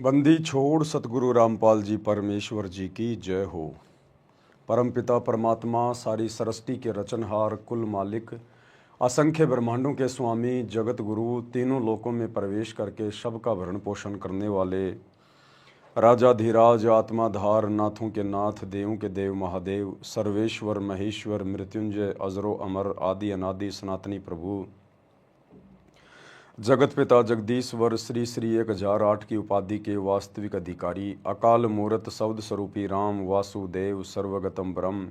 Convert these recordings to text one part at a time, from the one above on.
बंदी छोड़ सतगुरु रामपाल जी परमेश्वर जी की जय हो। परमपिता परमात्मा सारी सृष्टि के रचनहार, कुल मालिक, असंख्य ब्रह्मांडों के स्वामी, जगत गुरु, तीनों लोकों में प्रवेश करके सबका भरण पोषण करने वाले राजाधिराज, आत्माधार, नाथों के नाथ, देवों के देव महादेव, सर्वेश्वर महेश्वर, मृत्युंजय, अजरो अमर, आदि अनादि सनातनी प्रभु, जगत पिता जगदीश्वर, श्री श्री 1008 की उपाधि के वास्तविक अधिकारी, अकाल मूर्त शब्द स्वरूपी राम वासुदेव सर्वगतम ब्रह्म,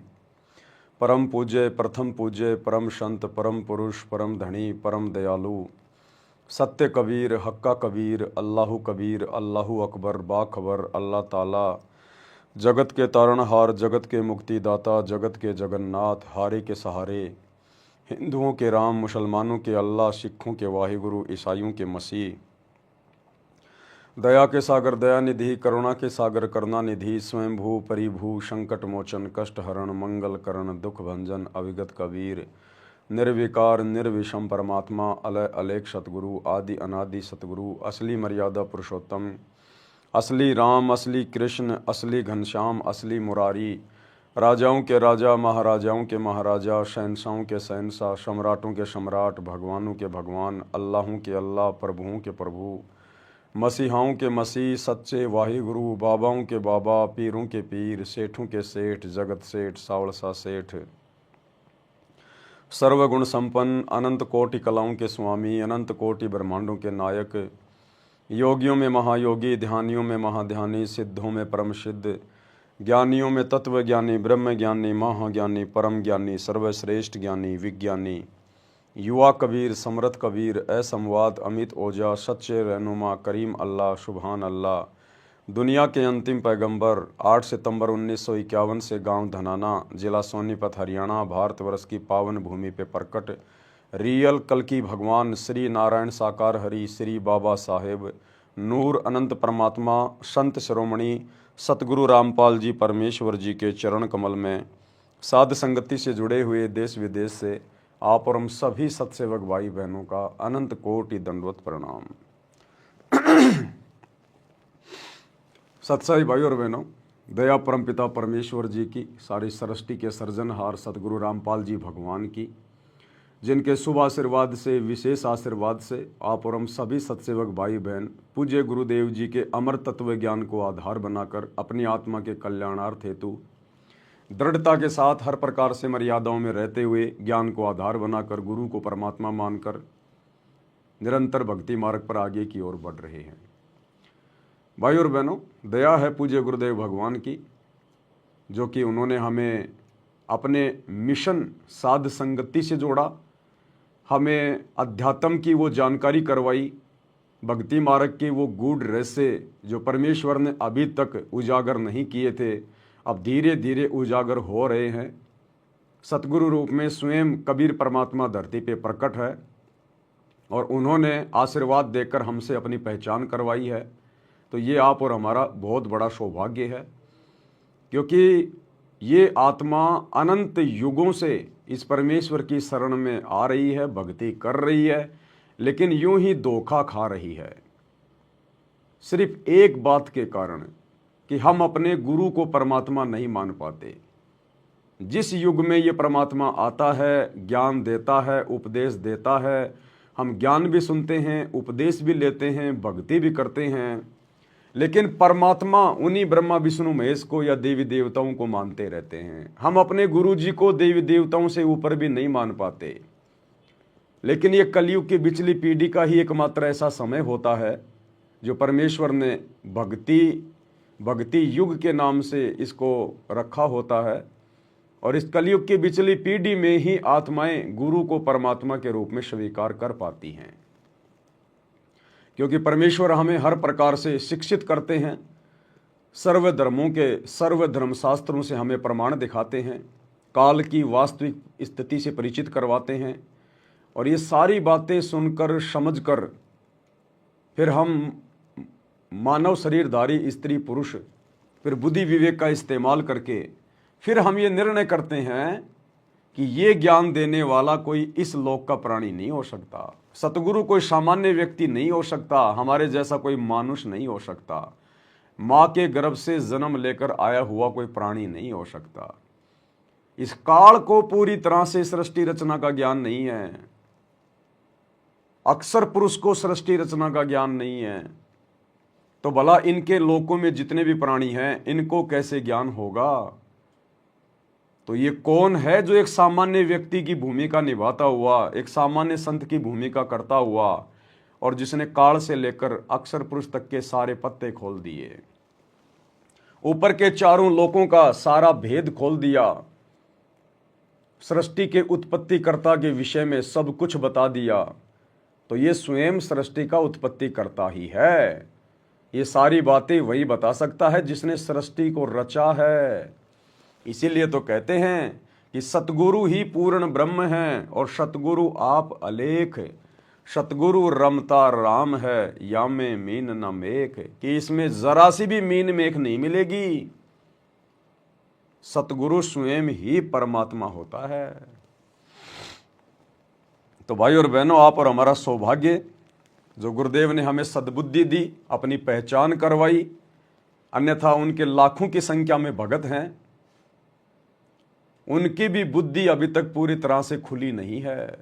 परम पूज्य, प्रथम पूज्य, परम संत, परम पुरुष, परम धनी, परम दयालु, सत्य कबीर, हक्का कबीर, अल्लाहु कबीर, अल्लाहु अकबर, बाखबर, अल्लाह ताला, जगत के तारणहार, जगत के मुक्तिदाता, जगत के जगन्नाथ, हारे के सहारे, हिंदुओं के राम, मुसलमानों के अल्लाह, सिखों के वाहिगुरु, ईसाइयों के मसीह, दया के सागर दया निधि, करुणा के सागर करुणा निधि, स्वयंभू परिभू, संकट मोचन, कष्ट हरण, मंगल करण, दुख भंजन, अविगत कबीर, निर्विकार निर्विषम परमात्मा, अलय अलेख सतगुरु, आदि अनादि सतगुरु, असली मर्यादा पुरुषोत्तम, असली राम, असली कृष्ण, असली घनश्याम, असली मुरारी, राजाओं के राजा, महाराजाओं के महाराजा, शहंशाहों के शहंशाह, सम्राटों के सम्राट, भगवानों के भगवान, अल्लाहों के अल्लाह, प्रभुओं के प्रभु, मसीहाओं के मसीह, सच्चे वाहिगुरु, बाबाओं के बाबा, पीरों के पीर, सेठों के सेठ, जगत सेठ, सावड़सा सेठ, सर्वगुण संपन्न, अनंत कोटि कलाओं के स्वामी, अनंत कोटि ब्रह्मांडों के नायक, योगियों में महायोगी, ध्यानियों में महाध्यानी, सिद्धों में परम सिद्ध, ज्ञानियों में तत्व ज्ञानी, ब्रह्म ज्ञानी, महाज्ञानी, परम ज्ञानी, सर्वश्रेष्ठ ज्ञानी, विज्ञानी, युवा कबीर, समरथ कबीर, असंवाद, अमित ओझा, सच्चे रहनुमा, करीम अल्लाह, सुबहान अल्लाह, दुनिया के अंतिम पैगंबर, 8 सितंबर 1951 से गांव धनाना, जिला सोनीपत, हरियाणा, भारतवर्ष की पावन भूमि पे प्रकट रियल कल की भगवान श्री नारायण साकार हरि, श्री बाबा साहेब नूर अनंत परमात्मा, संत शिरोमणि सतगुरु रामपाल जी परमेश्वर जी के चरण कमल में साध संगति से जुड़े हुए देश विदेश से आप और हम सभी सत्सेवक भाई बहनों का अनंत कोटि दंडवत प्रणाम। सत्साई भाई और बहनों, दया परमपिता परमेश्वर जी की, सारी सृष्टि के सर्जनहार सतगुरु रामपाल जी भगवान की, जिनके शुभ आशीर्वाद से, विशेष आशीर्वाद से आप और हम सभी सत्सेवक भाई बहन पूज्य गुरुदेव जी के अमर तत्व ज्ञान को आधार बनाकर अपनी आत्मा के कल्याणार्थ हेतु दृढ़ता के साथ हर प्रकार से मर्यादाओं में रहते हुए ज्ञान को आधार बनाकर गुरु को परमात्मा मानकर निरंतर भक्ति मार्ग पर आगे की ओर बढ़ रहे हैं। भाई और बहनों, दया है पूज्य गुरुदेव भगवान की, जो कि उन्होंने हमें अपने मिशन साध संगति से जोड़ा, हमें अध्यात्म की वो जानकारी करवाई, भक्ति मार्ग के वो गूढ़ रहस्य जो परमेश्वर ने अभी तक उजागर नहीं किए थे, अब धीरे धीरे उजागर हो रहे हैं। सतगुरु रूप में स्वयं कबीर परमात्मा धरती पे प्रकट है और उन्होंने आशीर्वाद देकर हमसे अपनी पहचान करवाई है। तो ये आप और हमारा बहुत बड़ा सौभाग्य है, क्योंकि ये आत्मा अनंत युगों से इस परमेश्वर की शरण में आ रही है, भक्ति कर रही है, लेकिन यूं ही धोखा खा रही है सिर्फ एक बात के कारण कि हम अपने गुरु को परमात्मा नहीं मान पाते। जिस युग में ये परमात्मा आता है, ज्ञान देता है, उपदेश देता है, हम ज्ञान भी सुनते हैं, उपदेश भी लेते हैं, भक्ति भी करते हैं, लेकिन परमात्मा उन्हीं ब्रह्मा विष्णु महेश को या देवी देवताओं को मानते रहते हैं। हम अपने गुरु जी को देवी देवताओं से ऊपर भी नहीं मान पाते। लेकिन ये कलयुग की बिचली पीढ़ी का ही एकमात्र ऐसा समय होता है जो परमेश्वर ने भक्ति युग के नाम से इसको रखा होता है, और इस कलयुग की बिचली पीढ़ी में ही आत्माएं गुरु को परमात्मा के रूप में स्वीकार कर पाती हैं, क्योंकि परमेश्वर हमें हर प्रकार से शिक्षित करते हैं, सर्व धर्मों के सर्व धर्मशास्त्रों से हमें प्रमाण दिखाते हैं, काल की वास्तविक स्थिति से परिचित करवाते हैं, और ये सारी बातें सुनकर समझकर फिर हम मानव शरीरधारी स्त्री पुरुष फिर बुद्धि विवेक का इस्तेमाल करके फिर हम ये निर्णय करते हैं कि ये ज्ञान देने वाला कोई इस लोक का प्राणी नहीं हो सकता। सतगुरु कोई सामान्य व्यक्ति नहीं हो सकता, हमारे जैसा कोई मानुष नहीं हो सकता, माँ के गर्भ से जन्म लेकर आया हुआ कोई प्राणी नहीं हो सकता। इस काल को पूरी तरह से सृष्टि रचना का ज्ञान नहीं है, अक्सर पुरुष को सृष्टि रचना का ज्ञान नहीं है, तो भला इनके लोकों में जितने भी प्राणी हैं इनको कैसे ज्ञान होगा। तो ये कौन है जो एक सामान्य व्यक्ति की भूमिका निभाता हुआ, एक सामान्य संत की भूमिका करता हुआ, और जिसने काल से लेकर अक्षर पुरुष तक के सारे पत्ते खोल दिए, ऊपर के चारों लोकों का सारा भेद खोल दिया, सृष्टि के उत्पत्तिकर्ता के विषय में सब कुछ बता दिया। तो ये स्वयं सृष्टि का उत्पत्तिकर्ता ही है। ये सारी बातें वही बता सकता है जिसने सृष्टि को रचा है। इसीलिए तो कहते हैं कि सतगुरु ही पूर्ण ब्रह्म है और सतगुरु आप अलेख, सतगुरु रमता राम है, या में मीन न मेख, कि इसमें जरा सी भी मीन मेख नहीं मिलेगी। सतगुरु स्वयं ही परमात्मा होता है। तो भाई और बहनों, आप और हमारा सौभाग्य जो गुरुदेव ने हमें सद्बुद्धि दी, अपनी पहचान करवाई, अन्यथा उनके लाखों की संख्या में भगत हैं, उनकी भी बुद्धि अभी तक पूरी तरह से खुली नहीं है।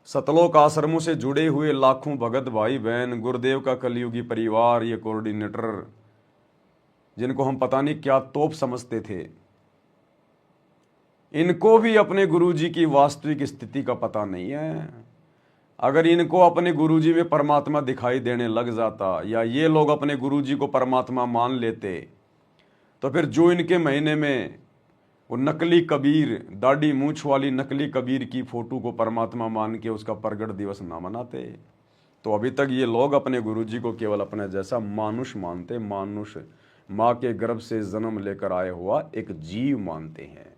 सतलोक आश्रमों से जुड़े हुए लाखों भगत भाई बहन, गुरुदेव का कलयुगी परिवार, ये कोऑर्डिनेटर जिनको हम पता नहीं क्या तोप समझते थे, इनको भी अपने गुरुजी की वास्तविक स्थिति का पता नहीं है। अगर इनको अपने गुरुजी में परमात्मा दिखाई देने लग जाता, या ये लोग अपने गुरुजी को परमात्मा मान लेते, तो फिर जो इनके महीने में वो नकली कबीर, दाढ़ी मूछ वाली नकली कबीर की फोटो को परमात्मा मान के उसका प्रगट दिवस ना मनाते। तो अभी तक ये लोग अपने गुरुजी को केवल अपने जैसा मानुष मानते, मानुष, माँ के गर्भ से जन्म लेकर आया हुआ एक जीव मानते हैं।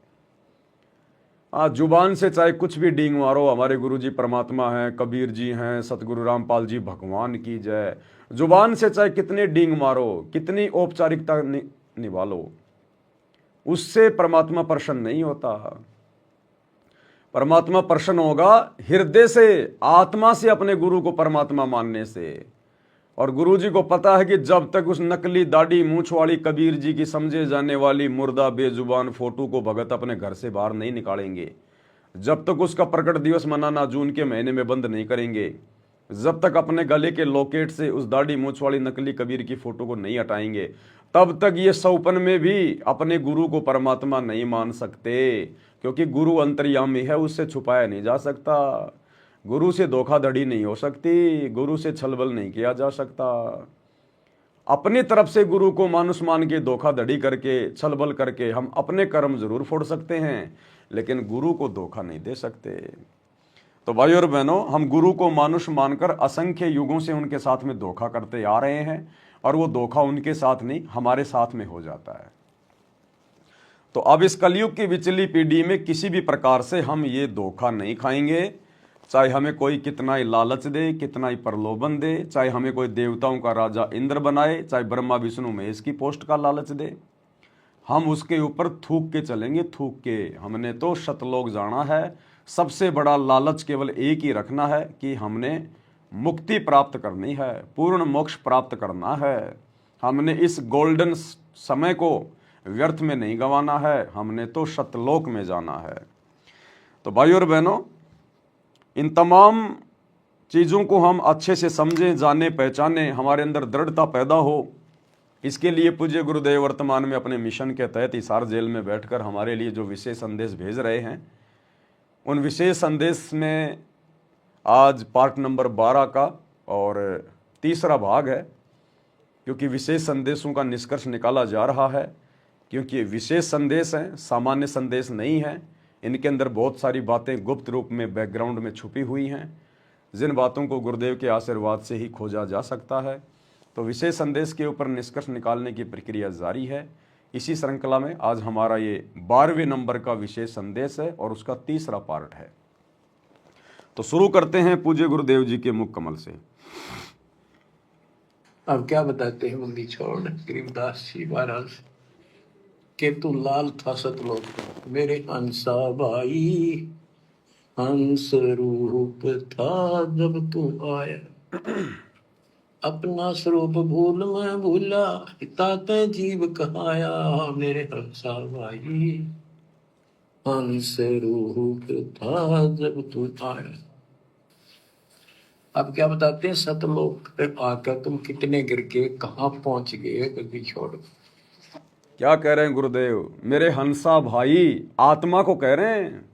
जुबान से चाहे कुछ भी डींग मारो, हमारे गुरुजी परमात्मा हैं, कबीर जी हैं, सतगुरु रामपाल जी भगवान की जय, जुबान से चाहे कितने डींग मारो, कितनी औपचारिकता निभा लो, उससे परमात्मा प्रसन्न नहीं होता। परमात्मा प्रसन्न होगा हृदय से, आत्मा से, अपने गुरु को परमात्मा मानने से। और गुरुजी को पता है कि जब तक उस नकली दाढ़ी मूछ वाली कबीर जी की समझे जाने वाली मुर्दा बेजुबान फोटो को भगत अपने घर से बाहर नहीं निकालेंगे, जब तक उसका प्रकट दिवस मनाना जून के महीने में बंद नहीं करेंगे, जब तक अपने गले के लॉकेट से उस दाढ़ी मूछ वाली नकली कबीर की फोटो को नहीं हटाएंगे, तब तक ये सौपन में भी अपने गुरु को परमात्मा नहीं मान सकते। क्योंकि गुरु अंतर्यामी है, उससे छुपाया नहीं जा सकता। गुरु से धोखाधड़ी नहीं हो सकती, गुरु से छलबल नहीं किया जा सकता। अपनी तरफ से गुरु को मानुष मान के धोखाधड़ी करके, छलबल करके हम अपने कर्म जरूर फोड़ सकते हैं, लेकिन गुरु को धोखा नहीं दे सकते। तो भाई और बहनों, हम गुरु को मानुष मानकर असंख्य युगों से उनके साथ में धोखा करते आ रहे हैं, और वो धोखा उनके साथ नहीं हमारे साथ में हो जाता है। तो अब इस कलयुग की विचली पीढ़ी में किसी भी प्रकार से हम ये धोखा नहीं खाएंगे, चाहे हमें कोई कितना ही लालच दे, कितना ही प्रलोभन दे, चाहे हमें कोई देवताओं का राजा इंद्र बनाए, चाहे ब्रह्मा विष्णु महेश की पोस्ट का लालच दे, हम उसके ऊपर थूक के चलेंगे, थूक के। हमने तो शतलोक जाना है, सबसे बड़ा लालच केवल एक ही रखना है कि हमने मुक्ति प्राप्त करनी है, पूर्ण मोक्ष प्राप्त करना है। हमने इस गोल्डन समय को व्यर्थ में नहीं गंवाना है, हमने तो शतलोक में जाना है। तो भाई और बहनों, इन तमाम चीज़ों को हम अच्छे से समझें, जाने, पहचाने, हमारे अंदर दृढ़ता पैदा हो, इसके लिए पूज्य गुरुदेव वर्तमान में अपने मिशन के तहत हिसार जेल में बैठकर हमारे लिए जो विशेष संदेश भेज रहे हैं, उन विशेष संदेश में आज पार्ट नंबर 12 का और तीसरा भाग है। क्योंकि विशेष संदेशों का निष्कर्ष निकाला जा रहा है, क्योंकि ये विशेष संदेश हैं, सामान्य संदेश नहीं हैं। इनके अंदर बहुत सारी बातें गुप्त रूप में बैकग्राउंड में छुपी हुई हैं, जिन बातों को गुरुदेव के आशीर्वाद से ही खोजा जा सकता है। तो विशेष संदेश के ऊपर निष्कर्ष निकालने की प्रक्रिया जारी है। इसी श्रृंखला में आज हमारा ये 12वें नंबर का विशेष संदेश है और उसका तीसरा पार्ट है। तो शुरू करते हैं पूज्य गुरुदेव जी के मुख कमल से। अब क्या बताते हैं, बंदी छोड़ गरीबदास जी महाराज। कि तू लाल था सतलोक का मेरे हंसा भाई, हंस रूप था जब तू आया। अपना स्वरूप भूल मैं भूला, ताते जीव कहाया, मेरे हंसा भाई, हंस रूप था जब तू आया। अब क्या बताते हैं, सतलोक पे आकर तुम कितने गिर के कहाँ पहुंच गए, कभी छोड़ो। क्या कह रहे हैं गुरुदेव? मेरे हंसा भाई, आत्मा को कह रहे हैं,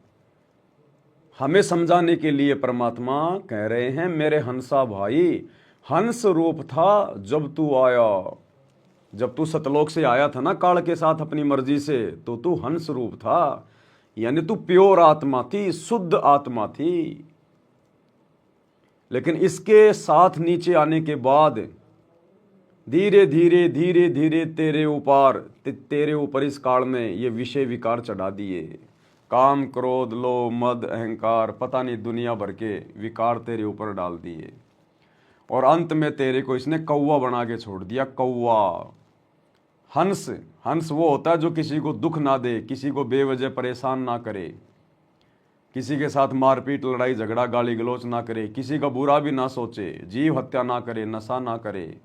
हमें समझाने के लिए परमात्मा कह रहे हैं मेरे हंसा भाई, हंस रूप था जब तू आया। जब तू सतलोक से आया था ना काल के साथ अपनी मर्जी से, तो तू हंस रूप था, यानी तू प्योर आत्मा थी, शुद्ध आत्मा थी। लेकिन इसके साथ नीचे आने के बाद धीरे धीरे धीरे धीरे तेरे ऊपर इस काल में ये विषय विकार चढ़ा दिए। काम, क्रोध, लोभ, मद, अहंकार, पता नहीं दुनिया भर के विकार तेरे ऊपर डाल दिए, और अंत में तेरे को इसने कौवा बना के छोड़ दिया। कौवा, हंस, हंस वो होता है जो किसी को दुख ना दे, किसी को बेवजह परेशान ना करे, किसी के साथ मारपीट, लड़ाई झगड़ा, गाली गलौच ना करे, किसी का बुरा भी ना सोचे, जीव हत्या ना करे, नशा ना करे,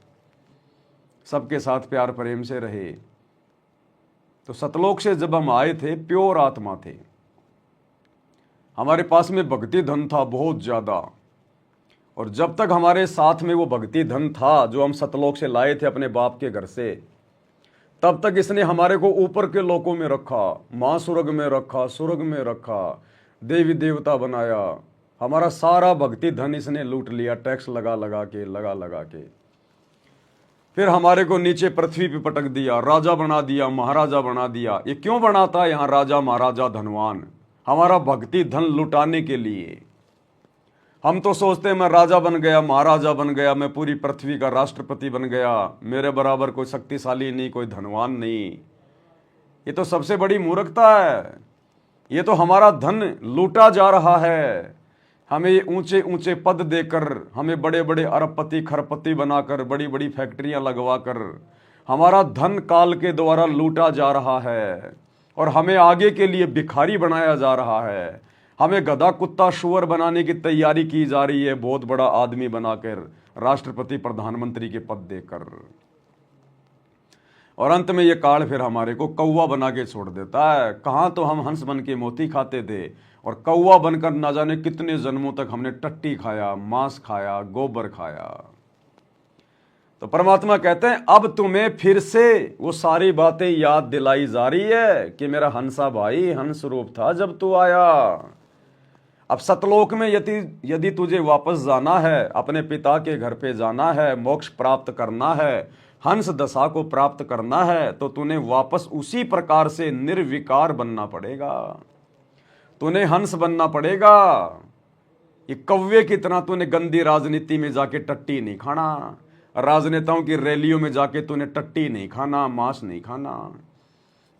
सबके साथ प्यार प्रेम से रहे। तो सतलोक से जब हम आए थे, प्योर आत्मा थे, हमारे पास में भक्ति धन था बहुत ज्यादा, और जब तक हमारे साथ में वो भक्ति धन था जो हम सतलोक से लाए थे अपने बाप के घर से, तब तक इसने हमारे को ऊपर के लोकों में रखा, मां स्वर्ग में रखा, स्वर्ग में रखा, देवी देवता बनाया। हमारा सारा भक्ति धन इसने लूट लिया, टैक्स लगा लगा के। फिर हमारे को नीचे पृथ्वी पे पटक दिया, राजा बना दिया, महाराजा बना दिया। ये क्यों बनाता है यहाँ राजा महाराजा धनवान? हमारा भक्ति धन लुटाने के लिए। हम तो सोचते हैं मैं राजा बन गया, महाराजा बन गया, मैं पूरी पृथ्वी का राष्ट्रपति बन गया, मेरे बराबर कोई शक्तिशाली नहीं, कोई धनवान नहीं। ये तो सबसे बड़ी मूर्खता है। ये तो हमारा धन लूटा जा रहा है। हमें ऊंचे ऊंचे पद देकर, हमें बड़े बड़े अरबपति खरबपति बनाकर, बड़ी बड़ी फैक्ट्रियां लगवाकर हमारा धन काल के द्वारा लूटा जा रहा है, और हमें आगे के लिए भिखारी बनाया जा रहा है। हमें गधा कुत्ता शुअर बनाने की तैयारी की जा रही है, बहुत बड़ा आदमी बनाकर, राष्ट्रपति प्रधानमंत्री के पद देकर। और अंत में ये काल फिर हमारे को कौवा बना के छोड़ देता है। कहाँ तो हम हंस बन के मोती खाते थे, और कौवा बनकर ना जाने कितने जन्मों तक हमने टट्टी खाया, मांस खाया, गोबर खाया। तो परमात्मा कहते हैं अब तुम्हें फिर से वो सारी बातें याद दिलाई जा रही है कि मेरा हंसा भाई हंस रूप था जब तू आया। अब सतलोक में यदि तुझे वापस जाना है, अपने पिता के घर पे जाना है, मोक्ष प्राप्त करना है, हंस दशा को प्राप्त करना है, तो तूने वापस उसी प्रकार से निर्विकार बनना पड़ेगा। तूने हंस बनना पड़ेगा। ये कौवे की तरह तूने गंदी राजनीति में जाके टट्टी नहीं खाना, राजनेताओं की रैलियों में जाके तूने टट्टी नहीं खाना, मांस नहीं खाना,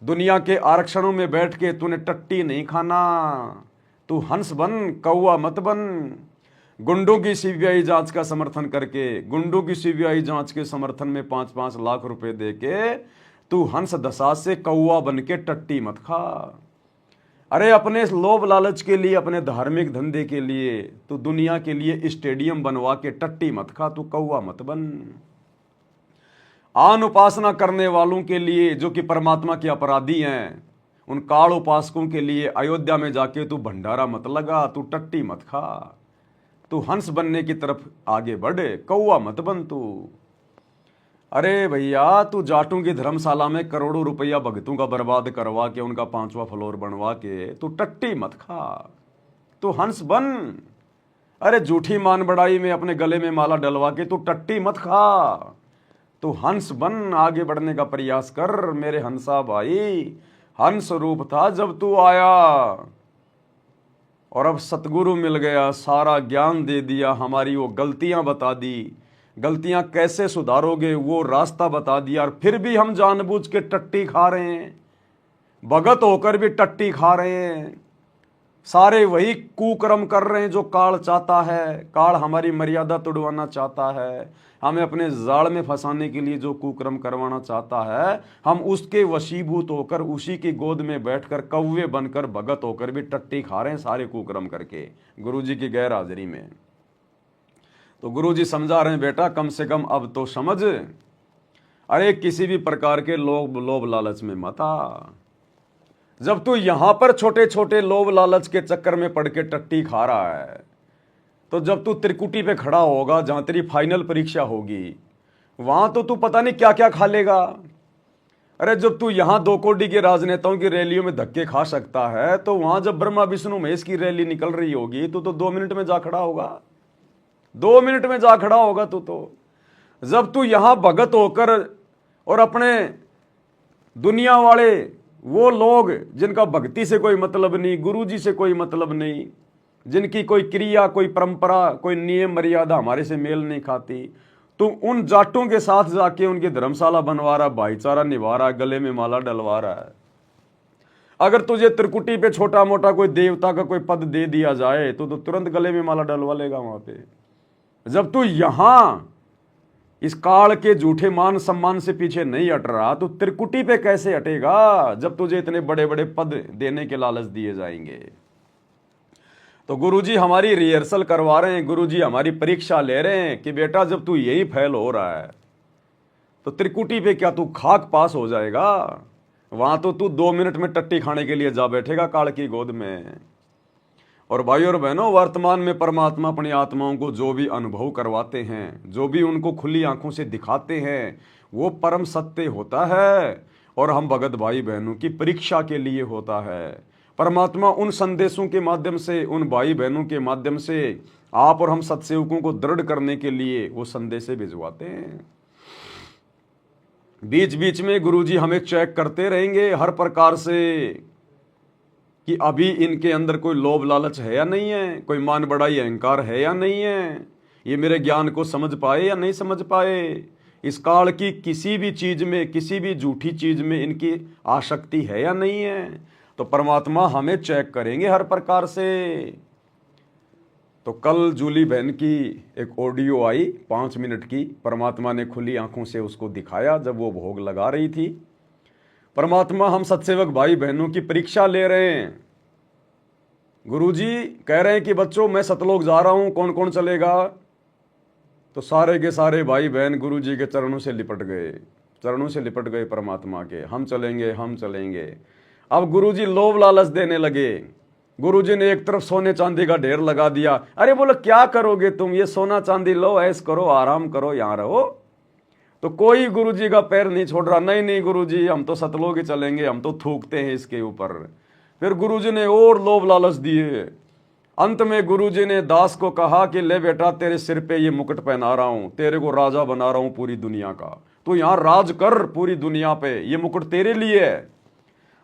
दुनिया के आरक्षणों में बैठ के तूने टट्टी नहीं खाना। तू हंस बन, कौवा मत बन। गुंडों की सीबीआई जांच का समर्थन करके, गुंडों की सीबीआई जांच के समर्थन में 5-5 लाख रुपए देके तू हंस दशा से कौवा बन के टट्टी मत खा। अरे अपने लोभ लालच के लिए, अपने धार्मिक धंधे के लिए तू दुनिया के लिए स्टेडियम बनवा के टट्टी मत खा, तू कौवा मत बन। आन उपासना करने वालों के लिए, जो कि परमात्मा के अपराधी हैं, उन काल उपासकों के लिए अयोध्या में जाके तू भंडारा मत लगा, तू टट्टी मत खा, तू हंस बनने की तरफ आगे बढ़े, कौवा मत बन तू। अरे भैया, तू जाटों की धर्मशाला में करोड़ों रुपया भक्तों का बर्बाद करवा के, उनका 5वां फ्लोर बनवा के तू टट्टी मत खा, तू हंस बन। अरे झूठी मान बढ़ाई में अपने गले में माला डलवा के तू टट्टी मत खा, तू हंस बन, आगे बढ़ने का प्रयास कर मेरे हंसा भाई। हंस रूप था जब तू आया, और अब सतगुरु मिल गया, सारा ज्ञान दे दिया, हमारी वो गलतियां बता दी, गलतियां कैसे सुधारोगे वो रास्ता बता दिया, और फिर भी हम जानबूझ के टट्टी खा रहे हैं, भगत होकर भी टट्टी खा रहे हैं। सारे वही कुकर्म कर रहे हैं जो काल चाहता है। काल हमारी मर्यादा तोड़वाना चाहता है, हमें अपने जाल में फंसाने के लिए जो कुकर्म करवाना चाहता है, हम उसके वशीभूत होकर उसी की गोद में बैठकर कौवे बनकर भगत होकर भी टट्टी खा रहे हैं सारे कुकर्म करके गुरुजी की गैर हाजिरी में। तो गुरुजी समझा रहे हैं, बेटा कम से कम अब तो समझ, अरे किसी भी प्रकार के लोभ लालच में मत आ। जब तू यहां पर छोटे छोटे लोभ लालच के चक्कर में पड़ के टट्टी खा रहा है, तो जब तू त्रिकुटी पे खड़ा होगा, जहां तेरी फाइनल परीक्षा होगी, वहां तो तू पता नहीं क्या क्या खा लेगा। अरे जब तू यहां 2 कोटी के राजनेताओं की रैलियों में धक्के खा सकता है, तो वहां जब ब्रह्मा विष्णु महेश की रैली निकल रही होगी तो 2 मिनट में जा खड़ा होगा, 2 मिनट में जा खड़ा होगा तू तो। जब तू यहां भगत होकर और अपने दुनिया वाले वो लोग जिनका भक्ति से कोई मतलब नहीं, गुरुजी से कोई मतलब नहीं, जिनकी कोई क्रिया, कोई परंपरा, कोई नियम मर्यादा हमारे से मेल नहीं खाती, तो उन जाटों के साथ जाके उनकी धर्मशाला बनवा रहा, भाईचारा निभा रहा, गले में माला डलवा रहा है। अगर तुझे त्रिकुटी पे छोटा मोटा कोई देवता का कोई पद दे दिया जाए तो तुरंत गले में माला डलवा लेगा वहां पे। जब तू यहां इस काल के झूठे मान सम्मान से पीछे नहीं हट रहा, तो त्रिकुटी पे कैसे हटेगा जब तुझे इतने बड़े बड़े पद देने के लालच दिए जाएंगे। तो गुरुजी हमारी रिहर्सल करवा रहे हैं, गुरुजी हमारी परीक्षा ले रहे हैं कि बेटा जब तू यही फेल हो रहा है तो त्रिकुटी पे क्या तू खाक पास हो जाएगा? वहां तो तू 2 मिनट में टट्टी खाने के लिए जा बैठेगा काल की गोद में। और भाई और बहनों, वर्तमान में परमात्मा अपनी आत्माओं को जो भी अनुभव करवाते हैं, जो भी उनको खुली आंखों से दिखाते हैं, वो परम सत्य होता है और हम भगत भाई बहनों की परीक्षा के लिए होता है। परमात्मा उन संदेशों के माध्यम से, उन भाई बहनों के माध्यम से आप और हम सत्सेवकों को दृढ़ करने के लिए वो संदेश भिजवाते हैं। बीच बीच में गुरुजी हमें चेक करते रहेंगे हर प्रकार से कि अभी इनके अंदर कोई लोभ लालच है या नहीं है, कोई मान बड़ाई अहंकार है या नहीं है, ये मेरे ज्ञान को समझ पाए या नहीं समझ पाए, इस काल की किसी भी चीज में, किसी भी झूठी चीज में इनकी आसक्ति है या नहीं है। तो परमात्मा हमें चेक करेंगे हर प्रकार से। तो कल जूली बहन की एक ऑडियो आई 5 मिनट की, परमात्मा ने खुली आंखों से उसको दिखाया जब वो भोग लगा रही थी। परमात्मा हम सत्सेवक भाई बहनों की परीक्षा ले रहे हैं। गुरुजी कह रहे हैं कि बच्चों मैं सतलोक जा रहा हूं, कौन कौन चलेगा? तो सारे के सारे भाई बहन गुरुजी के चरणों से लिपट गए, चरणों से लिपट गए परमात्मा के, हम चलेंगे हम चलेंगे। अब गुरुजी लोभ लालच देने लगे। गुरुजी ने एक तरफ सोने चांदी का ढेर लगा दिया। अरे बोलो क्या करोगे तुम, ये सोना चांदी लो, ऐश करो, आराम करो, यहां रहो। तो कोई गुरुजी का पैर नहीं छोड़ रहा, नहीं नहीं गुरुजी हम तो सतलोक ही चलेंगे, हम तो थूकते हैं इसके ऊपर। फिर गुरुजी ने और लोभ लालच दिए। अंत में गुरुजी ने दास को कहा कि ले बेटा तेरे सिर पे ये मुकुट पहना रहा हूं, तेरे को राजा बना रहा हूं पूरी दुनिया का, तू यहां राज कर पूरी दुनिया पे, ये मुकुट तेरे लिए है।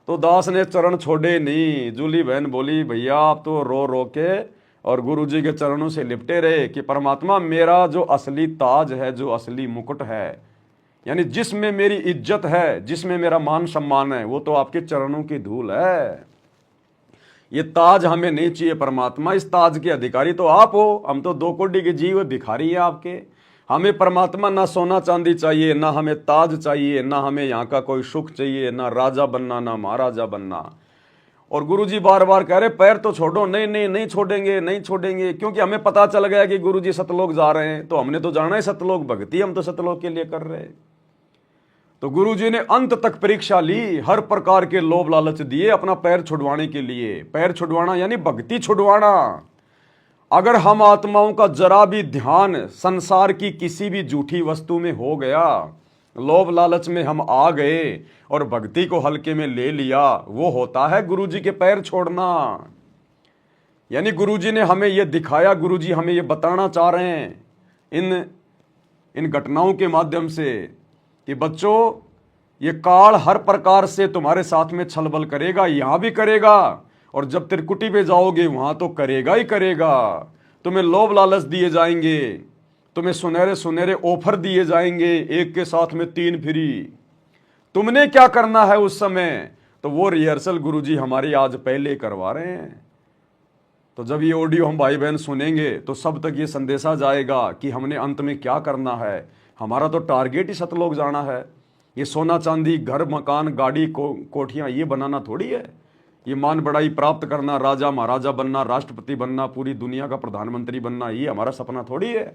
तो दास ने चरण छोड़े नहीं। जूली बहन बोली भैया आप तो रो रो के और गुरुजी के चरणों से लिपटे रहे कि परमात्मा मेरा जो असली ताज है, जो असली मुकुट है, यानी जिसमें मेरी इज्जत है, जिसमें मेरा मान सम्मान है, वो तो आपके चरणों की धूल है। ये ताज हमें नहीं चाहिए परमात्मा, इस ताज के अधिकारी तो आप हो, हम तो 2 कोटि के जीव भिखारी हैं आपके। हमें परमात्मा ना सोना चांदी चाहिए, ना हमें ताज चाहिए, ना हमें यहाँ का कोई सुख चाहिए, ना राजा बनना ना महाराजा बनना। और गुरुजी बार बार कह रहे पैर तो छोड़ो, नहीं नहीं नहीं छोड़ेंगे नहीं छोड़ेंगे, क्योंकि हमें पता चल गया कि गुरुजी सतलोक जा रहे हैं, तो हमने तो जाना है सतलोक, भक्ति हम तो सतलोक के लिए कर रहे हैं। तो गुरुजी ने अंत तक परीक्षा ली, हर प्रकार के लोभ लालच दिए अपना पैर छुड़वाने के लिए। पैर छुड़वाना यानी भक्ति छुड़वाना। अगर हम आत्माओं का जरा भी ध्यान संसार की किसी भी झूठी वस्तु में हो गया, लोभ लालच में हम आ गए और भक्ति को हल्के में ले लिया, वो होता है गुरुजी के पैर छोड़ना। यानी गुरुजी ने हमें यह दिखाया, गुरुजी हमें यह बताना चाह रहे हैं इन घटनाओं के माध्यम से कि बच्चों ये काल हर प्रकार से तुम्हारे साथ में छलबल करेगा, यहां भी करेगा और जब त्रिकुटी पे जाओगे वहां तो करेगा ही करेगा। तुम्हें लोभ लालच दिए जाएंगे, तुम्हें सुनहरे सुनहरे ऑफर दिए जाएंगे, एक के साथ में 3 फ्री। तुमने क्या करना है उस समय? तो वो रिहर्सल गुरुजी हमारी आज पहले करवा रहे हैं। तो जब ये ऑडियो हम भाई बहन सुनेंगे तो सब तक ये संदेशा जाएगा कि हमने अंत में क्या करना है। हमारा तो टारगेट ही सतलोक जाना है। ये सोना चांदी घर मकान गाड़ी कोठियाँ ये बनाना थोड़ी है। ये मान बढ़ाई प्राप्त करना, राजा महाराजा बनना, राष्ट्रपति बनना, पूरी दुनिया का प्रधानमंत्री बनना, ये हमारा सपना थोड़ी है।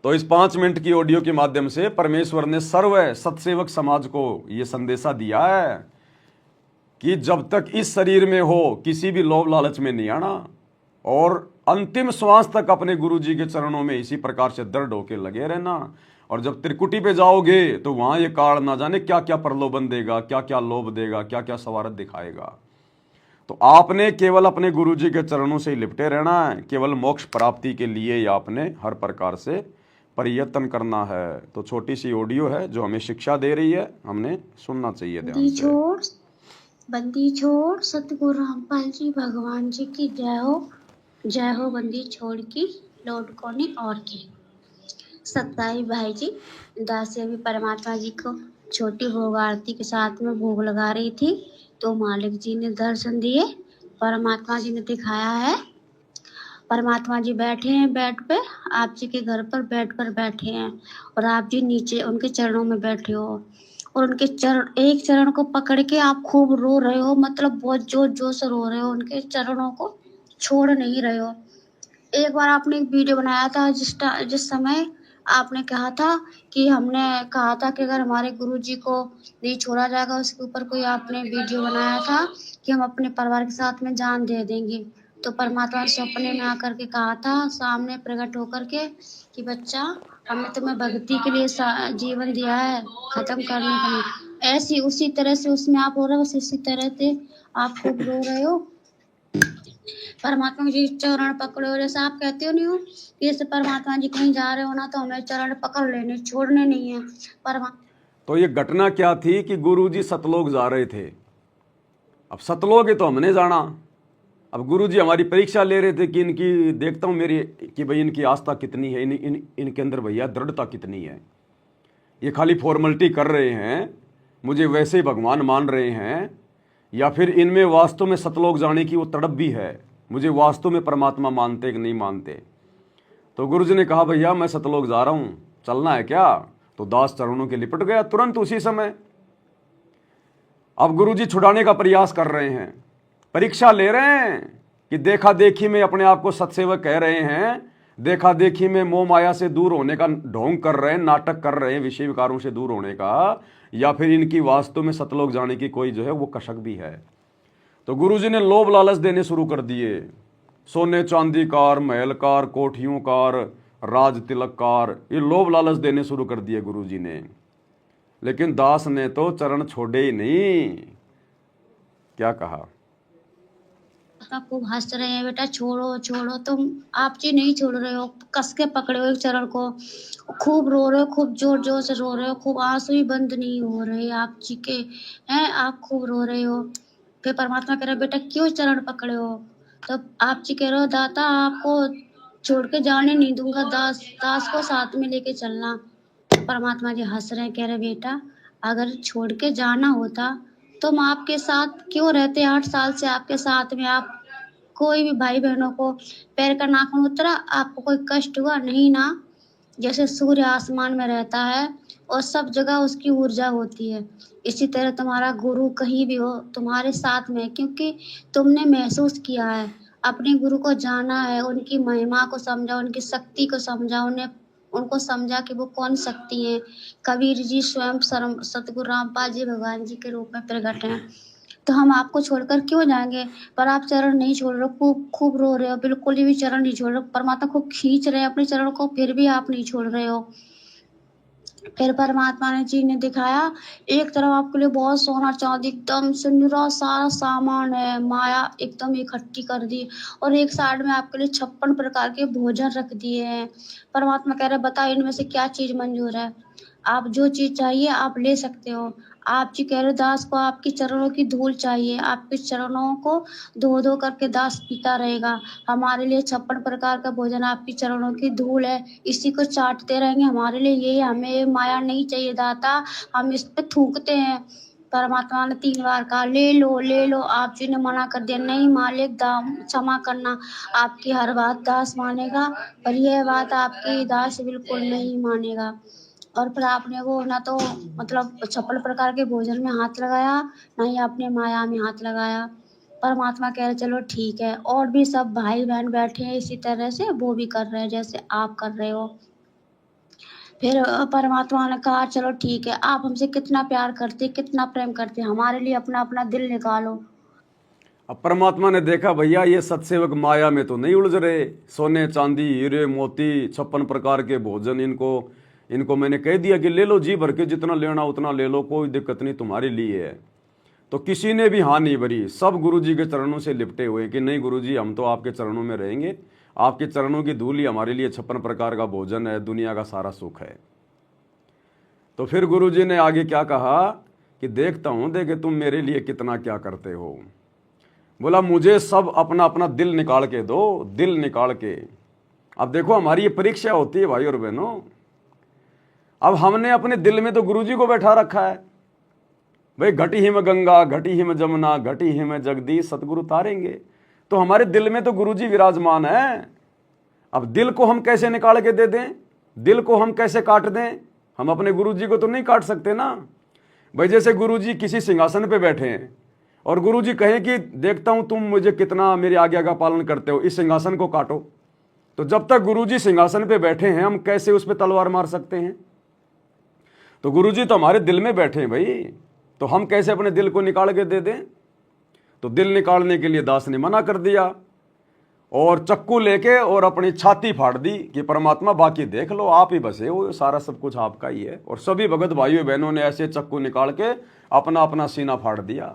तो इस 5 मिनट की ऑडियो के माध्यम से परमेश्वर ने सर्व सतसेवक समाज को ये संदेशा दिया है कि जब तक इस शरीर में हो किसी भी लोभ लालच में नहीं आना, और अंतिम श्वास तक अपने गुरु जी के चरणों में इसी प्रकार से दृढ़ होके लगे रहना। और जब त्रिकुटी पे जाओगे तो वहां ये काल ना जाने क्या क्या प्रलोभन देगा, क्या क्या लोभ देगा, क्या क्या सवारत दिखाएगा। तो आपने केवल अपने गुरु जी के चरणों से ही लिपटे रहना है। केवल मोक्ष प्राप्ति के लिए ही आपने हर प्रकार से प्रयत्न करना है। तो छोटी सी ऑडियो है जो हमें शिक्षा दे रही है, हमने सुनना चाहिए ध्यान से। बंदी छोड़ सतगुरु रामपाल जी भगवान जी की जय हो। जय हो बंदी छोड़ की लौट कोने और की। सत्ताई भाई जी दासी अभी परमात्मा जी को छोटी भोग आरती के साथ में भोग लगा रही थी, तो मालिक जी ने दर्शन दिए, परमात्मा जी ने दिखाया है। परमात्मा जी बैठे हैं बेड पे, आप जी के घर पर बेड पर बैठे हैं, और आप जी नीचे उनके चरणों में बैठे हो, और उनके चरण एक चरण को पकड़ के आप खूब रो रहे हो, मतलब बहुत जोर जोर से रो रहे हो, उनके चरणों को छोड़ नहीं रहे हो। एक बार आपने एक वीडियो बनाया था जिस समय आपने कहा था कि हमने कहा था कि अगर हमारे गुरु जी को नहीं छोड़ा जाएगा, उसके ऊपर कोई आपने वीडियो बनाया था कि हम अपने परिवार के साथ में जान दे देंगे। तो परमात्मा ने सपने में आकर के कहा था सामने प्रकट होकर के कि बच्चा हमने तुम्हें भक्ति के लिए जीवन दिया है, खत्म करने के लिए। ऐसी उसी तरह से उसमें आप हो रहे हो, इसी तरह से आप खूब रो रहे हो। परमात्मा जी चरण पकड़ो, जैसे आप कहते हो नहीं हो कि जैसे परमात्मा जी कहीं जा रहे हो ना तो हमें चरण पकड़ लेने, छोड़ने नहीं है तो ये घटना क्या थी कि गुरु जी सतलोक जा रहे थे। अब सतलोक है तो हमने जाना। अब गुरु जी हमारी परीक्षा ले रहे थे कि इनकी देखता हूँ मेरी कि भाई इनकी आस्था कितनी है, इनके अंदर भैया दृढ़ता कितनी है। ये खाली फॉर्मेलिटी कर रहे हैं, मुझे वैसे ही भगवान मान रहे हैं, या फिर इनमें वास्तव में सतलोक जाने की वो तड़प भी है, मुझे वास्तव में परमात्मा मानते कि नहीं मानते। तो गुरु जी ने कहा भैया मैं सतलोक जा रहा हूँ, चलना है क्या? तो दास चरणों के लिपट गया तुरंत उसी समय। अब गुरु जी छुड़ाने का प्रयास कर रहे हैं, परीक्षा ले रहे हैं कि देखा देखी में अपने आप को सतसेवक कह रहे हैं, देखा देखी में मोह माया से दूर होने का ढोंग कर रहे हैं, नाटक कर रहे हैं विषय विकारों से दूर होने का, या फिर इनकी वास्तव में सतलोक जाने की कोई जो है वो कशक भी है। तो गुरु जी ने लोभ लालच देने शुरू कर दिए, सोने चांदी कार, महल car, कोठियों car, Raj Tilak car, ये लोभ लालच देने शुरू कर दिए गुरु जी ने। लेकिन दास ने तो चरण छोड़े ही नहीं। क्या कहा? खूब हंस रहे हैं, बेटा छोड़ो छोड़ो, तुम आप जी नहीं छोड़ रहे हो, कस के पकड़े हो एक चरण को, खूब रो रहे हो, खूब जोर जोर से रो रहे हो, खूब आंसू ही बंद नहीं हो रहे आप जी के हैं, आप खूब रो रहे हो। फिर परमात्मा कह रहे बेटा क्यों चरण पकड़े हो? तो आप जी कह रहे हो दाता आपको छोड़ के जाने नहीं दूंगा, दास को साथ में लेके चलना। परमात्मा जी हंस रहे हैं, कह रहे बेटा अगर छोड़ के जाना होता तुम आपके साथ क्यों रहते? 8 साल से आपके साथ में आप कोई भी भाई बहनों को पैर का नाखून उतरा, आपको कोई कष्ट हुआ? नहीं ना। जैसे सूर्य आसमान में रहता है और सब जगह उसकी ऊर्जा होती है, इसी तरह तुम्हारा गुरु कहीं भी हो तुम्हारे साथ में, क्योंकि तुमने महसूस किया है, अपने गुरु को जाना है, उनकी महिमा को समझा, उनकी शक्ति को समझा, उनको समझा कि वो कौन शक्ति है। कबीर जी स्वयं सतगुरु रामपाल जी भगवान जी के रूप में प्रकट हैं। तो हम आपको छोड़कर क्यों जाएंगे? पर आप चरण नहीं छोड़ रहे हो, खूब खूब रो रहे हो, बिल्कुल भी चरण नहीं छोड़ रहे हो। परमात्मा खूब खींच रहे हैं अपने चरण को, फिर भी आप नहीं छोड़ रहे हो। फिर परमात्मा ने जी ने दिखाया, एक तरफ आपके लिए बहुत सोना चांदी एकदम से निरा सारा सामान है, माया एकदम इकट्ठी कर दी, और एक साइड में आपके लिए 56 प्रकार के भोजन रख दिए हैं। परमात्मा कह रहे बताओ इनमें से क्या चीज मंजूर है? आप जो चीज चाहिए आप ले सकते हो। आप जी कह रहे दास को आपकी चरणों की धूल चाहिए, आपके चरणों को धो धो करके दास पीता रहेगा। हमारे लिए 56 प्रकार का भोजन आपकी चरणों की धूल है, इसी को चाटते रहेंगे, हमारे लिए ये हमें माया नहीं चाहिए दाता, हम इस पे थूकते हैं। परमात्मा ने 3 बार कहा ले लो, आप जी ने मना कर दिया नहीं मालिक क्षमा करना, आपकी हर बात दास मानेगा पर यह बात आपकी दास बिल्कुल नहीं मानेगा। और फिर आपने वो ना तो मतलब 56 प्रकार के भोजन में हाथ लगाया, ना ही अपने माया में हाथ लगाया। परमात्मा कह रहे चलो ठीक है, और भी सब भाई बहन बैठे हैं इसी तरह से, वो भी कर रहे हैं जैसे आप कर रहे हो। फिर परमात्मा ने कहा चलो ठीक है, आप हमसे कितना प्यार करते, कितना प्रेम करते, हमारे लिए अपना अपना दिल निकालो। अब परमात्मा ने देखा भैया ये सत्सेवक माया में तो नहीं उलझ रहे, सोने चांदी हीरे मोती 56 प्रकार के भोजन इनको मैंने कह दिया कि ले लो जी भर के, जितना लेना उतना ले लो, कोई दिक्कत नहीं, तुम्हारे लिए है। तो किसी ने भी हाँ नहीं भरी, सब गुरुजी के चरणों से लिपटे हुए कि नहीं गुरुजी हम तो आपके चरणों में रहेंगे, आपके चरणों की धूल ही हमारे लिए 56 प्रकार का भोजन है, दुनिया का सारा सुख है। तो फिर गुरुजी ने आगे क्या कहा कि देखता हूं देखे तुम मेरे लिए कितना क्या करते हो। बोला मुझे सब अपना अपना दिल निकाल के दो, दिल निकाल के। अब देखो हमारी ये परीक्षा होती है भाई और बहनों, अब हमने अपने दिल में तो गुरुजी को बैठा रखा है भाई, घटी हिम गंगा घटी हिम जमुना घटी हिम जगदीश सतगुरु तारेंगे, तो हमारे दिल में तो गुरुजी विराजमान है। अब दिल को हम कैसे निकाल के दे दें, दिल को हम कैसे काट दें, हम अपने गुरुजी को तो नहीं काट सकते ना भाई। जैसे गुरुजी किसी सिंहासन पे बैठे हैं और गुरुजी कहें कि देखता हूं तुम मुझे कितना मेरी आज्ञा का पालन करते हो, इस सिंहासन को काटो, तो जब तक गुरुजी सिंहासन पे बैठे हैं हम कैसे उस पर तलवार मार सकते हैं। तो गुरुजी तो हमारे दिल में बैठे हैं भाई, तो हम कैसे अपने दिल को निकाल के दे दें। तो दिल निकालने के लिए दास ने मना कर दिया और चक्कू लेके और अपनी छाती फाड़ दी कि परमात्मा बाकी देख लो, आप ही बसे हो, सारा सब कुछ आपका ही है। और सभी भगत भाइयों बहनों ने ऐसे चक्कू निकाल के अपना अपना सीना फाड़ दिया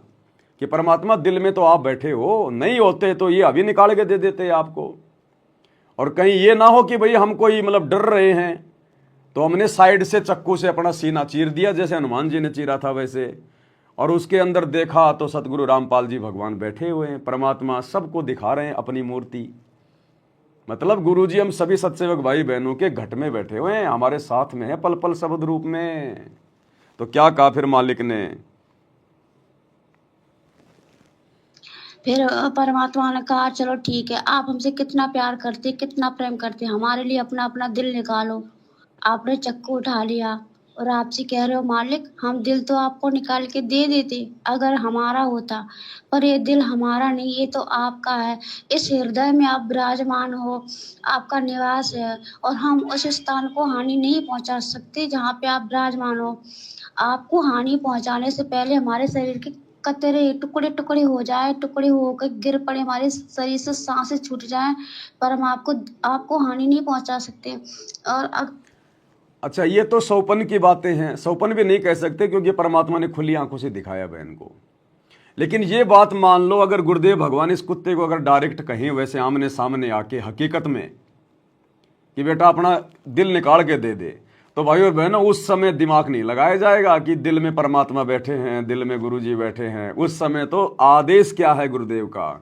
कि परमात्मा दिल में तो आप बैठे हो, नहीं होते तो ये अभी निकाल के दे देते आपको। और कहीं ये ना हो कि भाई हम कोई मतलब डर रहे हैं, तो हमने साइड से चक्कू से अपना सीना चीर दिया जैसे हनुमान जी ने चीरा था वैसे, और उसके अंदर देखा तो सतगुरु रामपाल जी भगवान बैठे हुए हैं, परमात्मा सबको दिखा रहे हैं अपनी मूर्ति। मतलब गुरुजी हम सभी सत्सेवक भाई बहनों के घट में बैठे हुए हैं, हमारे साथ में है पल पल शब्द रूप में। तो क्या कहा फिर मालिक ने, फिर परमात्मा ने कहा चलो ठीक है, आप हमसे कितना प्यार करते, कितना प्रेम करते, हमारे लिए अपना अपना दिल निकालो। आपने चक्कू उठा लिया और आप जी कह रहे हो मालिक हम दिल तो आपको निकाल के दे देते अगर हमारा होता, पर ये दिल हमारा नहीं, ये तो आपका है। इस हृदय में आप विराजमान हो, आपका निवास है, और हम उस स्थान को हानि नहीं पहुंचा सकते जहाँ पे आप विराजमान हो। आपको हानि पहुंचाने से पहले हमारे शरीर के कतरे टुकड़े टुकड़े हो जाए, टुकड़े होकर गिर पड़े, हमारे शरीर से सांसें छूट जाएं, पर हम आपको हानि नहीं पहुंचा सकते। और अच्छा ये तो सौपन की बातें हैं, सौपन भी नहीं कह सकते क्योंकि परमात्मा ने खुली आंखों से दिखाया बहन को। लेकिन ये बात मान लो अगर गुरुदेव भगवान इस कुत्ते को अगर डायरेक्ट कहें वैसे आमने सामने आके हकीकत में कि बेटा अपना दिल निकाल के दे दे, तो भाई और बहनों उस समय दिमाग नहीं लगाया जाएगा कि दिल में परमात्मा बैठे हैं, दिल में गुरुजी बैठे हैं। उस समय तो आदेश क्या है गुरुदेव का,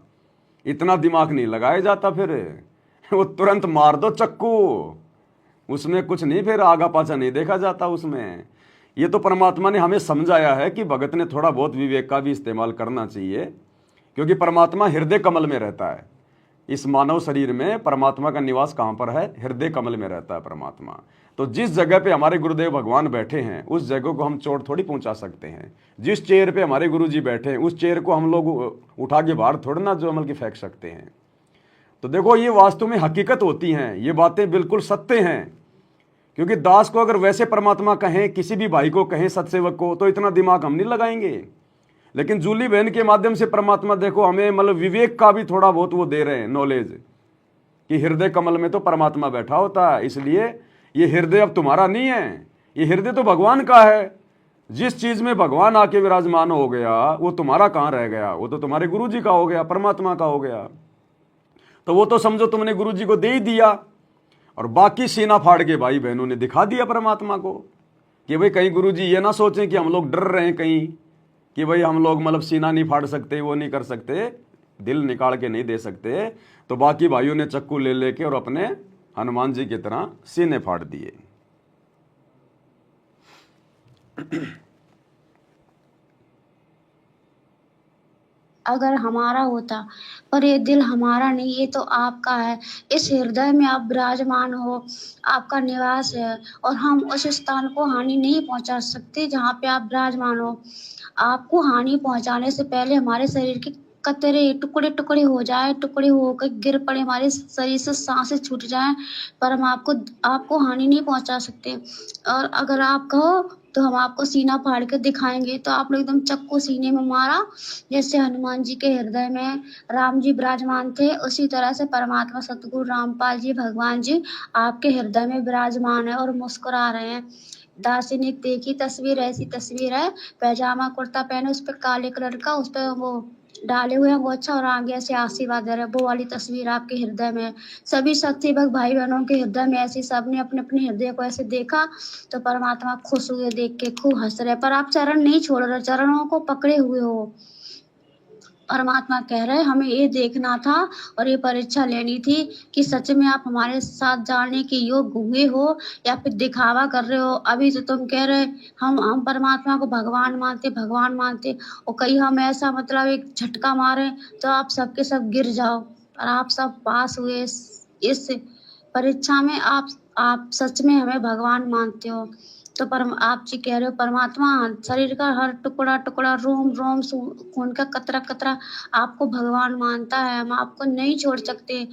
इतना दिमाग नहीं लगाया जाता। फिर वो तुरंत मार दो चक्कू, उसमें कुछ नहीं, फिर आगा पाछा नहीं देखा जाता उसमें। ये तो परमात्मा ने हमें समझाया है कि भगत ने थोड़ा बहुत विवेक का भी इस्तेमाल करना चाहिए, क्योंकि परमात्मा हृदय कमल में रहता है। इस मानव शरीर में परमात्मा का निवास कहाँ पर है, हृदय कमल में रहता है परमात्मा। तो जिस जगह पे हमारे गुरुदेव भगवान बैठे हैं उस जगह को हम चोट थोड़ी पहुंचा सकते हैं। जिस चेयर पे हमारे गुरुजी बैठे हैं उस चेयर को हम लोग उठा के बाहर थोड़ी ना जो अमल की फेंक सकते हैं। तो देखो ये वास्तव में हकीकत होती हैं, ये बातें बिल्कुल सत्य हैं। क्योंकि दास को अगर वैसे परमात्मा कहें, किसी भी भाई को कहें, सत्सेवक को, तो इतना दिमाग हम नहीं लगाएंगे। लेकिन जूली बहन के माध्यम से परमात्मा देखो हमें मतलब विवेक का भी थोड़ा बहुत वो दे रहे हैं नॉलेज, कि हृदय कमल में तो परमात्मा बैठा होता है, इसलिए ये हृदय अब तुम्हारा नहीं है, ये हृदय तो भगवान का है। जिस चीज में भगवान आके विराजमान हो गया वो तुम्हारा कहाँ रह गया, वो तो तुम्हारे गुरुजी का हो गया, परमात्मा का हो गया। तो वो तो समझो तुमने गुरुजी को दे ही दिया, और बाकी सीना फाड़ के भाई बहनों ने दिखा दिया परमात्मा को कि भाई कहीं गुरुजी ये ना सोचें कि हम लोग डर रहे हैं कहीं कि भाई हम लोग मतलब सीना नहीं फाड़ सकते, वो नहीं कर सकते, दिल निकाल के नहीं दे सकते। तो बाकी भाइयों ने चक्कू ले लेके और अपने हनुमान जी की तरह सीने फाड़ दिए। अगर हमारा होता, पर ये दिल हमारा नहीं, ये तो आपका है। इस हृदय में आप विराजमान हो, आपका निवास है, और हम उस स्थान को हानि नहीं पहुंचा सकते जहाँ पे आप विराजमान हो। आपको हानि पहुंचाने से पहले हमारे शरीर के कतरे टुकड़े टुकड़े हो जाए, टुकड़े होकर गिर पड़े, हमारे शरीर से सांसें छूट जाएं, पर हम आपको हानि नहीं पहुंचा सकते। और अगर आप कहो तो हम आपको सीना फाड़ के दिखाएंगे। तो आपने एकदम चक्कू सीने में मारा, जैसे हनुमान जी के हृदय में राम जी विराजमान थे, उसी तरह से परमात्मा सतगुरु रामपाल जी भगवान जी आपके हृदय में विराजमान है और मुस्कुरा रहे हैं। दासी ने एक देखी तस्वीर, ऐसी तस्वीर है, पैजामा कुर्ता पहने, उस पर काले कलर का उस पर वो डाले हुए हैं, वो अच्छा, और आगे से आशीर्वाद दे रहे हैं। वो वाली तस्वीर आपके हृदय में। सभी शक्ति भक्त भाई बहनों के हृदय में ऐसी, सबने अपने अपने हृदय को ऐसे देखा, तो परमात्मा खुश हुए, देख के खूब हंस रहे। पर आप चरण नहीं छोड़ रहे, चरणों को पकड़े हुए हो। परमात्मा कह रहे हमें ये देखना था और ये परीक्षा लेनी थी कि सच में आप हमारे साथ जाने के योग्य हुए हो या फिर दिखावा कर रहे हो। अभी तो तुम कह रहे हम परमात्मा को भगवान मानते, और कहीं हम ऐसा मतलब एक झटका मारे तो आप सबके सब गिर जाओ। और आप सब पास हुए इस परीक्षा में। आप सच में हमें भगवान मानते हो। तो आप जी कह रहे हो परमात्मा शरीर का हर टुकड़ा टुकड़ा, रोम रोम, खून का कतरा कतरा आपको भगवान मानता है। हम आपको नहीं छोड़ सकते।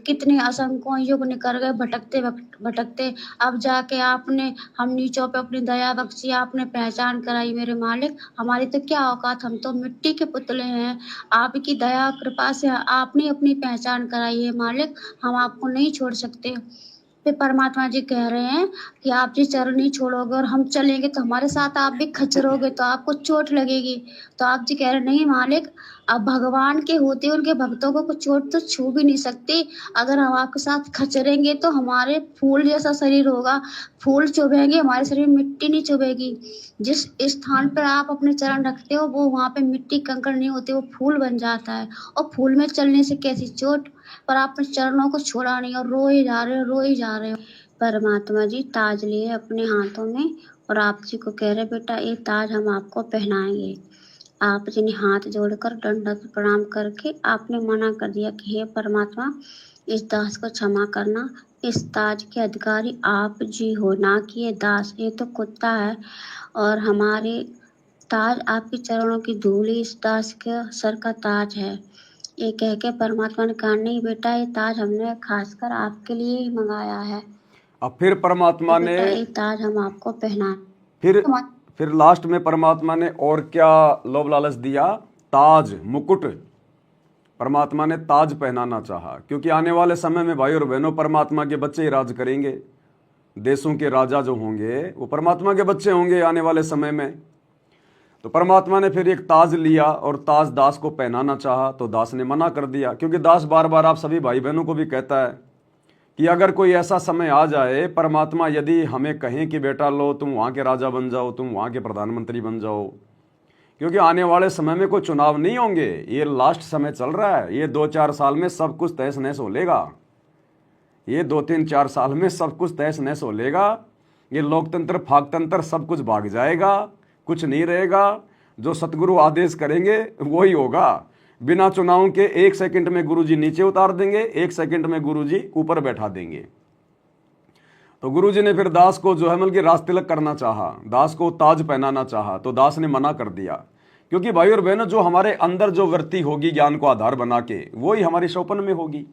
कितने असंख्यों युग निकल गए भटकते, अब जाके आपने हम नीचों पे अपनी दया बख्शी, आपने पहचान कराई मेरे मालिक। हमारी तो क्या औकात, हम तो मिट्टी के पुतले हैं। आपकी दया कृपा से आपने अपनी पहचान कराई है मालिक, हम आपको नहीं छोड़ सकते। फिर परमात्मा जी कह रहे हैं कि आप जी चरण नहीं छोड़ोगे और हम चलेंगे तो हमारे साथ आप भी खचरोगे, तो आपको चोट लगेगी। तो आप जी कह रहे नहीं मालिक, अब भगवान के होते उनके भक्तों को कुछ चोट तो छू भी नहीं सकती। अगर हम आपके साथ खचरेंगे तो हमारे फूल जैसा शरीर होगा, फूल चुभेंगे, हमारे शरीर में मिट्टी नहीं चुभेगी। जिस स्थान पर आप अपने चरण रखते हो वो वहाँ पे मिट्टी कंकड़ नहीं होते, वो फूल बन जाता है। और फूल में चलने से कैसी चोट, पर आपने चरणों को छोड़ा नहीं और रोए जा रहे हो। परमात्मा जी ताज लिए अपने हाथों में और आप जी को कह रहे बेटा ये ताज हम आपको पहनाएंगे। आप जी ने हाथ जोड़कर दंडवत प्रणाम करके आपने मना कर दिया कि हे परमात्मा, इस दास को क्षमा करना, इस ताज के अधिकारी आप जी हो, ना कि ये दास, ये तो कुत्ता है। और हमारे ताज आपके चरणों की धूली इस दास के सर का ताज है। ये कह के परमात्मा ने कहा नहीं बेटा, ये ताज हमने खासकर आपके लिए ही मंगाया है। अब फिर परमात्मा ने बेटा ये ताज हम आपको पहना, फिर लास्ट में परमात्मा ने और क्या लोभ लालच दिया, ताज मुकुट। परमात्मा ने ताज पहनाना चाहा, क्योंकि आने वाले समय में भाई और बहनों परमात्मा के बच्चे ही राज करेंगे। देशों के राजा जो होंगे वो परमात्मा के बच्चे होंगे आने वाले समय में। तो परमात्मा ने फिर एक ताज लिया और ताज दास को पहनाना चाहा, तो दास ने मना कर दिया। क्योंकि दास बार बार आप सभी भाई बहनों को भी कहता है कि अगर कोई ऐसा समय आ जाए, परमात्मा यदि हमें कहें कि बेटा लो तुम वहाँ के राजा बन जाओ, तुम वहाँ के प्रधानमंत्री बन जाओ, क्योंकि आने वाले समय में कोई चुनाव नहीं होंगे, ये लास्ट समय चल रहा है, ये 2-4 साल में सब कुछ तहस नहस हो लेगा। ये 2-3-4 साल में सब कुछ तहस नहस हो लेगा। ये लोकतंत्र फाकतंत्र सब कुछ भाग जाएगा, कुछ नहीं रहेगा। जो सतगुरु आदेश करेंगे वही होगा। बिना चुनाव के 1 सेकंड में गुरुजी नीचे उतार देंगे, 1 सेकंड में गुरुजी ऊपर बैठा देंगे। तो गुरुजी ने फिर दास को जो है मतलब कि राज तिलक करना चाहा, दास को ताज पहनाना चाहा, तो दास ने मना कर दिया। क्योंकि भाई और बहनों जो हमारे अंदर जो वृत्ति होगी ज्ञान को आधार बना के, वही हमारी शोपन में होगी।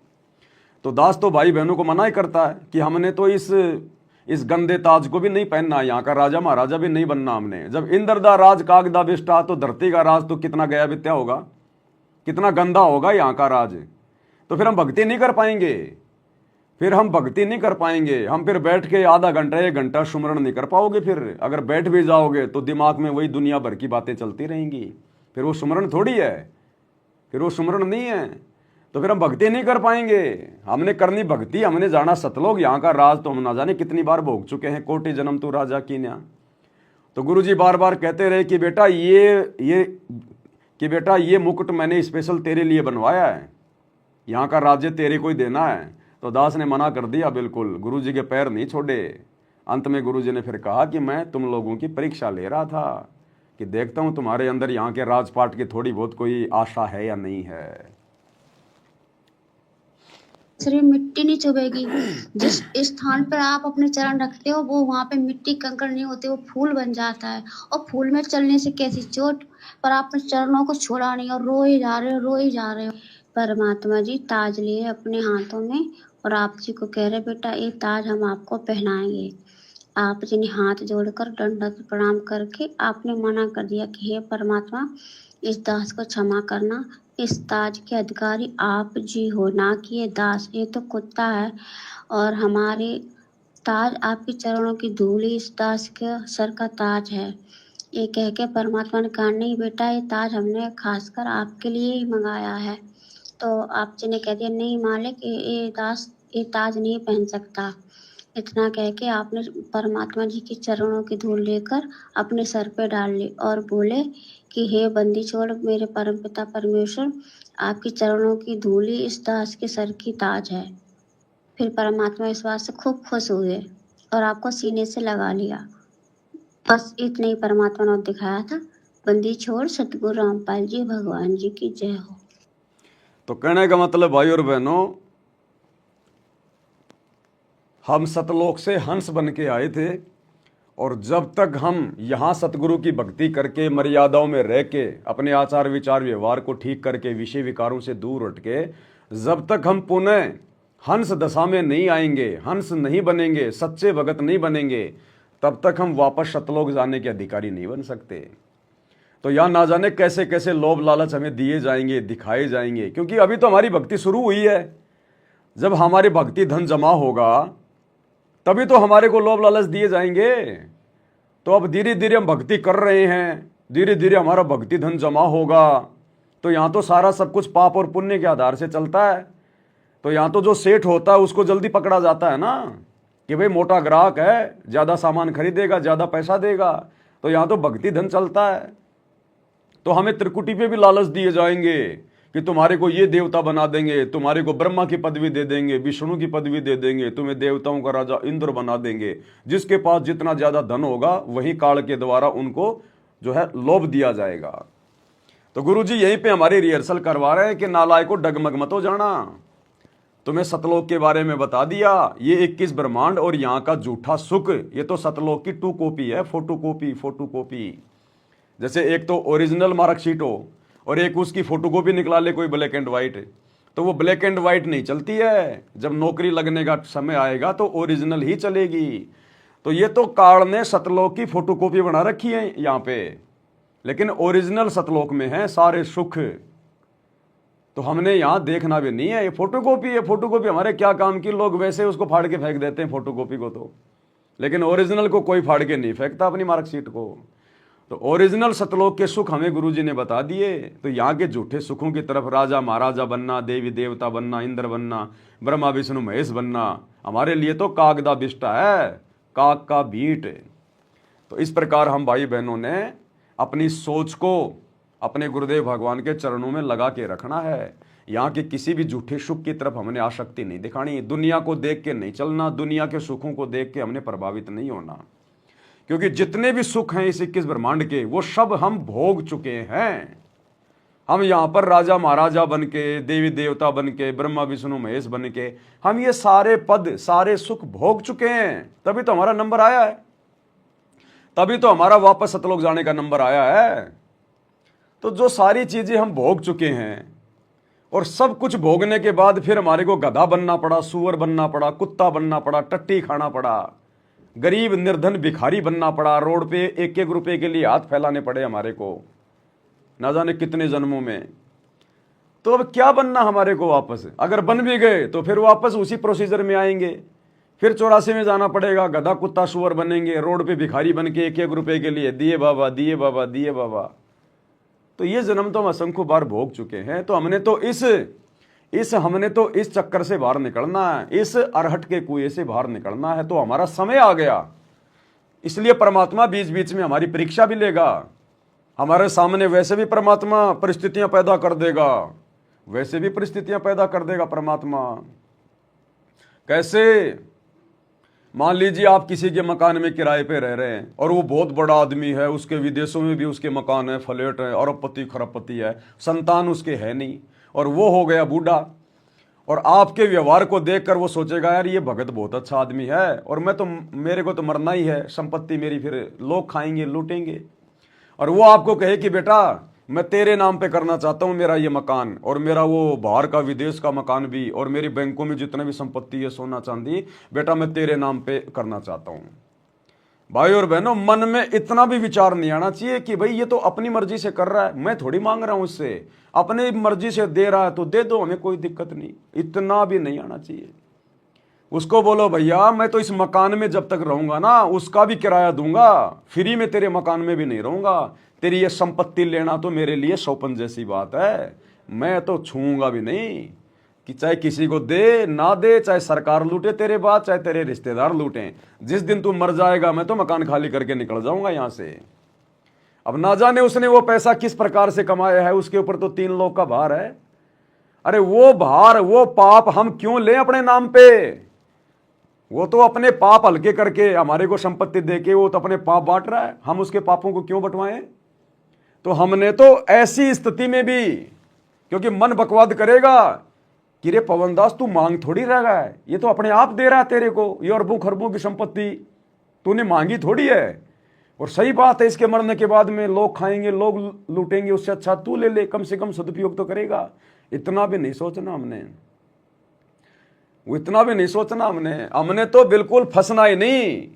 तो दास तो भाई बहनों को मना ही करता है कि हमने तो इस गंदे ताज को भी नहीं पहनना, यहाँ का राजा महाराजा भी नहीं बनना हमने। जब इंद्र दा राज कागदा बिष्टा, तो धरती का राज तो कितना गया बित्या होगा, कितना गंदा होगा यहाँ का राज। तो फिर हम भक्ति नहीं कर पाएंगे, हम फिर बैठ के आधा घंटा 1 घंटा सुमरण नहीं कर पाओगे। फिर अगर बैठ भी जाओगे तो दिमाग में वही दुनिया भर की बातें चलती रहेंगी, फिर वो सुमरण थोड़ी है, फिर वो सुमरण नहीं है। तो फिर हम भक्ति नहीं कर पाएंगे। हमने करनी भक्ति, हमने जाना सतलोक, यहाँ का राज तो हम ना जाने कितनी बार भोग चुके हैं, कोटि जन्म तू राजा की न्या। तो गुरुजी बार बार कहते रहे कि बेटा ये मुकुट मैंने स्पेशल तेरे लिए बनवाया है, यहाँ का राज्य तेरे को ही देना है। तो दास ने मना कर दिया, बिल्कुल गुरुजी के पैर नहीं छोड़े। अंत में गुरुजी ने फिर कहा कि मैं तुम लोगों की परीक्षा ले रहा था कि देखता हूं तुम्हारे अंदर यहाँ के राजपाट की थोड़ी बहुत कोई आशा है या नहीं है। शरीर मिट्टी नहीं चुभेगी। जिस स्थान पर आप अपने चरण रखते हो वो वहां पे मिट्टी कंकड़ नहीं होते, वो फूल बन जाता है। और फूल में चलने से कैसी चोट, पर आप अपने चरणों को छोड़ा नहीं और रो ही जा रहे हो, रो ही जा रहे हो। परमात्मा जी ताज लिए अपने हाथों में और आप जी को कह रहे बेटा ये ताज हम आपको पहनाएंगे। आप जी ने हाथ जोड़कर दंडवत प्रणाम करके आपने मना कर दिया कि हे परमात्मा इस दास को क्षमा करना, इस ताज के अधिकारी आप जी हो, ना कि ये दास, ये तो कुत्ता है। और हमारे ताज आपके चरणों की धूल ही इस दास के सर का ताज है। ये कह के परमात्मा ने कहा नहीं बेटा ये ताज हमने खासकर आपके लिए ही मंगाया है। तो आप जी ने कह दिया नहीं मालिक ये दास ये ताज नहीं पहन सकता। इतना कह के आपने परमात्मा जी के चरणों की धूल लेकर अपने सर पे डाल ली और बोले कि हे बंदी छोड़ मेरे परमपिता परमेश्वर, आपके चरणों की धूल ही इस दास के सर की ताज है। फिर परमात्मा इस बात से खूब खुश हुए और आपको सीने से लगा लिया। बस इतना ही परमात्मा ने दिखाया था। बंदी छोड़ सतगुरु रामपाल जी भगवान जी की जय हो। तो कहने का मतलब भाई और बहनों, हम सतलोक से हंस बन के आए थे और जब तक हम यहाँ सतगुरु की भक्ति करके मर्यादाओं में रह के अपने आचार विचार व्यवहार को ठीक करके विषय विकारों से दूर हट के जब तक हम पुनः हंस दशा में नहीं आएंगे, हंस नहीं बनेंगे, सच्चे भगत नहीं बनेंगे, तब तक हम वापस सतलोक जाने के अधिकारी नहीं बन सकते। तो यहाँ ना जाने कैसे कैसे लोभ लालच हमें दिए जाएंगे, दिखाए जाएंगे, क्योंकि अभी तो हमारी भक्ति शुरू हुई है। जब हमारी भक्ति धन जमा होगा तभी तो हमारे को लोभ लालच दिए जाएंगे। तो अब धीरे धीरे हम भक्ति कर रहे हैं, धीरे धीरे हमारा भक्ति धन जमा होगा। तो यहाँ तो सारा सब कुछ पाप और पुण्य के आधार से चलता है। तो यहाँ तो जो सेठ होता है उसको जल्दी पकड़ा जाता है ना, कि भाई मोटा ग्राहक है, ज़्यादा सामान खरीदेगा, ज़्यादा पैसा देगा। तो यहाँ तो भक्ति धन चलता है। तो हमें त्रिकुटी पे भी लालच दिए जाएंगे कि तुम्हारे को ये देवता बना देंगे, तुम्हारे को ब्रह्मा की पदवी दे देंगे, विष्णु की पदवी दे देंगे, तुम्हें देवताओं का राजा इंद्र बना देंगे। जिसके पास जितना ज्यादा धन होगा वही काल के द्वारा उनको जो है लोभ दिया जाएगा। तो गुरुजी यहीं पे हमारी रिहर्सल करवा रहे हैं कि नालायक को डगमग मत हो जाना। तुम्हें सतलोक के बारे में बता दिया, ये 21 ब्रह्मांड और यहाँ का झूठा सुख, ये तो सतलोक की 2 कॉपी है, फोटो कॉपी। जैसे एक तो ओरिजिनल मार्कशीट हो और एक उसकी फोटोकॉपी निकला ले कोई ब्लैक एंड व्हाइट, तो वो ब्लैक एंड व्हाइट नहीं चलती है। जब नौकरी लगने का समय आएगा तो ओरिजिनल ही चलेगी। तो ये तो काल ने सतलोक की फोटोकॉपी बना रखी है यहाँ पे, लेकिन ओरिजिनल सतलोक में है सारे सुख। तो हमने यहाँ देखना भी नहीं है, ये फोटोकॉपी है। फोटोकॉपी हमारे क्या काम की, लोग वैसे उसको फाड़ के फेंक देते हैं फोटोकॉपी को, तो लेकिन ओरिजिनल को कोई फाड़ के नहीं फेंकता अपनी मार्कशीट को। तो ओरिजिनल सतलोक के सुख हमें गुरुजी ने बता दिए। तो यहाँ के झूठे सुखों की तरफ राजा महाराजा बनना, देवी देवता बनना, इंद्र बनना, ब्रह्मा विष्णु महेश बनना, हमारे लिए तो कागदा बिष्टा है, काग का बीट। तो इस प्रकार हम भाई बहनों ने अपनी सोच को अपने गुरुदेव भगवान के चरणों में लगा के रखना है। यहाँ के किसी भी झूठे सुख की तरफ हमने आसक्ति नहीं दिखानी, दुनिया को देख के नहीं चलना, दुनिया के सुखों को देख के हमने प्रभावित नहीं होना। क्योंकि जितने भी सुख हैं इस 21 ब्रह्मांड के, वो सब हम भोग चुके हैं। हम यहाँ पर राजा महाराजा बन के, देवी देवता बन के, ब्रह्मा विष्णु महेश बन के, हम ये सारे पद सारे सुख भोग चुके हैं। तभी तो हमारा नंबर आया है, तभी तो हमारा वापस सतलोक जाने का नंबर आया है। तो जो सारी चीजें हम भोग चुके हैं और सब कुछ भोगने के बाद फिर हमारे को गधा बनना पड़ा, सुअर बनना पड़ा, कुत्ता बनना पड़ा, टट्टी खाना पड़ा, गरीब निर्धन भिखारी बनना पड़ा, रोड पे 1-1 रुपए के लिए हाथ फैलाने पड़े हमारे को, ना जाने कितने जन्मों में। तो अब क्या बनना हमारे को वापस? अगर बन भी गए तो फिर वापस उसी प्रोसीजर में आएंगे, फिर 84 में जाना पड़ेगा, गधा कुत्ता सुअर बनेंगे, रोड पे भिखारी बन के 1-1 रुपए के लिए दिए बाबा दिए बाबा दिए बाबा। तो ये जन्म तो हम असंख्य बार भोग चुके हैं। तो हमने तो इस चक्कर से बाहर निकलना है, इस अरहट के कुएं से बाहर निकलना है। तो हमारा समय आ गया, इसलिए परमात्मा बीच बीच में हमारी परीक्षा भी लेगा। हमारे सामने वैसे भी परमात्मा परिस्थितियां पैदा कर देगा, वैसे भी परिस्थितियां पैदा कर देगा परमात्मा। कैसे? मान लीजिए आप किसी के मकान में किराए पे रह रहे हैं और वो बहुत बड़ा आदमी है, उसके विदेशों में भी उसके मकान है, फ्लैट है, अरबपति खरबपति है, संतान उसके है नहीं, और वो हो गया बूढ़ा, और आपके व्यवहार को देखकर वो सोचेगा यार ये भगत बहुत अच्छा आदमी है और मेरे को तो मरना ही है, संपत्ति मेरी फिर लोग खाएंगे लूटेंगे। और वो आपको कहे कि बेटा मैं तेरे नाम पे करना चाहता हूँ मेरा ये मकान, और मेरा वो बाहर का विदेश का मकान भी, और मेरी बैंकों में जितने भी संपत्ति है सोना चांदी, बेटा मैं तेरे नाम पे करना चाहता हूँ। भाई और बहनों, मन में इतना भी विचार नहीं आना चाहिए कि भाई ये तो अपनी मर्जी से कर रहा है, मैं थोड़ी मांग रहा हूं उससे, अपनी मर्जी से दे रहा है तो दे दो, हमें कोई दिक्कत नहीं। इतना भी नहीं आना चाहिए। उसको बोलो भैया मैं तो इस मकान में जब तक रहूंगा ना उसका भी किराया दूंगा, फ्री में तेरे मकान में भी नहीं रहूंगा, तेरी ये संपत्ति लेना तो मेरे लिए सौपन जैसी बात है, मैं तो छूंगा भी नहीं। कि चाहे किसी को दे ना दे, चाहे सरकार लूटे तेरे बाद, चाहे तेरे रिश्तेदार लूटें, जिस दिन तू मर जाएगा मैं तो मकान खाली करके निकल जाऊंगा यहां से। अब ना जाने उसने वो पैसा किस प्रकार से कमाया है, उसके ऊपर तो 3 लोग का भार है। अरे वो भार वो पाप हम क्यों लें अपने नाम पे? वो तो अपने पाप हल्के करके हमारे को संपत्ति देके वो तो अपने पाप बांट रहा है, हम उसके पापों को क्यों बंटवाएं? तो हमने तो ऐसी स्थिति में भी, क्योंकि मन बकवाद करेगा कि रे पवनदास तू मांग थोड़ी रह गया है, ये तो अपने आप दे रहा है तेरे को, ये अरबों खरबों की संपत्ति तूने मांगी थोड़ी है। और सही बात है, इसके मरने के बाद में लोग खाएंगे लोग लूटेंगे, उससे अच्छा तू ले ले, कम से कम सदुपयोग तो करेगा। इतना भी नहीं सोचना हमने, वो इतना भी नहीं सोचना हमने तो बिल्कुल फंसना ही नहीं।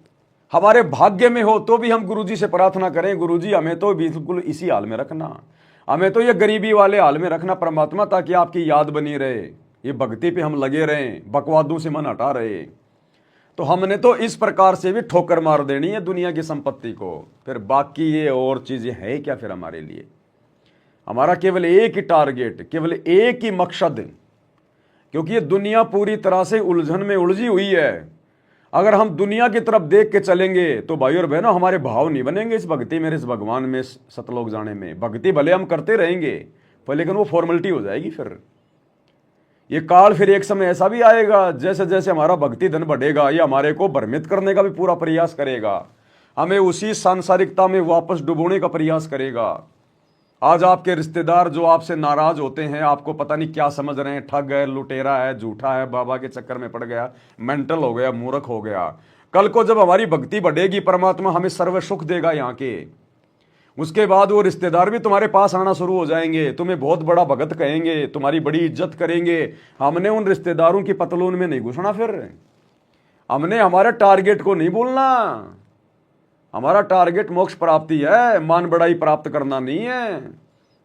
हमारे भाग्य में हो तो भी हम गुरुजी से प्रार्थना करें, गुरुजी हमें तो बिल्कुल इसी हाल में रखना, हमें तो ये गरीबी वाले हाल में रखना परमात्मा, ताकि आपकी याद बनी रहे, ये भक्ति पे हम लगे रहें, बकवादों से मन हटा रहे। तो हमने तो इस प्रकार से भी ठोकर मार देनी है दुनिया की संपत्ति को। फिर बाकी ये और चीजें है क्या फिर हमारे लिए? हमारा केवल एक ही टारगेट, केवल एक ही मकसद, क्योंकि ये दुनिया पूरी तरह से उलझन में उलझी हुई है। अगर हम दुनिया की तरफ देख के चलेंगे तो भाई और बहनों हमारे भाव नहीं बनेंगे इस भक्ति में, इस भगवान में, सतलोक जाने में। भक्ति भले हम करते रहेंगे पर लेकिन वो फॉर्मेलिटी हो जाएगी। फिर ये काल फिर एक समय ऐसा भी आएगा, जैसे जैसे हमारा भक्ति धन बढ़ेगा ये हमारे को भ्रमित करने का भी पूरा प्रयास करेगा, हमें उसी सांसारिकता में वापस डुबोने का प्रयास करेगा। आज आपके रिश्तेदार जो आपसे नाराज होते हैं, आपको पता नहीं क्या समझ रहे हैं, ठग है, लुटेरा है, झूठा है, बाबा के चक्कर में पड़ गया, मेंटल हो गया, मूर्ख हो गया। कल को जब हमारी भक्ति बढ़ेगी, परमात्मा हमें सर्व सुख देगा यहाँ के, उसके बाद वो रिश्तेदार भी तुम्हारे पास आना शुरू हो जाएंगे, तुम्हें बहुत बड़ा भगत कहेंगे, तुम्हारी बड़ी इज्जत करेंगे। हमने उन रिश्तेदारों की पतलून में नहीं घुसना, फिर हमने हमारे टारगेट को नहीं भूलना। हमारा टारगेट मोक्ष प्राप्ति है, मान बढ़ाई प्राप्त करना नहीं है।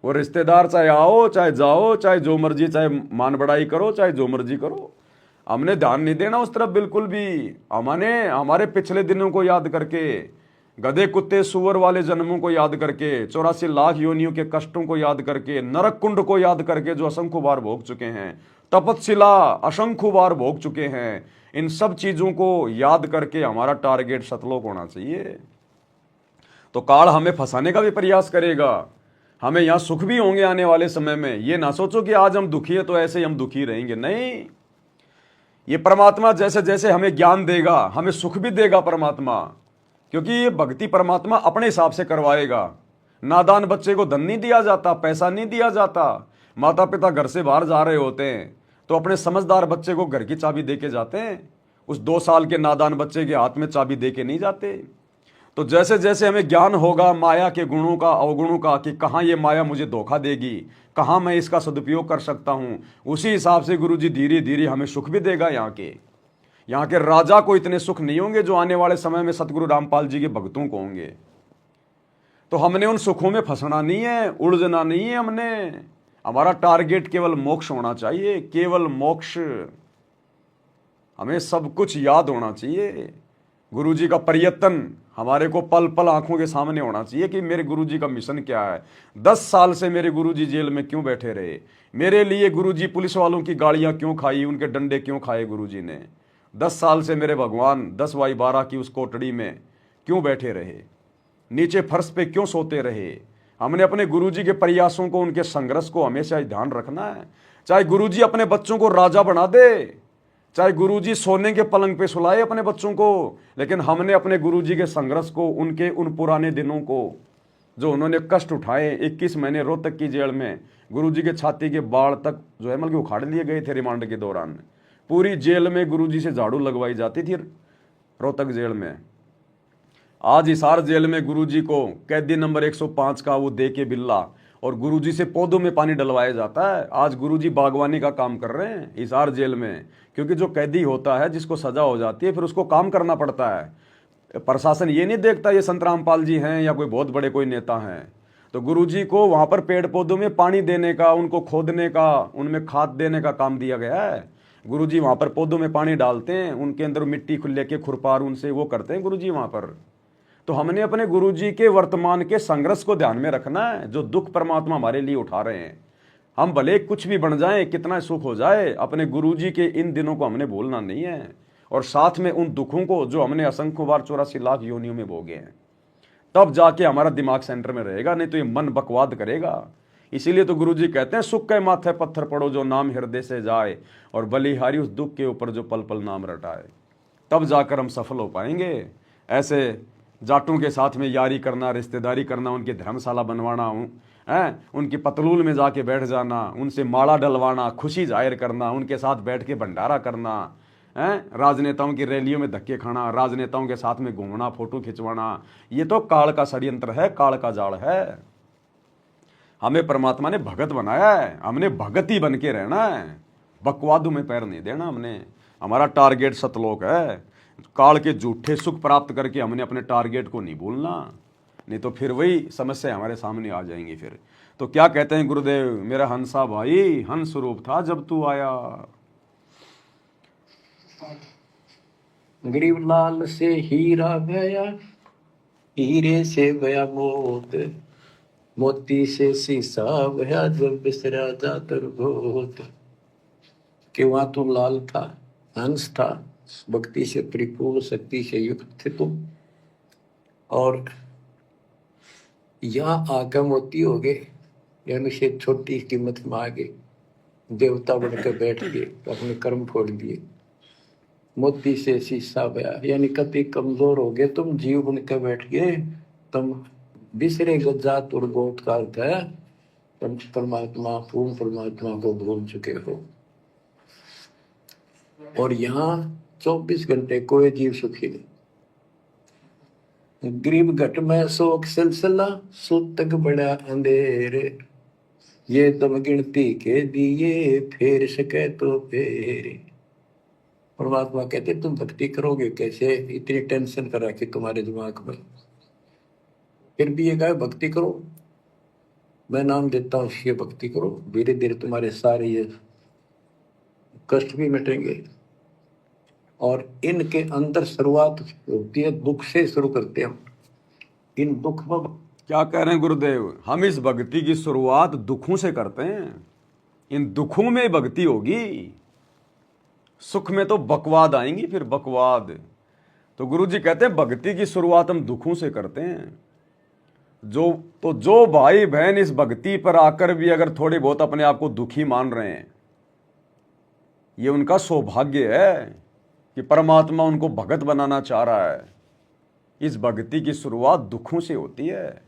वो रिश्तेदार चाहे आओ चाहे जाओ, चाहे जो मर्जी, चाहे मान बढ़ाई करो चाहे जो मर्जी करो, हमने ध्यान नहीं देना उस तरफ बिल्कुल भी। हमने हमारे पिछले दिनों को याद करके, गधे कुत्ते सुअर वाले जन्मों को याद करके, 84 लाख योनियों के कष्टों को याद करके, नरक कुंड को याद करके जो असंख्य बार भोग चुके हैं, तपस्शिला असंख्य बार भोग चुके हैं, इन सब चीजों को याद करके हमारा टारगेट सतलोक होना चाहिए। तो काल हमें फंसाने का भी प्रयास करेगा, हमें यहां सुख भी होंगे आने वाले समय में। ये ना सोचो कि आज हम दुखी है तो ऐसे ही हम दुखी रहेंगे, नहीं। ये परमात्मा जैसे जैसे हमें ज्ञान देगा हमें सुख भी देगा परमात्मा, क्योंकि ये भक्ति परमात्मा अपने हिसाब से करवाएगा। नादान बच्चे को धन नहीं दिया जाता, पैसा नहीं दिया जाता। माता पिता घर से बाहर जा रहे होते हैं तो अपने समझदार बच्चे को घर की चाबी दे के जाते हैं, उस 2 साल के नादान बच्चे के हाथ में चाबी दे के नहीं जाते। तो जैसे जैसे हमें ज्ञान होगा माया के गुणों का, अवगुणों का, कि कहाँ ये माया मुझे धोखा देगी, कहाँ मैं इसका सदुपयोग कर सकता हूँ, उसी हिसाब से गुरुजी धीरे धीरे हमें सुख भी देगा। यहाँ के राजा को इतने सुख नहीं होंगे जो आने वाले समय में सतगुरु रामपाल जी के भक्तों को होंगे। तो हमने उन सुखों में फंसना नहीं है, उलझना नहीं है। हमारा टारगेट केवल मोक्ष होना चाहिए, केवल मोक्ष। हमें सब कुछ याद होना चाहिए। गुरुजी का प्रयत्न हमारे को पल पल आंखों के सामने होना चाहिए कि मेरे गुरुजी का मिशन क्या है। 10 साल से मेरे गुरुजी जेल में क्यों बैठे रहे, मेरे लिए गुरुजी पुलिस वालों की गाड़ियां क्यों खाई, उनके डंडे क्यों खाए गुरुजी ने। 10 साल से मेरे भगवान 10/12 की उस कोटड़ी में क्यों बैठे रहे, नीचे फर्श पे क्यों सोते रहे। हमने अपने गुरुजी के प्रयासों को, उनके संघर्ष को हमेशा ध्यान रखना है। चाहे गुरुजी अपने बच्चों को राजा बना दे, चाहे गुरुजी सोने के पलंग पे सुलाए अपने बच्चों को, लेकिन हमने अपने गुरुजी के संघर्ष को, उनके उन पुराने दिनों को, जो उन्होंने कष्ट उठाए, 21 महीने रोहतक की जेल में गुरुजी के छाती के बाल तक जो है मतलब उखाड़ लिए गए थे रिमांड के दौरान। पूरी जेल में गुरुजी से झाड़ू लगवाई जाती थी रोहतक जेल में। आज हिसार जेल में गुरुजी को कैदी नंबर 105 का वो दे के बिल्ला और गुरुजी से पौधों में पानी डलवाया जाता है। आज गुरुजी बागवानी का काम कर रहे हैं हिसार जेल में, क्योंकि जो कैदी होता है जिसको सजा हो जाती है फिर उसको काम करना पड़ता है। प्रशासन ये नहीं देखता ये संत रामपाल जी हैं या कोई बहुत बड़े कोई नेता हैं। तो गुरुजी को वहां पर पेड़ पौधों में पानी देने का, उनको खोदने का, उनमें खाद देने का काम दिया गया है। गुरुजी वहां पर पौधों में पानी डालते हैं, उनके अंदर मिट्टी लेके खुरपार उनसे वो करते हैं गुरुजी वहां पर। तो हमने अपने गुरुजी के वर्तमान के संघर्ष को ध्यान में रखना है, जो दुख परमात्मा हमारे लिए उठा रहे हैं। हम भले कुछ भी बन जाएं, कितना सुख हो जाए, अपने गुरुजी के इन दिनों को हमने भूलना नहीं है, और साथ में उन दुखों को जो हमने असंख्य बार 84 लाख योनियों में भोगे हैं। तब जाके हमारा दिमाग सेंटर में रहेगा, नहीं तो ये मन बकवाद करेगा। इसीलिए तो गुरुजी कहते हैं सुख के माथे पत्थर पड़ो जो नाम हृदय से जाए, और बलिहारी उस दुख के ऊपर जो पल पल नाम रटाए। तब जाकर हम सफल हो पाएंगे। ऐसे जाटों के साथ में यारी करना, रिश्तेदारी करना, उनकी धर्मशाला बनवाना, उनकी पतलूल में जाके बैठ जाना, उनसे माला डलवाना, खुशी जाहिर करना, उनके साथ बैठ के भंडारा करना, राजनेताओं की रैलियों में धक्के खाना, राजनेताओं के साथ में घूमना, फोटो खिंचवाना, ये तो काल का षड्यंत्र है, काल का जाल है। हमें परमात्मा ने भगत बनाया है, हमने भगत ही बन के रहना है, बकवादों में पैर नहीं देना हमने। हमारा टारगेट सतलोक है। काल के झूठे सुख प्राप्त करके हमने अपने टारगेट को नहीं भूलना, नहीं तो फिर वही समस्या हमारे सामने आ जाएंगी फिर। तो क्या कहते हैं गुरुदेव, मेरा हंसा भाई हंस रूप था जब तू आया। गरीब लाल से हीरा भया, हीरे से भया मोत, मोती से शीशा भया जब बिसरा जातर भूत। कि वहां तुम लाल था, हंस था, भक्ति से परिपूर्ण, शक्ति से युक्त थे तुम, और यहाँ आकर मोती हो गए, यानी से छोटी कीमत में आ गए, देवता बनकर बैठ गए, अपने कर्म फोड़ दिए। मोती से शीशा भया, यानी कति कमजोर हो गए तुम, जीव बनकर बैठ गए तुम, बिसरे गजात और गोत का अर्थ है तुम परमात्मा, पूर्ण परमात्मा को भूल चुके हो। और यहाँ 24 घंटे कोई जीव सुखी नहीं। गरीब घट में शोक सिलसिला, सूतक बड़ा अंधेरे, ये तुम गिनती के दिए फेर सके तो फेरे। परमात्मा कहते तुम भक्ति करोगे कैसे, इतनी टेंशन कर रखी तुम्हारे दिमाग में, फिर भी ये कहे भक्ति करो, मैं नाम देता हूँ, ये भक्ति करो, धीरे धीरे तुम्हारे सारे ये कष्ट भी मिटेंगे। और इनके अंदर शुरुआत होती है दुख से, शुरू करते हैं इन दुख में। क्या कह रहे हैं गुरुदेव, हम इस भक्ति की शुरुआत दुखों से करते हैं, इन दुखों में भक्ति होगी, सुख में तो बकवाद आएंगी, फिर बकवाद। तो गुरुजी कहते हैं भक्ति की शुरुआत हम दुखों से करते हैं। जो भाई बहन इस भक्ति पर आकर भी अगर थोड़े बहुत अपने आप को दुखी मान रहे हैं, ये उनका सौभाग्य है कि परमात्मा उनको भगत बनाना चाह रहा है। इस भक्ति की शुरुआत दुखों से होती है,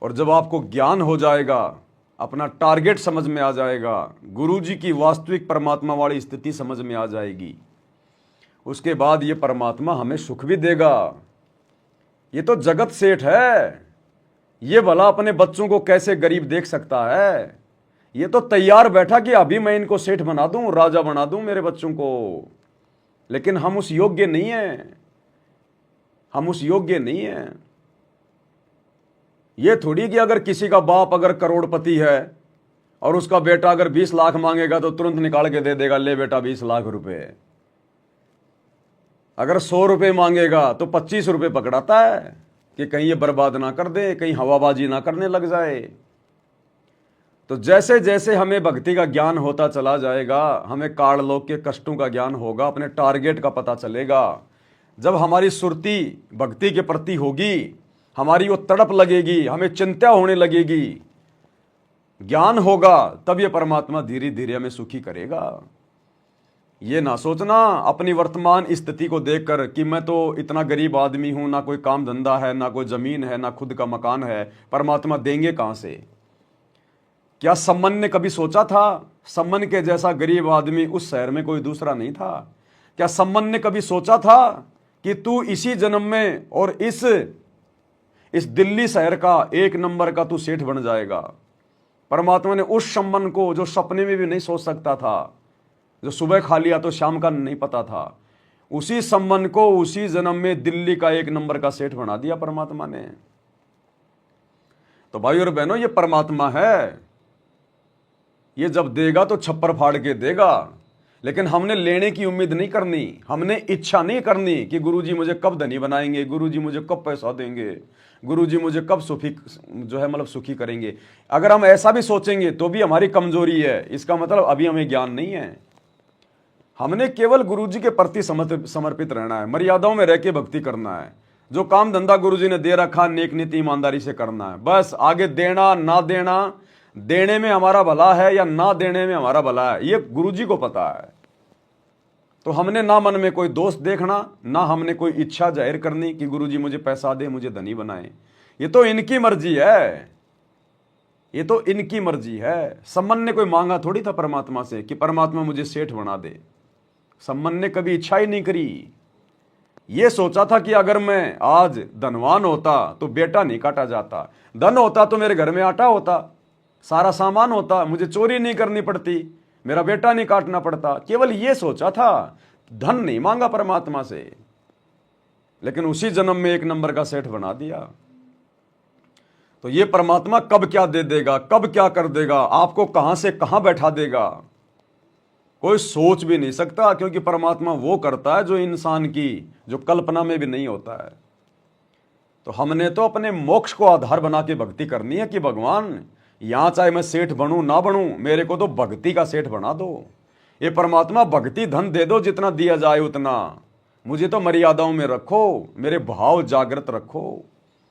और जब आपको ज्ञान हो जाएगा, अपना टारगेट समझ में आ जाएगा, गुरुजी की वास्तविक परमात्मा वाली स्थिति समझ में आ जाएगी, उसके बाद ये परमात्मा हमें सुख भी देगा। ये तो जगत सेठ है, ये भला अपने बच्चों को कैसे गरीब देख सकता है। ये तो तैयार बैठा कि अभी मैं इनको सेठ बना दूं, राजा बना दूं मेरे बच्चों को, लेकिन हम उस योग्य नहीं हैं, हम उस योग्य नहीं हैं। ये थोड़ी कि अगर किसी का बाप अगर करोड़पति है और उसका बेटा अगर 20 लाख मांगेगा तो तुरंत निकाल के दे देगा, ले बेटा 20 लाख रुपए। अगर 100 रुपए मांगेगा तो 25 रुपए पकड़ाता है कि कहीं ये बर्बाद ना कर दे, कहीं हवाबाजी ना करने लग जाए। तो जैसे जैसे हमें भक्ति का ज्ञान होता चला जाएगा, हमें काललोक के कष्टों का ज्ञान होगा, अपने टारगेट का पता चलेगा। जब हमारी सुरती भक्ति के प्रति होगी, हमारी वो तड़प लगेगी, हमें चिंता होने लगेगी, ज्ञान होगा, तब ये परमात्मा धीरे धीरे हमें सुखी करेगा। ये ना सोचना अपनी वर्तमान स्थिति को देखकर कि मैं तो इतना गरीब आदमी हूं, ना कोई काम धंधा है, ना कोई जमीन है, ना खुद का मकान है, परमात्मा देंगे कहां से। क्या सम्मन ने कभी सोचा था सम्मन के जैसा गरीब आदमी उस शहर में कोई दूसरा नहीं था? क्या सम्मन ने कभी सोचा था कि तू इसी जन्म में और इस दिल्ली शहर का 1 नंबर का तू सेठ बन जाएगा? परमात्मा ने उस सम्मन को, जो सपने में भी नहीं सोच सकता था, जो सुबह खा लिया तो शाम का नहीं पता था, उसी सम्मन को उसी जन्म में दिल्ली का 1 नंबर का सेठ बना दिया परमात्मा ने। तो भाई और बहनों, ये परमात्मा है, ये जब देगा तो छप्पर फाड़ के देगा। लेकिन हमने लेने की उम्मीद नहीं करनी, हमने इच्छा नहीं करनी कि गुरुजी मुझे कब धनी बनाएंगे, गुरुजी मुझे कब पैसा देंगे, गुरुजी मुझे कब सुखी करेंगे। अगर हम ऐसा भी सोचेंगे तो भी हमारी कमजोरी है, इसका मतलब अभी हमें ज्ञान नहीं है। हमने केवल गुरुजी के प्रति समर्पित रहना है, मर्यादाओं में रह के भक्ति करना है। जो काम धंधा गुरुजी ने दे रखा, नेक नीति ईमानदारी से करना है, बस। आगे देना ना देना, देने में हमारा भला है या ना देने में हमारा भला है, ये गुरुजी को पता है। तो हमने ना मन में कोई दोष देखना, ना हमने कोई इच्छा जाहिर करनी कि गुरुजी मुझे पैसा दे, मुझे धनी बनाए। ये तो इनकी मर्जी है, ये तो इनकी मर्जी है। सम्मन ने कोई मांगा थोड़ी था परमात्मा से कि परमात्मा मुझे सेठ बना दे। सम्मन ने कभी इच्छा ही नहीं करी। ये सोचा था कि अगर मैं आज धनवान होता तो बेटा नहीं काटा जाता, धन होता तो मेरे घर में आटा होता, सारा सामान होता, मुझे चोरी नहीं करनी पड़ती, मेरा बेटा नहीं काटना पड़ता। केवल ये सोचा था, धन नहीं मांगा परमात्मा से। लेकिन उसी जन्म में 1 नंबर का सेठ बना दिया। तो ये परमात्मा कब क्या दे देगा, कब क्या कर देगा, आपको कहां से कहां बैठा देगा, कोई सोच भी नहीं सकता। क्योंकि परमात्मा वो करता है जो इंसान की जो कल्पना में भी नहीं होता है। तो हमने तो अपने मोक्ष को आधार बना के भक्ति करनी है कि भगवान, यहां चाहे मैं सेठ बनूं ना बनूं, मेरे को तो भक्ति का सेठ बना दो। ये परमात्मा भक्ति धन दे दो, जितना दिया जाए उतना। मुझे तो मर्यादाओं में रखो, मेरे भाव जागृत रखो,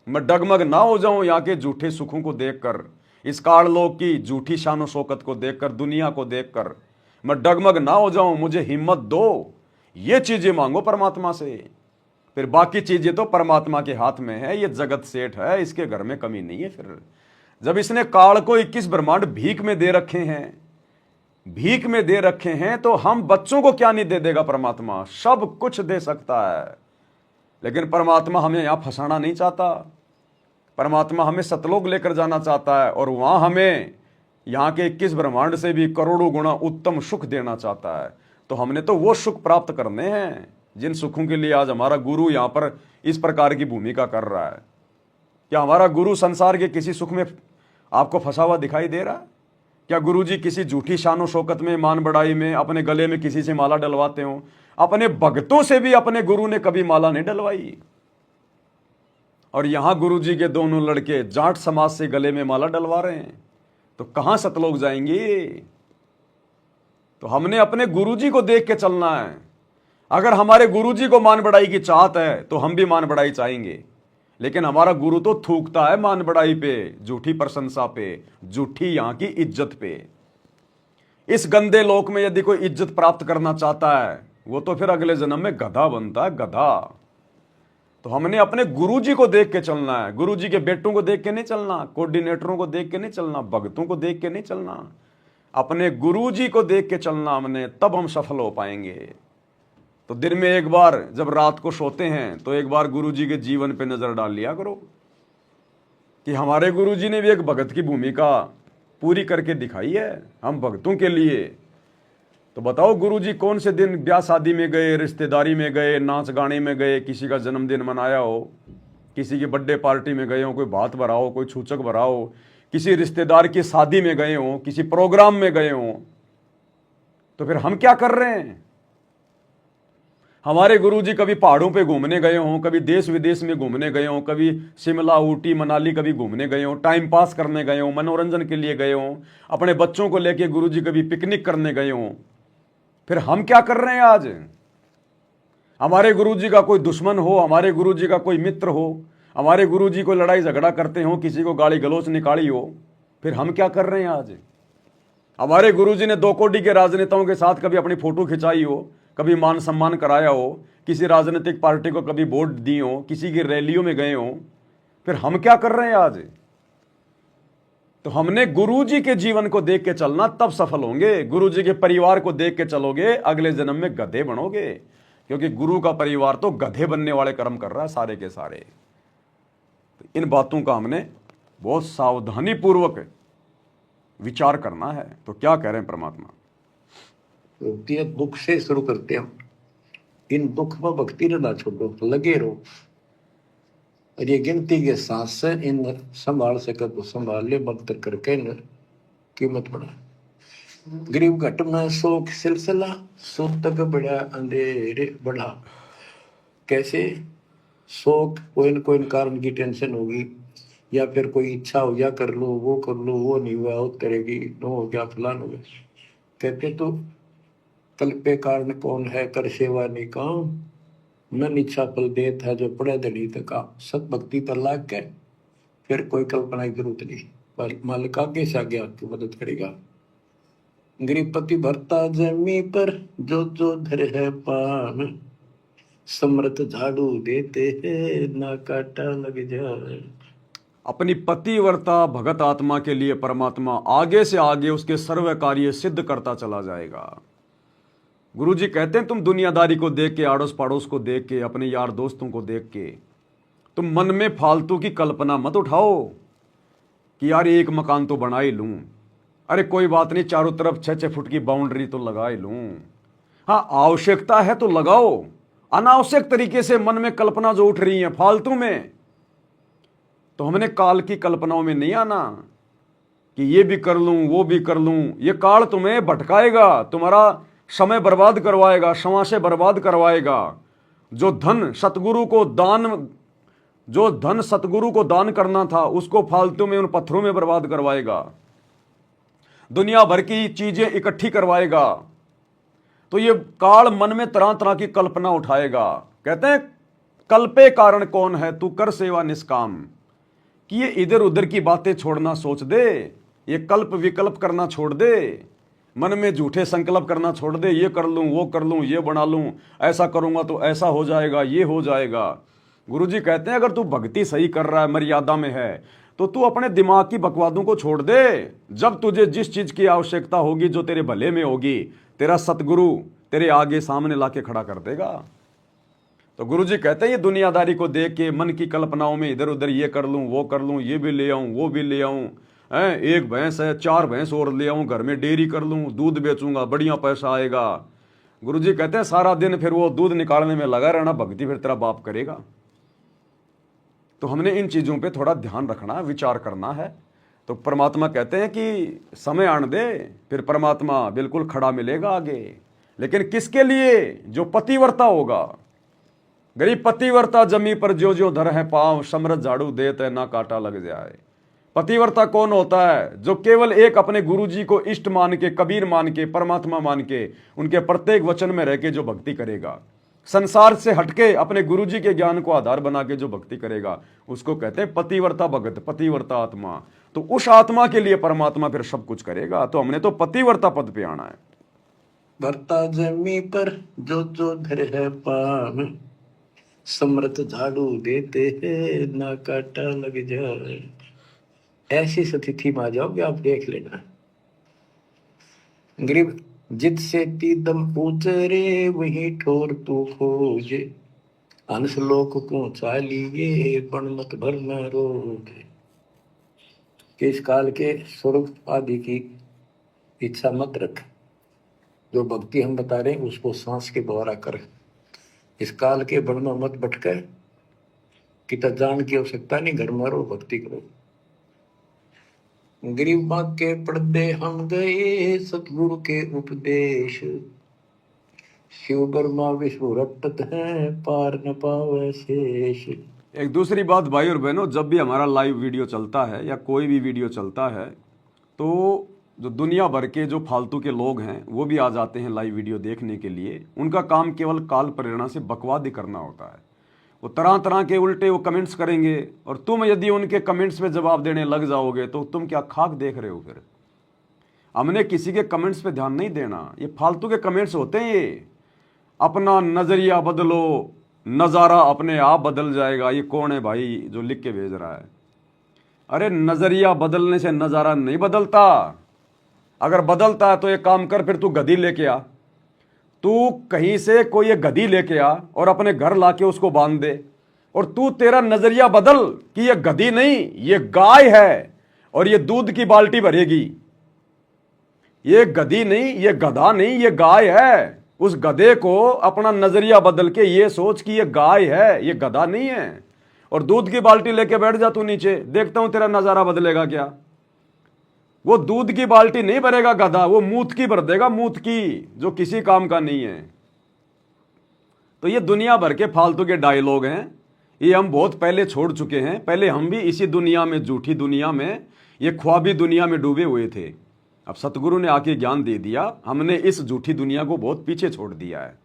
मैं डगमग ना हो जाऊं यहाँ के झूठे सुखों को देखकर, इस काललोक की झूठी शानो शौकत को देखकर, दुनिया को देखकर मैं डगमग ना हो जाऊं। मुझे हिम्मत दो, ये चीजें मांगो परमात्मा से। फिर बाकी चीजें तो परमात्मा के हाथ में है। ये जगत सेठ है, इसके घर में कमी नहीं है। फिर जब इसने काल को 21 ब्रह्मांड भीख में दे रखे हैं, भीख में दे रखे हैं, तो हम बच्चों को क्या नहीं दे देगा परमात्मा? सब कुछ दे सकता है। लेकिन परमात्मा हमें यहां फंसाना नहीं चाहता। परमात्मा हमें सतलोक लेकर जाना चाहता है, और वहां हमें यहाँ के 21 ब्रह्मांड से भी करोड़ों गुना उत्तम सुख देना चाहता है। तो हमने तो वो सुख प्राप्त करने हैं जिन सुखों के लिए आज हमारा गुरु यहाँ पर इस प्रकार की भूमिका कर रहा है। क्या हमारा गुरु संसार के किसी सुख में आपको फंसा हुआ दिखाई दे रहा है? क्या गुरुजी किसी झूठी शानो शौकत में, मान बढ़ाई में, अपने गले में किसी से माला डलवाते हो? अपने भक्तों से भी अपने गुरु ने कभी माला नहीं डलवाई। और यहां गुरुजी के दोनों लड़के जाट समाज से गले में माला डलवा रहे हैं, तो कहां सतलोक जाएंगे? तो हमने अपने गुरुजी को देख के चलना है। अगर हमारे गुरुजी को मान बढ़ाई की चाहत है तो हम भी मान बढ़ाई चाहेंगे। लेकिन हमारा गुरु तो थूकता है मान बढ़ाई पे, झूठी प्रशंसा पे, झूठी यहां की इज्जत पे। इस गंदे लोक में यदि कोई इज्जत प्राप्त करना चाहता है, वो तो फिर अगले जन्म में गधा बनता है, गधा। तो हमने अपने गुरुजी को देख के चलना है। गुरुजी के बेटों को देख के नहीं चलना, कोऑर्डिनेटरों को देख के नहीं चलना, भक्तों को देख के नहीं चलना, अपने गुरुजी को देख के चलना हमने, तब हम सफल हो पाएंगे। तो दिन में एक बार जब रात को सोते हैं तो एक बार गुरुजी के जीवन पे नजर डाल लिया करो कि हमारे गुरुजी ने भी एक भगत की भूमिका पूरी करके दिखाई है हम भक्तों के लिए। तो बताओ गुरुजी कौन से दिन ब्याह शादी में गए, रिश्तेदारी में गए, नाच गाने में गए, किसी का जन्मदिन मनाया हो, किसी की बर्थडे पार्टी में गए हो, कोई भात भरा हो, कोई छूचक भरा हो, किसी रिश्तेदार की शादी में गए हो, किसी प्रोग्राम में गए हो। तो फिर हम क्या कर रहे हैं? हमारे गुरुजी कभी पहाड़ों पे घूमने गए हों, कभी देश विदेश में घूमने गए हों, कभी शिमला, ऊटी, मनाली कभी घूमने गए हों, टाइम पास करने गए हों, मनोरंजन के लिए गए हों, अपने बच्चों को लेके गुरुजी कभी पिकनिक करने गए हों। फिर हम क्या कर रहे हैं आज? हमारे गुरुजी का कोई दुश्मन हो, हमारे गुरुजी का कोई मित्र हो, हमारे गुरुजी को लड़ाई झगड़ा करते हो, किसी को गाली गलौच निकाली हो, फिर हम क्या कर रहे हैं आज? हमारे गुरुजी ने 2 कोटि के राजनेताओं के साथ कभी अपनी फोटो खिंचाई हो, कभी मान सम्मान कराया हो, किसी राजनीतिक पार्टी को कभी वोट दी हो, किसी की रैलियों में गए हो, फिर हम क्या कर रहे हैं आज? तो हमने गुरुजी के जीवन को देख के चलना, तब सफल होंगे। गुरुजी के परिवार को देख के चलोगे, अगले जन्म में गधे बनोगे, क्योंकि गुरु का परिवार तो गधे बनने वाले कर्म कर रहा है सारे के सारे। तो इन बातों का हमने बहुत सावधानी पूर्वक विचार करना है। तो क्या कह रहे हैं परमात्मा? तो ये दुख से शुरू करते हैं। इन दुख में भक्ति ना छोड़ो, लगे रहो। और ये गिनती के सांस से इन संभाल सके तो संभाल ले, मत करके न कीमत बढ़ा। गरीब घट में शोक सिलसिला, सुख तक बड़ा अंधेरे बढ़ा। कैसे? शोक कोई न कोई कारण की टेंशन होगी, या फिर कोई इच्छा हो, या कर लो, वो नहीं हुआ, वो करेगी, नो हो गया, फलान हो गया। कहते तो कल्पे कारण कौन है, कर सेवा नहीं काम, मन इच्छा फल देत है जो पड़े धनी तका। सत भक्ति पर लाग के फिर कोई कल्पना की जरूरत नहीं, पर मालिक आगे से आगे आपकी मदद करेगा। गृहपति भरता जमी पर जो जो धर है पान, समृत झाड़ू देते हैं ना काटा लग जाए। अपनी पतिव्रता भगत आत्मा के लिए परमात्मा आगे से आगे उसके सर्व कार्य सिद्ध करता चला जाएगा। गुरुजी कहते हैं तुम दुनियादारी को देख के, आड़ोस पड़ोस को देख के, अपने यार दोस्तों को देख के तुम मन में फालतू की कल्पना मत उठाओ कि यार एक मकान तो बना ही लूं, अरे कोई बात नहीं, चारों तरफ 6-6 फुट की बाउंड्री तो लगा ही लूं। हाँ, आवश्यकता है तो लगाओ। अनावश्यक तरीके से मन में कल्पना जो उठ रही है फालतू में, तो हमने काल की कल्पनाओं में नहीं आना कि ये भी कर लूं, वो भी कर लूं। ये काल तुम्हें भटकाएगा, तुम्हारा समय बर्बाद करवाएगा, क्षमा से बर्बाद करवाएगा। जो धन सतगुरु को दान करना था, उसको फालतू में उन पत्थरों में बर्बाद करवाएगा, दुनिया भर की चीजें इकट्ठी करवाएगा। तो ये काल मन में तरह तरह की कल्पना उठाएगा। कहते हैं कल्पे कारण कौन है, तू कर सेवा निष्काम। कि ये इधर उधर की बातें छोड़ना सोच दे, ये कल्प विकल्प करना छोड़ दे, मन में झूठे संकल्प करना छोड़ दे। ये कर लूं, वो कर लूं, ये बना लूं, ऐसा करूंगा तो ऐसा हो जाएगा, ये हो जाएगा। गुरुजी कहते हैं अगर तू भक्ति सही कर रहा है, मर्यादा में है, तो तू अपने दिमाग की बकवादों को छोड़ दे। जब तुझे जिस चीज की आवश्यकता होगी, जो तेरे भले में होगी, तेरा सतगुरु तेरे आगे सामने लाके खड़ा कर देगा। तो गुरुजी कहते हैं ये दुनियादारी को देख के मन की कल्पनाओं में इधर उधर ये कर लूं, वो कर लूं, ये भी ले आऊं, वो भी ले आऊं, एक भैंस है 4 भैंस और ले आऊं, घर में डेयरी कर लूं, दूध बेचूंगा, बढ़िया पैसा आएगा। गुरुजी कहते हैं सारा दिन फिर वो दूध निकालने में लगा रहना, भक्ति फिर तेरा बाप करेगा। तो हमने इन चीजों पे थोड़ा ध्यान रखना, विचार करना है। तो परमात्मा कहते हैं कि समय आने दे, फिर परमात्मा बिल्कुल खड़ा मिलेगा आगे। लेकिन किसके लिए? जो पतिव्रता होगा। गरीब पतिव्रता जमी पर जो जो धर है पांव, समृद्ध झाड़ू देते ना काटा लग जाए। पतिव्रता कौन होता है? जो केवल एक अपने गुरुजी को इष्ट मान के, कबीर मान के, परमात्मा मान के, उनके प्रत्येक वचन में रह के जो भक्ति करेगा, संसार से हटके अपने गुरुजी के ज्ञान को आधार बना के जो भक्ति करेगा, उसको कहते हैं पतिव्रता भगत, पतिव्रता आत्मा। तो उस आत्मा के लिए परमात्मा फिर सब कुछ करेगा। तो हमने तो पतिव्रता पद पे आना है। भरता जमी पर जो जो धर है पान, समृत झाड़ू देते हैं ना काटा लग जाए। ऐसी स्थिति में आ जाओगे आप, देख लेना। गरीब जित से तीदम उतरे वही ठोर तू खोजे, अंश लोक को चालिए पण मत भरना रोगे। कि इस काल के स्वर्ग आदि की इच्छा मत रख, जो भक्ति हम बता रहे हैं उसको सांस के द्वारा कर। इस काल के बन में मत भटके, कि जान की आवश्यकता नहीं, घर में रहो, भक्ति करो। गरीब माँ के पर्दे हम गए सतगुरु के उपदेश, शिव ब्रह्मा विष्णु रटत हैं पार न पावे शेष। एक दूसरी बात भाई और बहनों, जब भी हमारा लाइव वीडियो चलता है या कोई भी वीडियो चलता है, तो जो दुनिया भर के जो फालतू के लोग हैं वो भी आ जाते हैं लाइव वीडियो देखने के लिए। उनका काम केवल काल प्रेरणा से बकवाद ही करना होता है। वो तरह तरह के उल्टे वो कमेंट्स करेंगे, और तुम यदि उनके कमेंट्स में जवाब देने लग जाओगे तो तुम क्या खाक देख रहे हो? फिर हमने किसी के कमेंट्स पे ध्यान नहीं देना, ये फालतू के कमेंट्स होते हैं। ये अपना नज़रिया बदलो, नज़ारा अपने आप बदल जाएगा। ये कौन है भाई जो लिख के भेज रहा है? अरे नज़रिया बदलने से नज़ारा नहीं बदलता। अगर बदलता है तो एक काम कर, फिर तू गधी लेके आ, तू कहीं से कोई एक गधी लेके आ और अपने घर लाके उसको बांध दे, और तू तेरा नज़रिया बदल कि ये गधी नहीं, ये गाय है और ये दूध की बाल्टी भरेगी। ये गधी नहीं, ये गधा नहीं, ये गाय है। उस गधे को अपना नजरिया बदल के ये सोच कि ये गाय है, ये गधा नहीं है, और दूध की बाल्टी लेके बैठ जा तू नीचे, देखता हूं तेरा नजारा बदलेगा क्या। वो दूध की बाल्टी नहीं भरेगा गधा, वो मूत की भर देगा, मूत की, जो किसी काम का नहीं है। तो ये दुनिया भर के फालतू के डायलॉग हैं, ये हम बहुत पहले छोड़ चुके हैं। पहले हम भी इसी दुनिया में, झूठी दुनिया में, ये ख्वाबी दुनिया में डूबे हुए थे। अब सतगुरु ने आके ज्ञान दे दिया, हमने इस झूठी दुनिया को बहुत पीछे छोड़ दिया है।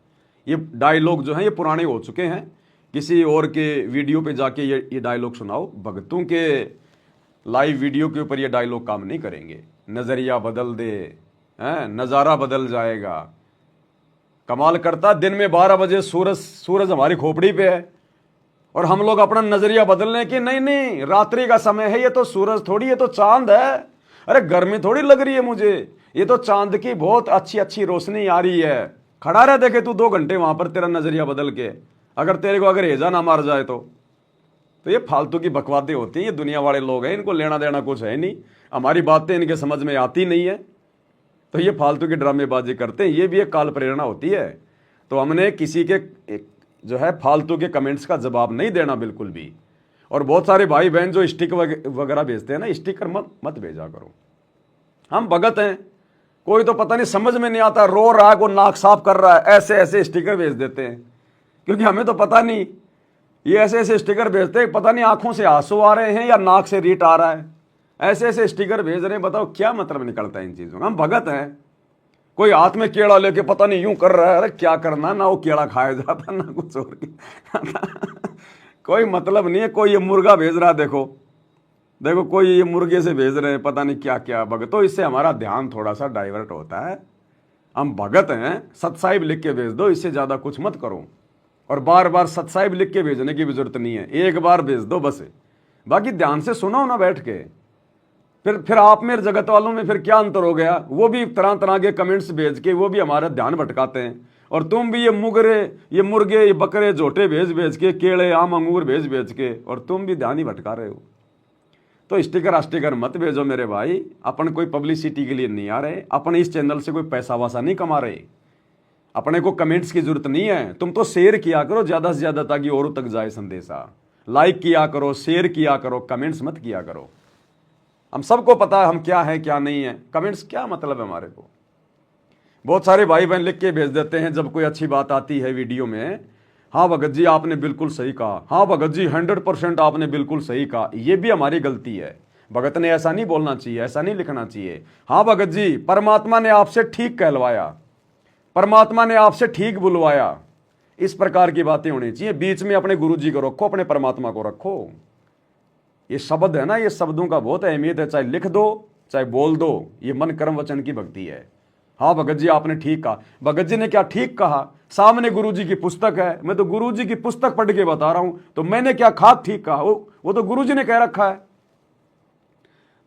ये डायलॉग जो हैं ये पुराने हो चुके हैं। किसी और के वीडियो पे जाके ये डायलॉग सुनाओ, भगतों के लाइव वीडियो के ऊपर ये डायलॉग काम नहीं करेंगे। नज़रिया बदल दे, हैं, नज़ारा बदल जाएगा। कमाल करता, दिन में 12 बजे सूरज हमारी खोपड़ी पे है और हम लोग अपना नज़रिया बदलने की, नहीं रात्रि का समय है, ये तो सूरज थोड़ी, ये तो चांद है। अरे गर्मी थोड़ी लग रही है मुझे, ये तो चांद की बहुत अच्छी अच्छी रोशनी आ रही है। खड़ा रह देखे तू 2 घंटे वहां पर, तेरा नजरिया बदल के, अगर तेरे को अगर हेजा ना मार जाए तो ये फालतू की बकवादें होती हैं। ये दुनिया वाले लोग हैं, इनको लेना देना कुछ है नहीं, हमारी बातें इनके समझ में आती नहीं है, तो ये फालतू की ड्रामेबाजी करते हैं। ये भी एक काल प्रेरणा होती है। तो हमने किसी के जो है फालतू के कमेंट्स का जवाब नहीं देना बिल्कुल भी। और बहुत सारे भाई बहन जो स्टिक वगैरह भेजते हैं ना, स्टिकर मत भेजा करो। हम भगत हैं, कोई तो पता नहीं समझ में नहीं आता, रो रहा है, को नाक साफ कर रहा है, ऐसे ऐसे स्टिकर भेज देते हैं। क्योंकि हमें तो पता नहीं, ये ऐसे ऐसे स्टिकर भेजते हैं, पता नहीं आंखों से आंसू आ रहे हैं या नाक से रीट आ रहा है, ऐसे ऐसे स्टिकर भेज रहे हैं। बताओ क्या मतलब निकलता है इन चीज़ों का। हम भगत हैं। कोई हाथ में केड़ा लेके पता नहीं यूं कर रहा है, अरे क्या करना, ना वो केड़ा खाया जाता ना कुछ और कोई मतलब नहीं है। कोई ये मुर्गा भेज रहा है, देखो कोई ये मुर्गे से भेज रहे हैं, पता नहीं क्या क्या। भगतों, इससे हमारा ध्यान थोड़ा सा डाइवर्ट होता है। हम भगत हैं, सतसाहिब लिख के भेज दो, इससे ज़्यादा कुछ मत करो। और बार बार सतसाहिब लिख के भेजने की भी जरूरत नहीं है, एक बार भेज दो बस। बाकी ध्यान से सुनो ना बैठ के। फिर आप मेरे जगत वालों में फिर क्या अंतर हो गया? वो भी तरह तरह के कमेंट्स भेज के वो भी हमारा ध्यान भटकाते हैं, और तुम भी ये मुर्गे, ये बकरे, झोटे भेज के, केले, आम, अंगूर भेज के, और तुम भी ध्यान ही भटका रहे हो। तो स्टिकर मत भेजो मेरे भाई। अपन कोई पब्लिसिटी के लिए नहीं आ रहे, अपन इस चैनल से कोई पैसा वासा नहीं कमा रहे, अपने को कमेंट्स की जरूरत नहीं है। तुम तो शेयर किया करो ज़्यादा से ज़्यादा, ताकि औरों तक जाए संदेशा। लाइक किया करो, शेयर किया करो, कमेंट्स मत किया करो। हम सबको पता है हम क्या है क्या नहीं है, कमेंट्स क्या मतलब है हमारे को। बहुत सारे भाई बहन लिख के भेज देते हैं जब कोई अच्छी बात आती है वीडियो में, हाँ भगत जी आपने बिल्कुल सही कहा, हाँ भगत जी 100% आपने बिल्कुल सही कहा। ये भी हमारी गलती है। भगत ने ऐसा नहीं बोलना चाहिए, ऐसा नहीं लिखना चाहिए। हाँ भगत जी परमात्मा ने आपसे ठीक कहलवाया, परमात्मा ने आपसे ठीक बुलवाया, इस प्रकार की बातें होनी चाहिए। बीच में अपने गुरु जी को रखो, अपने परमात्मा को रखो। ये शब्द है ना, ये शब्दों का बहुत अहमियत है, चाहे लिख दो चाहे बोल दो। ये मन कर्म वचन की भक्ति है। हाँ भगत जी आपने ठीक कहा। भगत जी ने क्या ठीक कहा? सामने गुरु जी की पुस्तक है, मैं तो गुरु जी की पुस्तक पढ़ के बता रहा हूं, तो मैंने क्या खाक ठीक कहा? वो तो गुरु जी ने कह रखा है।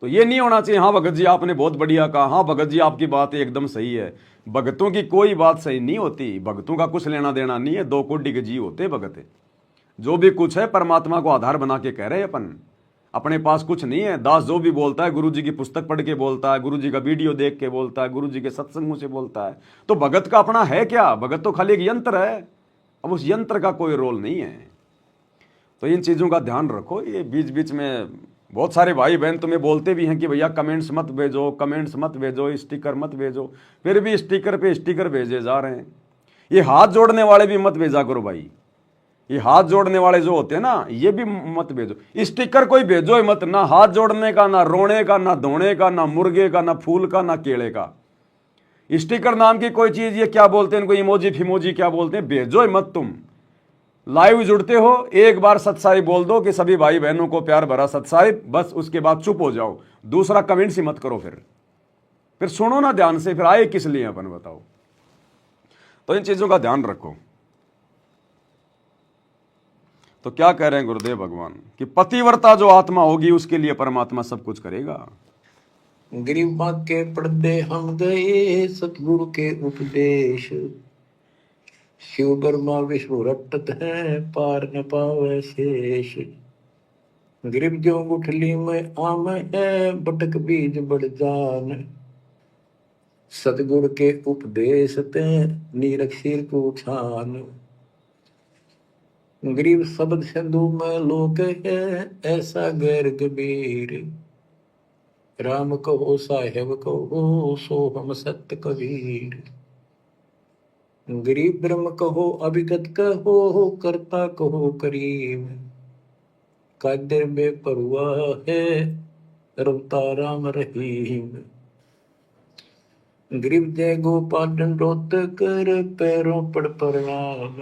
तो ये नहीं होना चाहिए हाँ भगत जी आपने बहुत बढ़िया कहा, हाँ भगत जी आपकी बात एकदम सही है। भगतों की कोई बात सही नहीं होती, भगतों का कुछ लेना देना नहीं है। 2 कोटि के जीव होते भगत। जो भी कुछ है परमात्मा को आधार बना के कह रहे हैं अपन, अपने पास कुछ नहीं है। दास जो भी बोलता है गुरु जी की पुस्तक पढ़ के बोलता है, गुरु जी का वीडियो देख के बोलता है, गुरु जी के सत्संगों से बोलता है। तो भगत का अपना है क्या? भगत तो खाली एक यंत्र है, अब उस यंत्र का कोई रोल नहीं है। तो इन चीज़ों का ध्यान रखो। ये बीच बीच में बहुत सारे भाई बहन तुम्हें बोलते भी हैं कि भैया कमेंट्स मत भेजो, कमेंट्स मत भेजो, स्टिकर मत भेजो, फिर भी स्टिकर पे स्टिकर भेजे जा रहे हैं। ये हाथ जोड़ने वाले भी मत भेजा करो भाई। ये हाथ जोड़ने वाले जो होते हैं ना, ये भी मत भेजो। स्टिकर कोई भेजो ही मत, ना हाथ जोड़ने का, ना रोने का, ना धोने का, ना मुर्गे का, ना फूल का, ना केले का। स्टिकर नाम की कोई चीज, ये क्या बोलते हैं इनको, इमोजी फिमोजी क्या बोलते हैं, भेजो ही मत। तुम लाइव जुड़ते हो, एक बार सत्साई बोल दो कि सभी भाई बहनों को प्यार भरा सत्साई, बस उसके बाद चुप हो जाओ। दूसरा कमेंट्स ही मत करो फिर। फिर सुनो ना ध्यान से, फिर आए किस लिए अपन बताओ। तो इन चीजों का ध्यान रखो। तो क्या कह रहे हैं गुरुदेव भगवान कि पतिव्रता जो आत्मा होगी उसके लिए परमात्मा सब कुछ करेगा। गरीब माँ के पर्दे हम गए सतगुरु के उपदेश, शिव ब्रह्मा विष्णु रटत है पार न पावे शेष। गरीब जो गुठली में आम है बटक बीज बढ़ जान, सतगुरु के उपदेश ते नीरख सिर को छान। गरीब शब्द सिंधु में लोक है ऐसा गैर गंभीर, राम कहो साहेब कहो सो हम सत्य कबीर। गरीब ब्रह्म कहो अभिगत कहो करता कहो करीम, कादर में परुआ है रवता राम रहीम। गरीब जय गोपाल दंडोत कर पैरों पड़ प्रणाम,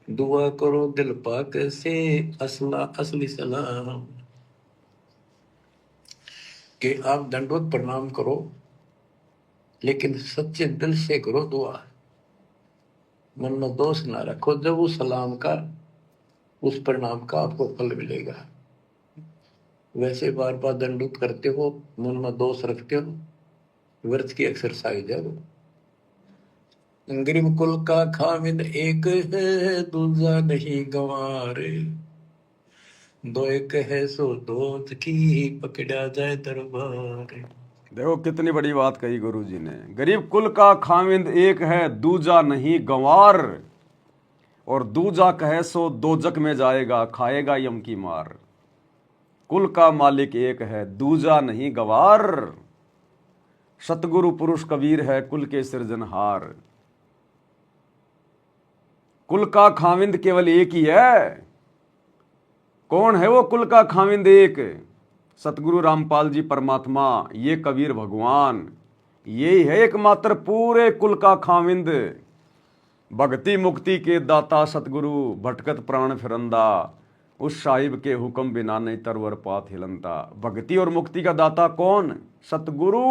दुआ करो दिल पाक से असली सलाम। कि आप दंडोत प्रणाम करो लेकिन सच्चे दिल से करो दुआ, मन में दोष ना रखो। जब उस सलाम का उस प्रणाम का आपको फल मिलेगा। वैसे बार बार दंडोत करते हो, मन में दोष रखते हो, व्रत की एक्सरसाइज है वो। गरीब कुल का खामिद एक है दूजा नहीं गंवार, दो एक है सो दोत की पकड़ा जाए दरबार। देखो कितनी बड़ी बात कही गुरु जी ने। गरीब कुल का खामिंद एक है दूजा नहीं गंवार, और दूजा कहे सो दोजक में जाएगा खाएगा यम की मार। कुल का मालिक एक है दूजा नहीं गंवार, सतगुरु पुरुष कबीर है कुल के सृजनहार। कुल का खाविंद केवल एक ही है। कौन है वो कुल का खाविंद एक? सतगुरु रामपाल जी परमात्मा, ये कबीर भगवान, यही है एकमात्र पूरे कुल का खाविंद। भक्ति मुक्ति के दाता सतगुरु भटकत प्राण फिरंदा, उस साहिब के हुक्म बिना नहीं तरवर पात हिलंता। भक्ति और मुक्ति का दाता कौन? सतगुरु।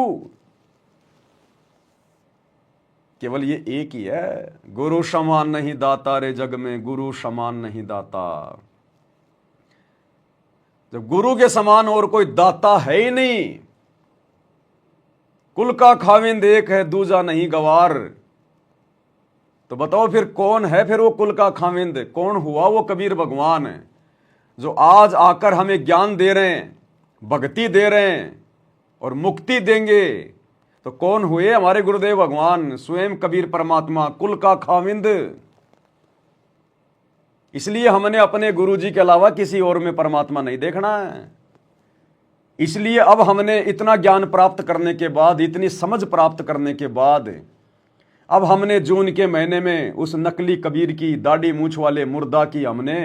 केवल ये एक ही है। गुरु समान नहीं दाता रे जग में, गुरु समान नहीं दाता। जब गुरु के समान और कोई दाता है ही नहीं। कुल का खाविंद एक है दूजा नहीं गवार, तो बताओ फिर कौन है फिर वो कुल का खाविंद? कौन हुआ वो कबीर भगवान है जो आज आकर हमें ज्ञान दे रहे हैं, भक्ति दे रहे हैं और मुक्ति देंगे? तो कौन हुए? हमारे गुरुदेव भगवान स्वयं कबीर परमात्मा, कुल का खाविंद। इसलिए हमने अपने गुरुजी के अलावा किसी और में परमात्मा नहीं देखना है। इसलिए अब हमने इतना ज्ञान प्राप्त करने के बाद, इतनी समझ प्राप्त करने के बाद, अब हमने जून के महीने में उस नकली कबीर की, दाढ़ी मूछ वाले मुर्दा की, हमने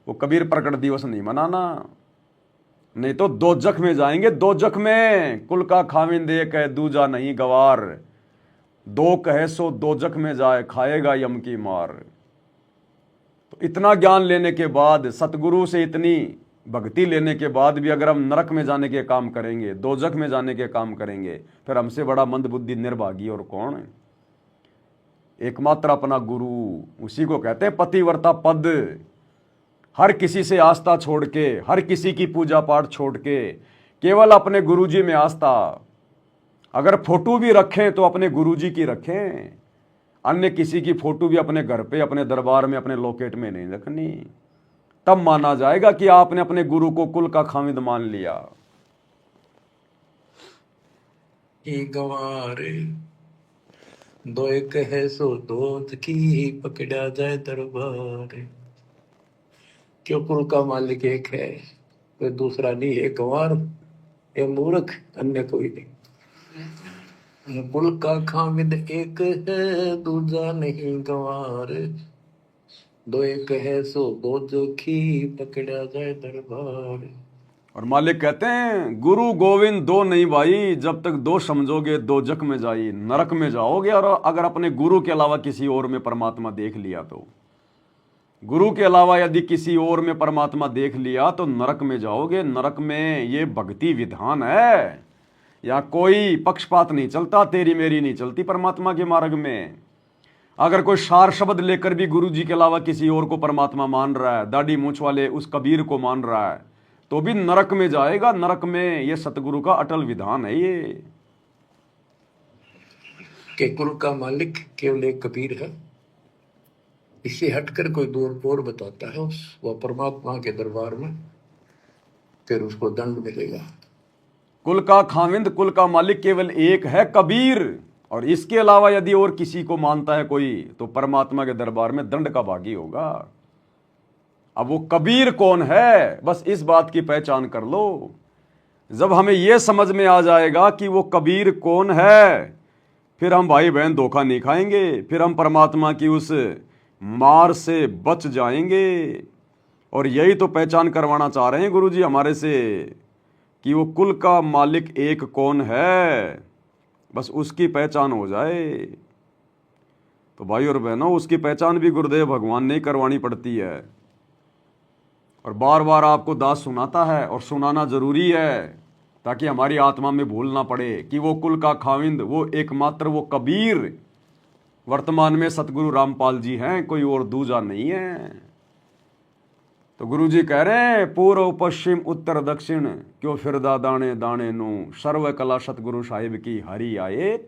वो कबीर प्रकट दिवस नहीं मनाना। नहीं तो दोजख में जाएंगे, दोजख में। कुल का खाविंद एक है दूजा नहीं गवार, दो कहे सो दोजख में जाए खाएगा यम की मार। तो इतना ज्ञान लेने के बाद, सतगुरु से इतनी भक्ति लेने के बाद भी अगर हम नरक में जाने के काम करेंगे, दोजख में जाने के काम करेंगे, फिर हमसे बड़ा मंदबुद्धि निर्भागी और कौन है? एकमात्र अपना गुरु। उसी को कहते हैं पतिव्रता पद। हर किसी से आस्था छोड़ के, हर किसी की पूजा पाठ छोड़ के, केवल अपने गुरुजी में आस्था। अगर फोटो भी रखें तो अपने गुरुजी की रखें, अन्य किसी की फोटो भी अपने घर पे, अपने दरबार में, अपने लॉकेट में नहीं रखनी। तब माना जाएगा कि आपने अपने गुरु को कुल का खामिद मान लिया। गंवार दो एक है सो दोत की पकड़ा जाए दरबार। क्यों? कुल का मालिक एक है, कोई दूसरा नहीं है। गंवार ये मूर्ख, अन्य कोई नहीं। कुल का खामिद एक है दूजा नहीं गंवार, दो एक है सो दो जोखी पकड़ा जाए दरबार। और मालिक कहते हैं गुरु गोविंद दो नहीं भाई, जब तक दो समझोगे दो जख में जाई, नरक में जाओगे। और अगर अपने गुरु के अलावा किसी और में परमात्मा देख लिया तो, गुरु के अलावा यदि किसी और में परमात्मा देख लिया तो नरक में जाओगे। नरक में ये भक्ति विधान है या कोई पक्षपात नहीं चलता, तेरी मेरी नहीं चलती परमात्मा के मार्ग में। अगर कोई सार शब्द लेकर भी गुरु जी के अलावा किसी और को परमात्मा मान रहा है, दाढ़ी मूंछ वाले उस कबीर को मान रहा है, तो भी नरक में जाएगा, नरक में। ये सतगुरु का अटल विधान है ये। कि कुल का मालिक केवल एक कबीर है, इससे हटकर कोई दूर और बताता है वह परमात्मा के दरबार में, फिर उसको दंड मिलेगा। कुल का खाविंद, कुल का मालिक केवल एक है कबीर, और इसके अलावा यदि और किसी को मानता है कोई, तो परमात्मा के दरबार में दंड का भागी होगा। अब वो कबीर कौन है, बस इस बात की पहचान कर लो। जब हमें यह समझ में आ जाएगा कि वो कबीर कौन है, फिर हम भाई बहन धोखा नहीं खाएंगे, फिर हम परमात्मा की उस मार से बच जाएंगे। और यही तो पहचान करवाना चाह रहे हैं गुरु जी हमारे से, कि वो कुल का मालिक एक कौन है, बस उसकी पहचान हो जाए। तो भाई और बहनों, उसकी पहचान भी गुरुदेव भगवान ने करवानी पड़ती है, और बार बार आपको दास सुनाता है, और सुनाना जरूरी है, ताकि हमारी आत्मा में भूल ना पड़े कि वो कुल का खाविंद, वो एकमात्र वो कबीर वर्तमान में सतगुरु रामपाल जी हैं, कोई और दूजा नहीं है। तो गुरु जी कह रहे हैं, पूर्व पश्चिम उत्तर दक्षिण क्यों फिरदा दाने दाने नू, सर्व कला सतगुरु साहिब की हरि आए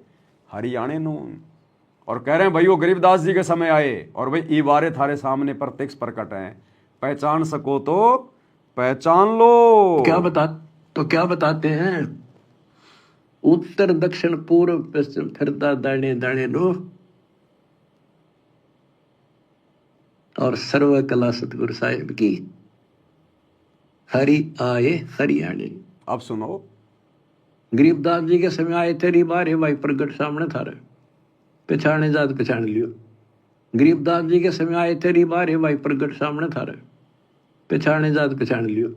हरियाणे नू। और कह रहे हैं भाई वो गरीबदास जी के समय आए, और भाई इबारे थारे सामने प्रत्यक्ष प्रकट हैं, पहचान सको तो पहचान लो। क्या बताते हैं, उत्तर दक्षिण पूर्व पश्चिम फिरदा दाने दाने नो, और सर्व कला सतगुरु साहिब की हरि आए हरियाणे। अब सुनो, गरीबदास जी के समय आए तेरी बारे भाई प्रगट सामने थारे, पहचाने जात पहचान लियो। गरीबदास जी के समय आए तेरी बारे भाई प्रगट सामने थारे, पहचाने जात पहचान लियो।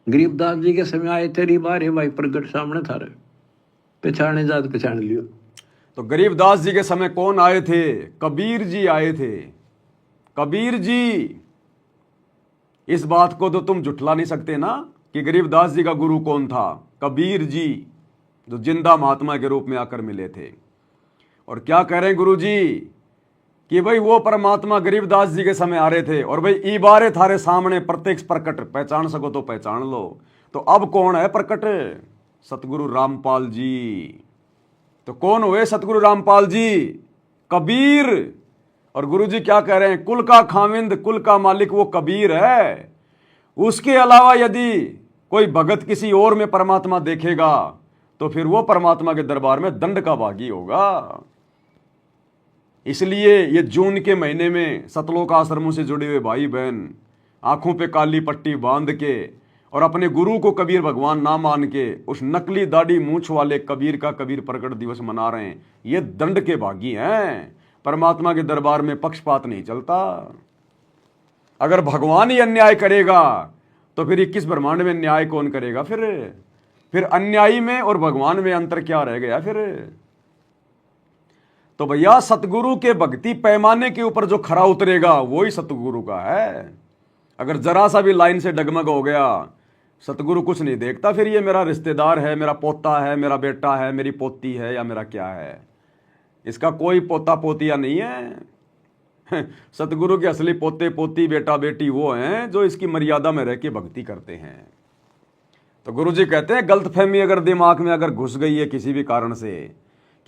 गरीबदास जी के समय आए तेरी बारे भाई प्रगट सामने थारे, पहचाने जात पहचान लियो। तो गरीबदास जी के समय कौन आए थे? कबीर जी आए थे। कबीर जी, इस बात को तो तुम झुठला नहीं सकते ना कि गरीबदास जी का गुरु कौन था? कबीर जी, जो जिंदा महात्मा के रूप में आकर मिले थे। और क्या कह रहे हैं गुरु जी कि भाई वो परमात्मा गरीबदास जी के समय आ रहे थे, और भाई इबारे थारे सामने प्रत्यक्ष प्रकट, पहचान सको तो पहचान लो। तो अब कौन है प्रकट? सतगुरु रामपाल जी। तो कौन हुए सतगुरु रामपाल जी? कबीर। और गुरु जी क्या कह रहे हैं? कुल का खाविंद, कुल का मालिक वो कबीर है। उसके अलावा यदि कोई भगत किसी और में परमात्मा देखेगा तो फिर वो परमात्मा के दरबार में दंड का भागी होगा। इसलिए ये जून के महीने में सतलोक आश्रमों से जुड़े हुए भाई बहन आंखों पे काली पट्टी बांध के और अपने गुरु को कबीर भगवान ना मान के उस नकली दाढ़ी मूंछ वाले कबीर का कबीर प्रकट दिवस मना रहे हैं, ये दंड के भागी हैं। परमात्मा के दरबार में पक्षपात नहीं चलता। अगर भगवान ही अन्याय करेगा तो फिर 21 ब्रह्मांड में न्याय कौन करेगा? फिर अन्यायी में और भगवान में अंतर क्या रह गया फिर? तो भैया सतगुरु के भक्ति पैमाने के ऊपर जो खरा उतरेगा वही सतगुरु का है। अगर जरा सा भी लाइन से डगमग हो गया, सतगुरु कुछ नहीं देखता। फिर ये मेरा रिश्तेदार है, मेरा पोता है, मेरा बेटा है, मेरी पोती है या मेरा क्या है, इसका कोई पोता पोतिया नहीं है। सतगुरु के असली पोते पोती बेटा बेटी वो हैं जो इसकी मर्यादा में रह के भक्ति करते हैं। तो गुरु जी कहते हैं गलतफहमी अगर दिमाग में अगर घुस गई है किसी भी कारण से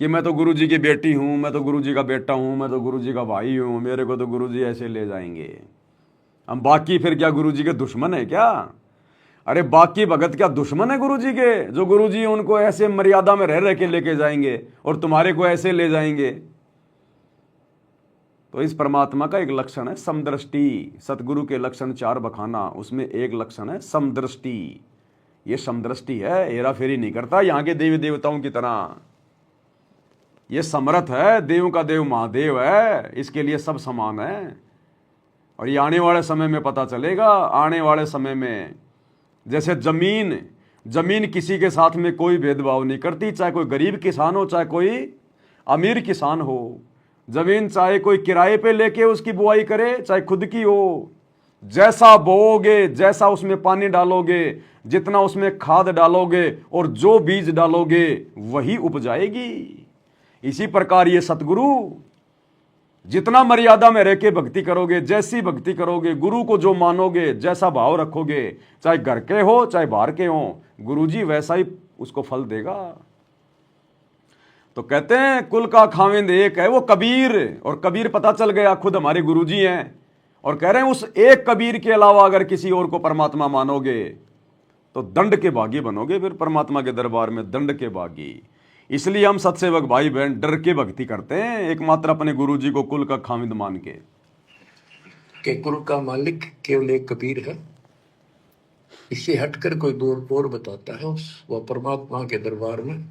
कि मैं तो गुरु जी की बेटी हूं, मैं तो गुरु जी का बेटा हूं, मैं तो गुरु जी का भाई हूं, मेरे को तो गुरु जी ऐसे ले जाएंगे, हम बाकी फिर क्या गुरु जी के दुश्मन है क्या? अरे बाकी भगत क्या दुश्मन है गुरु जी के, जो गुरु जी उनको ऐसे मर्यादा में रह रह के लेके जाएंगे और तुम्हारे को ऐसे ले जाएंगे? तो इस परमात्मा का एक लक्षण है समदृष्टि। सतगुरु के लक्षण 4 बखाना, उसमें एक लक्षण है समदृष्टि। ये समदृष्टि है, हेरा फेरी नहीं करता यहाँ के देवी देवताओं की तरह। ये समर्थ है, देवों का देव महादेव है, इसके लिए सब समान है। और ये आने वाले समय में पता चलेगा। आने वाले समय में जैसे जमीन किसी के साथ में कोई भेदभाव नहीं करती, चाहे कोई गरीब किसान हो चाहे कोई अमीर किसान हो। जमीन चाहे कोई किराए पे लेके उसकी बुआई करे चाहे खुद की हो, जैसा बोओगे, जैसा उसमें पानी डालोगे, जितना उसमें खाद डालोगे और जो बीज डालोगे वही उपजाएगी। इसी प्रकार ये सतगुरु, जितना मर्यादा में रह के भक्ति करोगे, जैसी भक्ति करोगे, गुरु को जो मानोगे, जैसा भाव रखोगे, चाहे घर के हो चाहे बाहर के हो, गुरु जी वैसा ही उसको फल देगा। तो कहते हैं कुल का खाविंद एक है वो कबीर, और कबीर पता चल गया खुद हमारे गुरु जी हैं, और कह रहे हैं उस एक कबीर के अलावा अगर किसी और को परमात्मा मानोगे तो दंड के भागी बनोगे, फिर परमात्मा के दरबार में दंड के भागी। इसलिए हम सत्सेवक भाई बहन डर के भक्ति करते हैं, एकमात्र अपने गुरु जी को कुल का खाविंद मान के। कि कुल का मालिक केवल एक कबीर है, इससे हटकर कोई दूर और बताता है उस वह परमात्मा के दरबार में,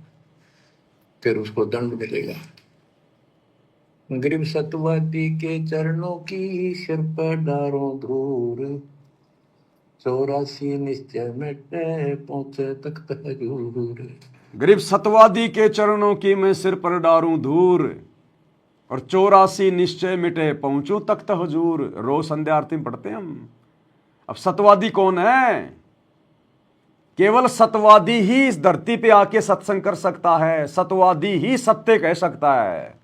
फिर उसको दंड मिलेगा। गरीब सतवादी के चरणों की सिर पर डारो धूर, 84 निश्चय मिटे पहुंचे तख्त हजूर। गरीब सतवादी के चरणों की मैं सिर पर डारूं धूर, और 84 निश्चय मिटे पहुंचूं तख्त हजूर। रोज संध्या आरती में पढ़ते हैं हम। अब सतवादी कौन है? केवल सतवादी ही इस धरती पे आके सत्संग कर सकता है, सतवादी ही सत्य कह सकता है।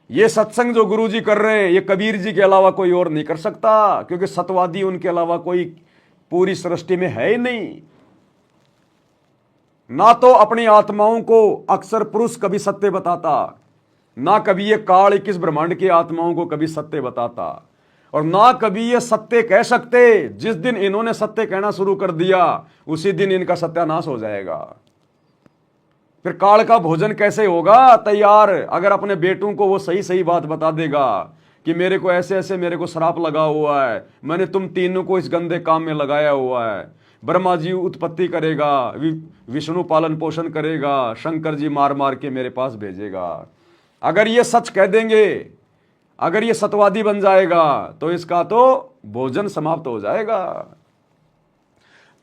ये सत्संग जो गुरु जी कर रहे हैं ये कबीर जी के अलावा कोई और नहीं कर सकता, क्योंकि सतवादी उनके अलावा कोई पूरी सृष्टि में है ही नहीं। ना तो अपनी आत्माओं को अक्सर पुरुष कभी सत्य बताता, ना कभी ये काल 21 ब्रह्मांड की आत्माओं को कभी सत्य बताता, और ना कभी ये सत्य कह सकते। जिस दिन इन्होंने सत्य कहना शुरू कर दिया उसी दिन इनका सत्यानाश हो जाएगा। फिर काल का भोजन कैसे होगा तैयार? अगर अपने बेटों को वो सही सही बात बता देगा कि मेरे को ऐसे ऐसे मेरे को श्राप लगा हुआ है, मैंने तुम तीनों को इस गंदे काम में लगाया हुआ है, ब्रह्मा जी उत्पत्ति करेगा, विष्णु पालन पोषण करेगा, शंकर जी मार मार के मेरे पास भेजेगा। अगर ये सच कह देंगे, अगर ये सतवादी बन जाएगा तो इसका तो भोजन समाप्त हो जाएगा।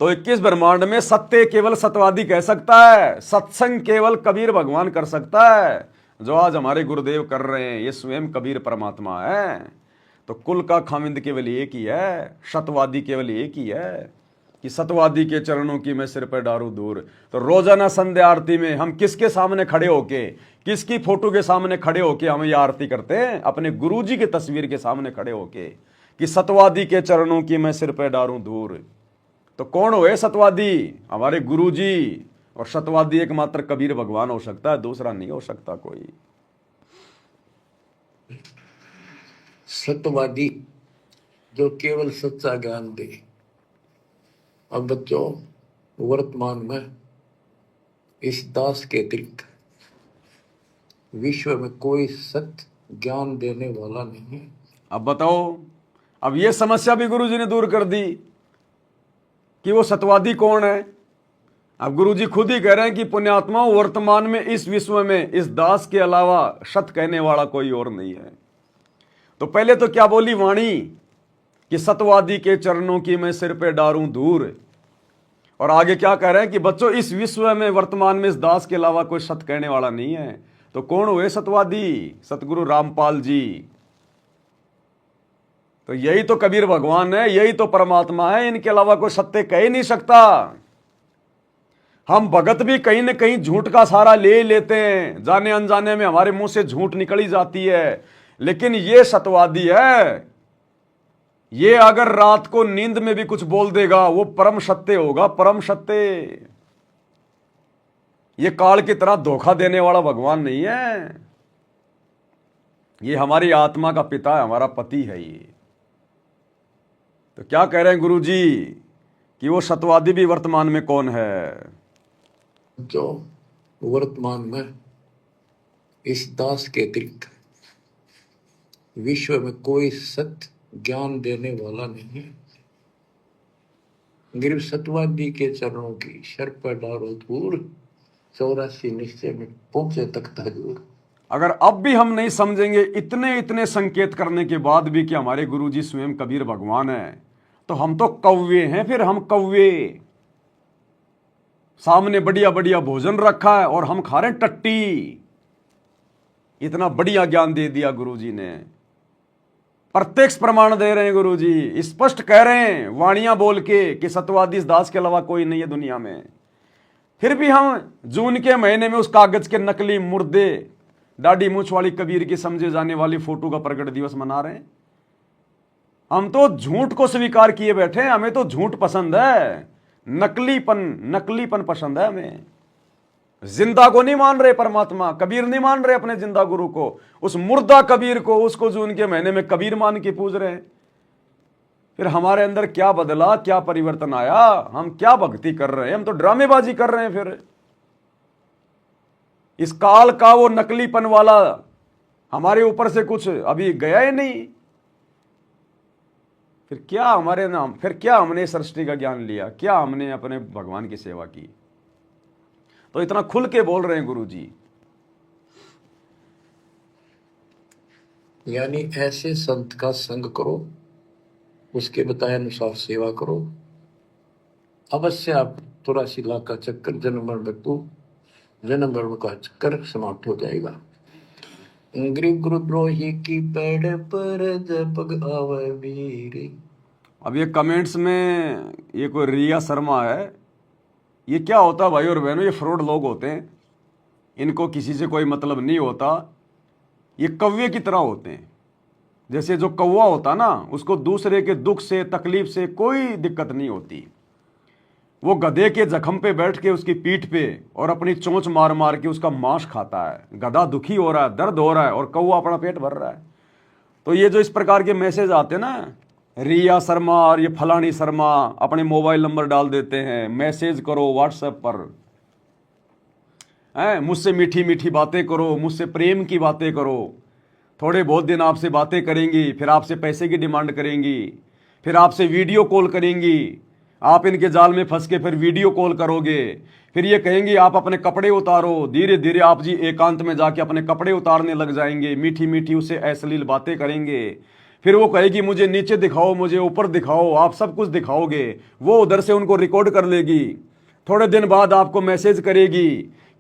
तो 21 ब्रह्मांड में सत्य केवल सतवादी कह सकता है, सत्संग केवल कबीर भगवान कर सकता है। जो आज हमारे गुरुदेव कर रहे हैं ये स्वयं कबीर परमात्मा है। तो कुल का खामिंद केवल एक ही है, सतवादी केवल एक ही है कि सतवादी के चरणों की मैं सिर पर डारूं दूर। तो रोजाना संध्या आरती में हम किसके सामने खड़े होके, किसकी फोटो के सामने खड़े होके हम ये आरती करते हैं? अपने गुरुजी की तस्वीर के सामने खड़े होके कि सतवादी के चरणों की मैं सिर पर डारूं दूर। तो कौन हुए सतवादी? हमारे गुरुजी। और सतवादी एकमात्र कबीर भगवान हो सकता है, दूसरा नहीं हो सकता कोई। सत्यवादी जो केवल सच्चा ज्ञान दे। अब बच्चों, वर्तमान में इस दास के अतिरिक्त विश्व में कोई सत्य ज्ञान देने वाला नहीं है। अब बताओ, अब ये समस्या भी गुरुजी ने दूर कर दी कि वो सतवादी कौन है। अब गुरुजी खुद ही कह रहे हैं कि पुण्यात्मा वर्तमान में इस विश्व में इस दास के अलावा सत्य कहने वाला कोई और नहीं है। तो पहले तो क्या बोली वाणी कि सतवादी के चरणों की मैं सिर पे डारूं धूर, और आगे क्या कह रहे हैं कि बच्चों इस विश्व में वर्तमान में इस दास के अलावा कोई सत्य कहने वाला नहीं है। तो कौन हुए सतवादी? सतगुरु रामपाल जी। तो यही तो कबीर भगवान है, यही तो परमात्मा है, इनके अलावा कोई सत्य कह ही नहीं सकता। हम भगत भी कहीं न कहीं झूठ का सहारा ले लेते हैं, जाने अनजाने में हमारे मुंह से झूठ निकली जाती है, लेकिन ये सतवादी है। ये अगर रात को नींद में भी कुछ बोल देगा वो परम सत्य होगा, परम सत्य। ये काल की तरह धोखा देने वाला भगवान नहीं है। ये हमारी आत्मा का पिता है, हमारा पति है ये। तो क्या कह रहे हैं गुरुजी कि वो सतवादी भी वर्तमान में कौन है? जो वर्तमान में इस दास के अतिरिक्त विश्व में कोई सत्य ज्ञान देने वाला नहीं है। गिरव सतवादी के चरणों की शर पर डारो दूर, 84 निश्चय में पहुंचे तख्त हजूर। अगर अब भी हम नहीं समझेंगे इतने इतने संकेत करने के बाद भी कि हमारे गुरुजी स्वयं कबीर भगवान है, तो हम तो कौवे हैं। फिर हम कौवे, सामने बढ़िया बढ़िया भोजन रखा है और हम खा रहे हैं टट्टी। इतना बढ़िया ज्ञान दे दिया गुरुजी ने। प्रत्यक्ष प्रमाण दे रहे हैं गुरु जी, स्पष्ट कह रहे हैं वाणियां बोल के कि सत्यवादी इस दास के अलावा कोई नहीं है दुनिया में। फिर भी हम जून के महीने में उस कागज के नकली मुर्दे दाढ़ी मूछ वाली कबीर की समझे जाने वाली फोटो का प्रकट दिवस मना रहे हैं। हम तो झूठ को स्वीकार किए बैठे हैं, हमें तो झूठ पसंद है, नकलीपन पसंद है हमें। जिंदा को नहीं मान रहे परमात्मा, कबीर नहीं मान रहे अपने जिंदा गुरु को, उस मुर्दा कबीर को, उसको जून के महीने में कबीर मान के पूज रहे हैं। फिर हमारे अंदर क्या बदला, क्या परिवर्तन आया, हम क्या भक्ति कर रहे हैं? हम तो ड्रामेबाजी कर रहे हैं। फिर इस काल का वो नकलीपन वाला हमारे ऊपर से कुछ अभी गया ही नहीं। फिर क्या हमारे नाम, फिर क्या हमने सृष्टि का ज्ञान लिया, क्या हमने अपने भगवान की सेवा की? तो इतना खुल के बोल रहे हैं गुरु जी। यानी ऐसे संत का संग करो, उसके बताए अनुसार सेवा करो, अवश्य आप 84 लाख का चक्कर जन्म मरण का चक्कर समाप्त हो जाएगा। गरीब गुरुद्रोही की पेड़ पर जपग आवे वीर। अब ये कमेंट्स में ये कोई रिया शर्मा है, ये क्या होता है भाई और बहनों? ये फ्रॉड लोग होते हैं, इनको किसी से कोई मतलब नहीं होता। ये कौवे की तरह होते हैं। जैसे जो कौवा होता ना, उसको दूसरे के दुख से तकलीफ से कोई दिक्कत नहीं होती। वो गधे के जख्म पे बैठ के उसकी पीठ पे और अपनी चोंच मार मार के उसका मांस खाता है। गधा दुखी हो रहा है, दर्द हो रहा है, और कौवा अपना पेट भर रहा है। तो ये जो इस प्रकार के मैसेज आते हैं ना, रिया शर्मा और ये फलानी शर्मा अपने मोबाइल नंबर डाल देते हैं, मैसेज करो व्हाट्सएप पर, मुझसे मीठी मीठी बातें करो, मुझसे प्रेम की बातें करो। थोड़े बहुत दिन आपसे बातें करेंगी, फिर आपसे पैसे की डिमांड करेंगी, फिर आपसे वीडियो कॉल करेंगी। आप इनके जाल में फंस के फिर वीडियो कॉल करोगे, फिर ये कहेंगी आप अपने कपड़े उतारो। धीरे धीरे आप जी एकांत में जाके अपने कपड़े उतारने लग जाएंगे, मीठी मीठी उससे अश्लील बातें करेंगे। फिर वो कहेगी मुझे नीचे दिखाओ, मुझे ऊपर दिखाओ, आप सब कुछ दिखाओगे। वो उधर से उनको रिकॉर्ड कर लेगी। थोड़े दिन बाद आपको मैसेज करेगी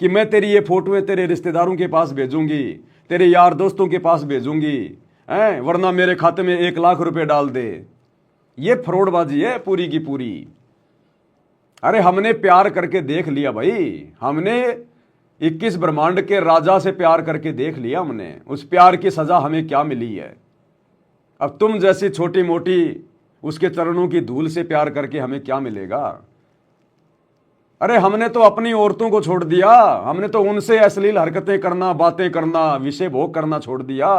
कि मैं तेरी ये फोटोएं तेरे रिश्तेदारों के पास भेजूंगी, तेरे यार दोस्तों के पास भेजूंगी, वरना मेरे खाते में 1 लाख रुपए डाल दे। ये फ्रॉडबाजी है पूरी की पूरी। अरे हमने प्यार करके देख लिया भाई, हमने 21 ब्रह्मांड के राजा से प्यार करके देख लिया हमने। उस प्यार की सजा हमें क्या मिली है? अब तुम जैसी छोटी मोटी उसके चरणों की धूल से प्यार करके हमें क्या मिलेगा? अरे हमने तो अपनी औरतों को छोड़ दिया, हमने तो उनसे अश्लील हरकतें करना, बातें करना, विषय भोग करना छोड़ दिया।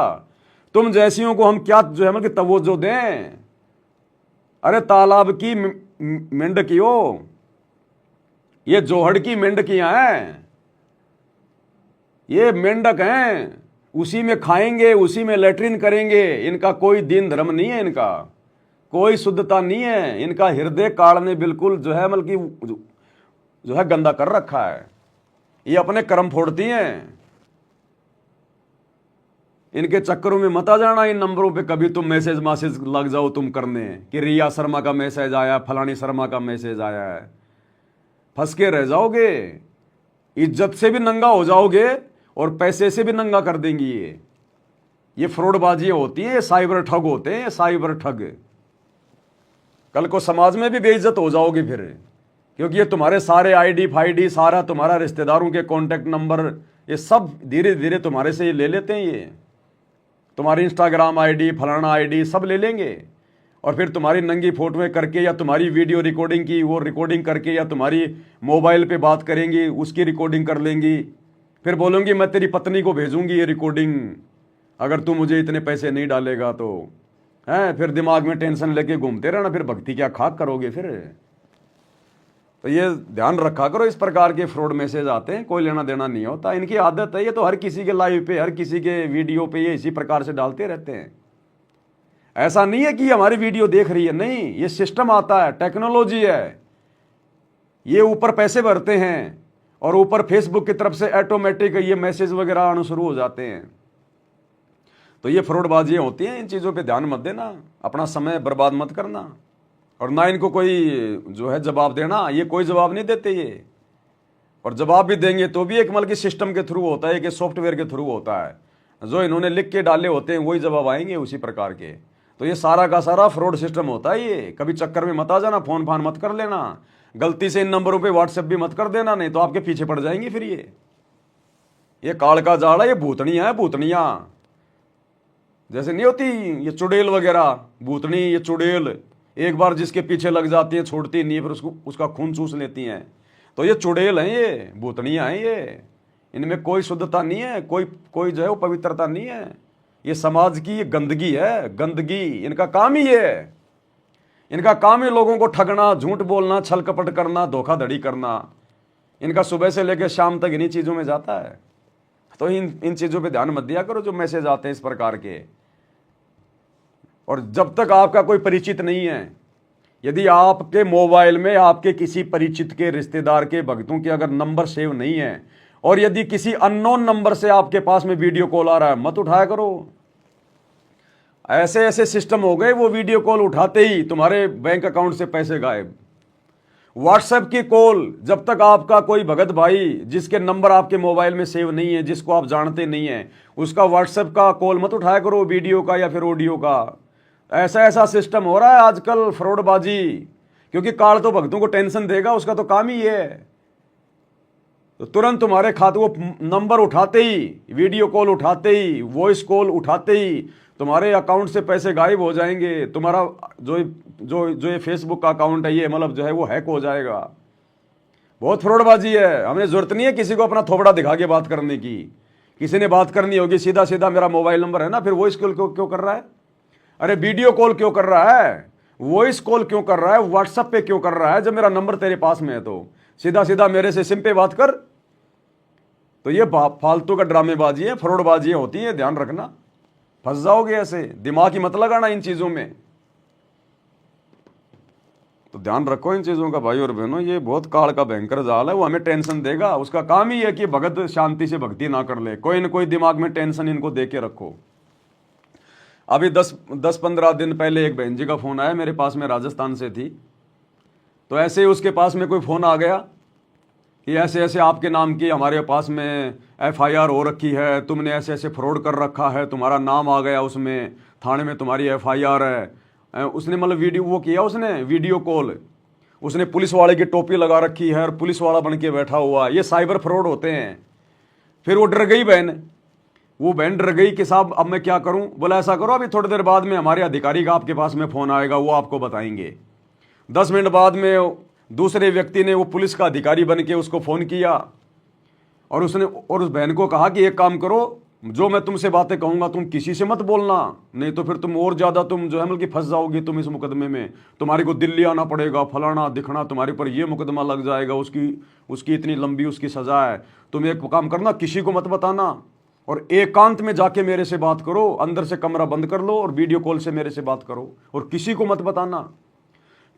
तुम जैसियों को हम क्या जो है मतलब तवज्जो दें? अरे तालाब की मेंढकियों, ये जोहड़ की मेंढकियां हैं, ये मेंढक हैं, उसी में खाएंगे, उसी में लेटरिन करेंगे। इनका कोई दीन धर्म नहीं है, इनका कोई शुद्धता नहीं है। इनका हृदय काल ने बिल्कुल जो है मतलब जो है गंदा कर रखा है। ये अपने कर्म फोड़ती हैं। इनके चक्करों में मत आ जाना। इन नंबरों पे कभी तुम मैसेज लग जाओ तुम करने कि रिया शर्मा का मैसेज आया, फलानी शर्मा का मैसेज आया है। फंस के रह जाओगे, इज्जत से भी नंगा हो जाओगे और पैसे से भी नंगा कर देंगी। ये फ्रॉडबाजियां होती है, साइबर ठग होते हैं, साइबर ठग। कल को समाज में भी बेइज्जत हो जाओगे फिर, क्योंकि ये तुम्हारे सारे आईडी फाईडी, सारा तुम्हारा रिश्तेदारों के कॉन्टैक्ट नंबर, ये सब धीरे धीरे तुम्हारे से ये ले लेते हैं। ये तुम्हारी इंस्टाग्राम आईडी, फलाना आईडी सब ले लेंगे, और फिर तुम्हारी नंगी फोटोएं करके या तुम्हारी वीडियो रिकॉर्डिंग की वो रिकॉर्डिंग करके या तुम्हारी मोबाइल पे बात करेंगी उसकी रिकॉर्डिंग कर लेंगी। फिर बोलूँगी मैं तेरी पत्नी को भेजूंगी ये रिकॉर्डिंग, अगर तू मुझे इतने पैसे नहीं डालेगा तो। हैं फिर दिमाग में टेंशन लेके घूमते रहना, फिर भक्ति क्या खाक करोगे फिर। तो ये ध्यान रखा करो, इस प्रकार के फ्रॉड मैसेज आते हैं, कोई लेना देना नहीं होता। इनकी आदत है, ये तो हर किसी के लाइव पे, हर किसी के वीडियो पे ये इसी प्रकार से डालते रहते हैं। ऐसा नहीं है कि हमारी वीडियो देख रही है, नहीं, ये सिस्टम आता है, टेक्नोलॉजी है। ये ऊपर पैसे भरते हैं और ऊपर फेसबुक की तरफ से ऑटोमेटिक ये मैसेज वगैरह आना शुरू हो जाते हैं। तो ये फ्रॉडबाजियाँ होती हैं, इन चीज़ों पे ध्यान मत देना, अपना समय बर्बाद मत करना, और ना इनको कोई जो है जवाब देना। ये कोई जवाब नहीं देते ये, और जवाब भी देंगे तो भी एक मतलब सिस्टम के थ्रू होता है, कि सॉफ्टवेयर के थ्रू होता है। जो इन्होंने लिख के डाले होते हैं वही जवाब आएंगे उसी प्रकार के। तो ये सारा का सारा फ्रॉड सिस्टम होता है। ये कभी चक्कर में मत आ जाना, फोन फान मत कर लेना, गलती से इन नंबरों पे व्हाट्सएप भी मत कर देना, नहीं तो आपके पीछे पड़ जाएंगे फिर। ये काल का जाल है, ये भूतनियां है, भूतनियां जैसे नहीं होती ये चुड़ैल वगैरह, भूतनी ये चुड़ैल एक बार जिसके पीछे लग जाती है छोड़ती नहीं है, फिर उसका खून चूस लेती हैं। तो ये चुड़ैल हैं, ये भूतनियां हैं, ये इनमें कोई शुद्धता नहीं है, कोई जो है वो पवित्रता नहीं है। ये समाज की ये गंदगी है, गंदगी। इनका काम ही है, इनका काम ही लोगों को ठगना, झूठ बोलना, छल कपट करना, धोखाधड़ी करना। इनका सुबह से लेकर शाम तक इन्हीं चीज़ों में जाता है। तो इन चीज़ों पे ध्यान मत दिया करो जो मैसेज आते हैं इस प्रकार के। और जब तक आपका कोई परिचित नहीं है, यदि आपके मोबाइल में आपके किसी परिचित के, रिश्तेदार के, भक्तों के अगर नंबर सेव नहीं है, और यदि किसी अननोन नंबर से आपके पास में वीडियो कॉल आ रहा है, मत उठाया करो। ऐसे ऐसे सिस्टम हो गए, वो वीडियो कॉल उठाते ही तुम्हारे बैंक अकाउंट से पैसे गायब। व्हाट्सएप की कॉल, जब तक आपका कोई भगत भाई जिसके नंबर आपके मोबाइल में सेव नहीं है, जिसको आप जानते नहीं है, उसका व्हाट्सएप का कॉल मत उठाया करो, वीडियो का या फिर ऑडियो का। ऐसा ऐसा सिस्टम हो रहा है आजकल, फ्रॉडबाजी। क्योंकि काल तो भक्तों को टेंशन देगा, उसका तो काम ही है। तो तुरंत तुम्हारे खाते, वो नंबर उठाते ही, वीडियो कॉल उठाते ही, वॉइस कॉल उठाते ही तुम्हारे अकाउंट से पैसे गायब हो जाएंगे। तुम्हारा जो जो जो ये फेसबुक का अकाउंट है, ये मतलब जो है वो हैक हो जाएगा। बहुत फ्रॉडबाजी है। हमें जरूरत नहीं है किसी को अपना थोबड़ा दिखा के बात करने की। किसी ने बात करनी होगी, सीधा सीधा मेरा मोबाइल नंबर है ना, फिर वॉइस कॉल क्यों कर रहा है? अरे वीडियो कॉल क्यों कर रहा है? वॉइस कॉल क्यों कर रहा है? व्हाट्सएप पे क्यों कर रहा है? जब मेरा नंबर तेरे पास में है तो सीधा सीधा मेरे से सिम पे बात कर। तो ये फालतू का ड्रामेबाजी है, फ्रॉडबाजी होती है, ध्यान रखना, फंस जाओगे ऐसे। दिमाग ही मत लगाना इन चीजों में। तो ध्यान रखो इन चीजों का भाई और बहनों। ये बहुत काल का भयंकर जाल है, वो हमें टेंशन देगा। उसका काम ही है कि भगत शांति से भक्ति ना कर ले, कोई न कोई दिमाग में टेंशन इनको दे के रखो। अभी 10-15 दिन पहले एक बहन जी का फोन आया मेरे पास में, राजस्थान से थी। तो ऐसे ही उसके पास में कोई फोन आ गया कि ऐसे ऐसे आपके नाम की हमारे पास में FIR हो रखी है, तुमने ऐसे ऐसे फ्रॉड कर रखा है, तुम्हारा नाम आ गया उसमें, थाने में तुम्हारी FIR है। उसने मतलब वीडियो वो किया, उसने वीडियो कॉल, उसने पुलिस वाले की टोपी लगा रखी है और पुलिस वाला बन के बैठा हुआ। ये साइबर फ्रॉड होते हैं। फिर वो डर गई बहन, वो बहन डर गई कि साहब अब मैं क्या करूं? बोला ऐसा करो, अभी थोड़ी देर बाद में हमारे अधिकारी का आपके पास में फोन आएगा, वो आपको बताएंगे। 10 मिनट बाद में दूसरे व्यक्ति ने, वो पुलिस का अधिकारी बन के उसको फोन किया और उसने और उस बहन को कहा कि एक काम करो, जो मैं तुमसे बातें कहूंगा तुम किसी से मत बोलना, नहीं तो फिर तुम और ज्यादा तुम जो है मतलब कि फंस जाओगी तुम इस मुकदमे में। तुम्हारे को दिल्ली आना पड़ेगा, फलाना दिखना, तुम्हारे पर ये मुकदमा लग जाएगा, उसकी इतनी लंबी उसकी सजा है। तुम एक काम करना, किसी को मत बताना और एकांत में जाके मेरे से बात करो, अंदर से कमरा बंद कर लो और वीडियो कॉल से मेरे से बात करो और किसी को मत बताना।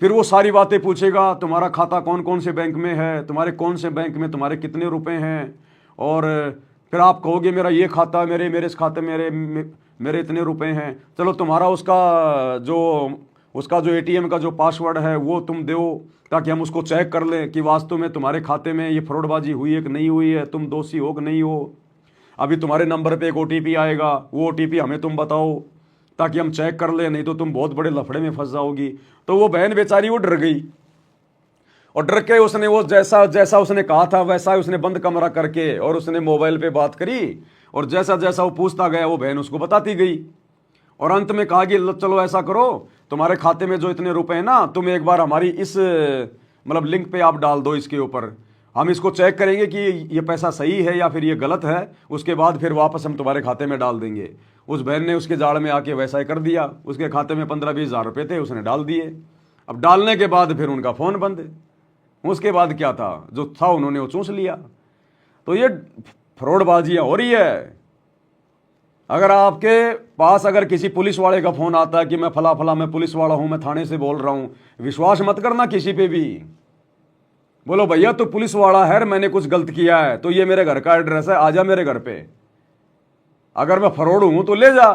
फिर वो सारी बातें पूछेगा, तुम्हारा खाता कौन कौन से बैंक में है, तुम्हारे कौन से बैंक में तुम्हारे कितने रुपए हैं, और फिर आप कहोगे मेरा ये खाता, मेरे इस खाते मेरे इतने रुपए हैं। चलो तुम्हारा उसका जो ATM का जो पासवर्ड है वो तुम दो, ताकि हम उसको चेक कर लें कि वास्तव में तुम्हारे खाते में ये फ्रॉडबाजी हुई है कि नहीं हुई है, तुम दोषी हो कि नहीं हो। अभी तुम्हारे नंबर पे एक OTP आएगा, वो OTP हमें तुम बताओ ताकि हम चेक कर ले, नहीं तो तुम बहुत बड़े लफड़े में फंस जाओगी। तो वो बहन बेचारी वो डर गई और डर के उसने वो जैसा उसने कहा था वैसा उसने बंद कमरा करके और उसने मोबाइल पे बात करी और जैसा जैसा वो पूछता गया वो बहन उसको बताती गई। और अंत में कहा कि चलो ऐसा करो, तुम्हारे खाते में जो इतने रुपए हैं ना, तुम एक बार हमारी इस मतलब लिंक पे आप डाल दो, इसके ऊपर हम इसको चेक करेंगे कि ये पैसा सही है या फिर ये गलत है, उसके बाद फिर वापस हम तुम्हारे खाते में डाल देंगे। उस बहन ने उसके जाल में आके वैसा ही कर दिया। उसके खाते में 15-20 हज़ार रुपये थे, उसने डाल दिए। अब डालने के बाद फिर उनका फ़ोन बंद। उसके बाद क्या था, जो था उन्होंने वो चूस लिया। तो ये फ्रॉडबाजियाँ हो रही है। अगर आपके पास अगर किसी पुलिस वाले का फ़ोन आता है कि मैं फला मैं पुलिस वाला हूँ, मैं थाने से बोल रहा हूँ, विश्वास मत करना किसी पे भी। बोलो भैया तो पुलिस वाला है, मैंने कुछ गलत किया है तो ये मेरे घर का एड्रेस है, आजा मेरे घर पे। अगर मैं फ्रॉड हूं तो ले जा,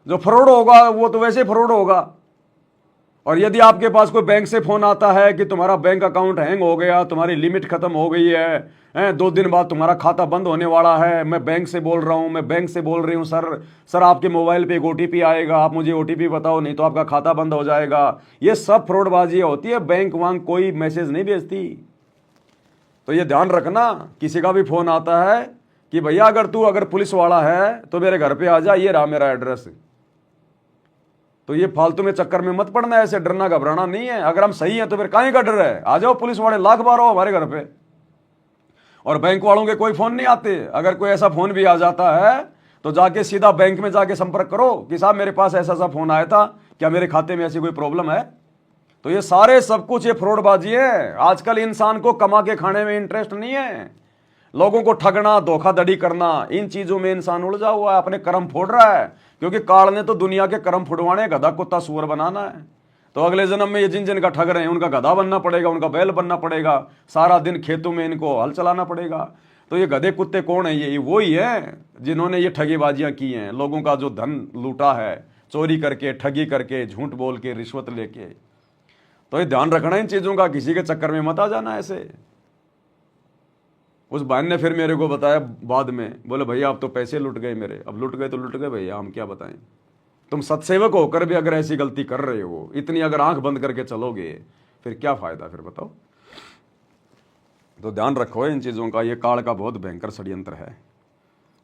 जो फ्रॉड होगा वो तो वैसे फ्रॉड होगा। और यदि आपके पास कोई बैंक से फोन आता है कि तुम्हारा बैंक अकाउंट हैंग हो गया, तुम्हारी लिमिट खत्म हो गई है, 2 दिन बाद तुम्हारा खाता बंद होने वाला है, मैं बैंक से बोल रहा हूं, मैं बैंक से बोल रही हूं सर आपके मोबाइल पे एक ओटीपी आएगा, आप मुझे ओटीपी बताओ नहीं तो आपका खाता बंद हो जाएगा, ये सब फ्रॉडबाजी होती है। बैंक वांग कोई मैसेज नहीं भेजती। तो ये ध्यान रखना, किसी का भी फोन आता है कि भैया अगर पुलिस वाला है तो मेरे घर पे आ जा, ये रहा मेरा एड्रेस। तो ये फालतू में चक्कर में मत पड़ना, ऐसे डरना घबराना नहीं है। अगर हम सही हैं तो फिर काहे का डर है, आ जाओ, पुलिस वाले लाख बार हो हमारे घर पे। और बैंक वालों के कोई फोन नहीं आते। अगर कोई ऐसा फोन भी आ जाता है तो जाके सीधा बैंक में जाके संपर्क करो कि साहब मेरे पास ऐसा ऐसा फोन आया था, क्या मेरे खाते में ऐसी कोई प्रॉब्लम है। तो ये सारे सब कुछ ये फ्रॉडबाजी है। आजकल इंसान को कमा के खाने में इंटरेस्ट नहीं है, लोगों को ठगना, धोखाधड़ी करना, इन चीजों में इंसान उलझा हुआ है, अपने कर्म फोड़ रहा है। क्योंकि काल ने तो दुनिया के कर्म फुड़वाने, गधा कुत्ता सूअर बनाना है। तो अगले जन्म में ये जिन जिनका ठग रहे हैं उनका गधा बनना पड़ेगा, उनका बैल बनना पड़ेगा, सारा दिन खेतों में इनको हल चलाना पड़ेगा। तो ये गधे कुत्ते कौन है? ये वही है जिन्होंने ये ठगीबाजियां की हैं, लोगों का जो धन लूटा है, चोरी करके, ठगी करके, झूठ बोल के, रिश्वत लेके। तो ये ध्यान रखना इन चीजों का, किसी के चक्कर में मत आ जाना ऐसे। उस बहन ने फिर मेरे को बताया बाद में, बोले भैया अब तो पैसे लुट गए मेरे। अब लुट गए तो लुट गए भैया, हम क्या बताएं। तुम सत्सेवक होकर भी अगर ऐसी गलती कर रहे हो, इतनी अगर आंख बंद करके चलोगे, फिर क्या फायदा, फिर बताओ। तो ध्यान रखो इन चीजों का, ये काल का बहुत भयंकर षड्यंत्र है।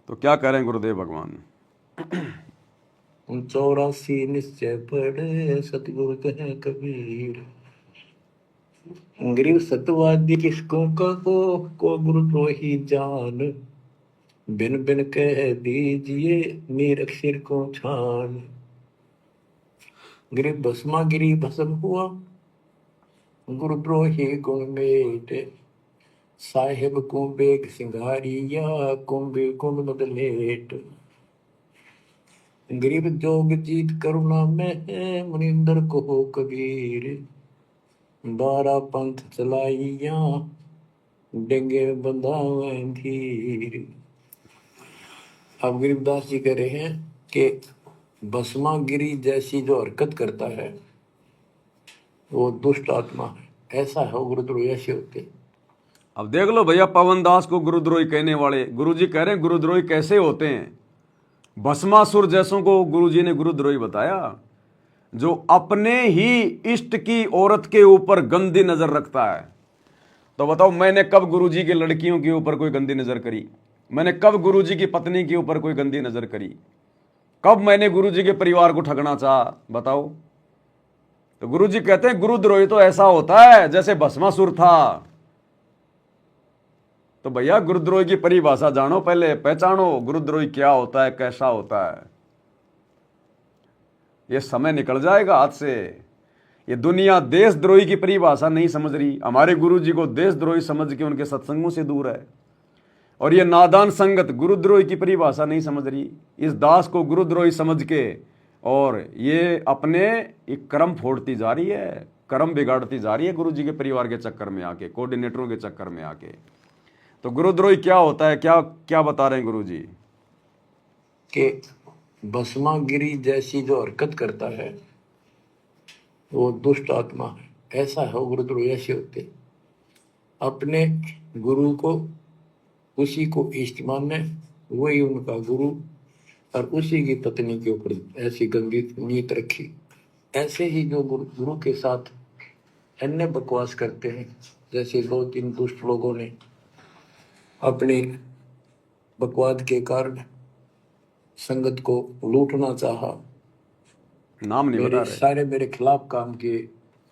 तो क्या करें गुरुदेव भगवान। 84 निश्चय पढ़े सतगुरु कहे कबीर, गरीब सतवादी किसको को गुरु तो ही जान, बिन बिन कह दीजिए मीर सिर को छान। गरीब भस्मा गिरी भस्म हुआ, गुरुद्रोही गुण मेटे, साहिब को बेग सिंगारिया, कुंभे कुंभ बदलेट। गरीब जोग जीत करुणा में है, मुनिंदर को हो कबीर, 12 पंथ चलाइया, डेंगे बंधावे धीर। अब गरीबदास जी कह रहे हैं कि भस्मा गिरी जैसी जो हरकत करता है वो दुष्ट आत्मा है, ऐसा है गुरुद्रोही ऐसे होते। अब देख लो भैया, पवन दास को गुरुद्रोही कहने वाले, गुरुजी कह रहे हैं गुरुद्रोही कैसे होते हैं। भस्मासुर जैसों को गुरुजी ने गुरुद्रोही बताया, जो अपने ही इष्ट की औरत के ऊपर गंदी नजर रखता है। तो बताओ, मैंने कब गुरुजी की लड़कियों के ऊपर कोई गंदी नजर करी? मैंने कब गुरुजी की पत्नी के ऊपर कोई गंदी नजर करी? कब मैंने गुरुजी के परिवार को ठगना चाहा? बताओ। तो गुरुजी कहते हैं गुरुद्रोही तो ऐसा होता है जैसे भस्मासुर था। तो भैया गुरुद्रोही की परिभाषा जानो, पहले पहचानो गुरुद्रोही क्या होता है, कैसा होता है। ये समय निकल जाएगा हाथ से। ये दुनिया देशद्रोही की परिभाषा नहीं समझ रही, हमारे गुरुजी को देशद्रोही समझ के उनके सत्संगों से दूर है। और ये नादान संगत गुरुद्रोही की परिभाषा नहीं समझ रही, इस दास को गुरुद्रोही समझ के, और ये अपने एक कर्म फोड़ती जा रही है, कर्म बिगाड़ती जा रही है गुरुजी के परिवार के चक्कर में आके, कोऑर्डिनेटरों के चक्कर में आके। तो गुरुद्रोही क्या होता है, क्या क्या बता रहे हैं गुरुजी कि भस्मा गिरी जैसी जो हरकत करता है वो दुष्ट आत्मा है, ऐसा है गुरुद्रोही ऐसे होते। अपने गुरु को, उसी को इष्ट माने, वही उनका गुरु, और उसी की पत्नी के ऊपर ऐसी गंदी नीयत रखी। ऐसे ही जो गुरु के साथ अन्य बकवास करते हैं, जैसे 2-3 दुष्ट लोगों ने अपने बकवाद के कारण संगत को लूटना चाहा, नाम नहीं बता रहे, सारे मेरे खिलाफ काम किए।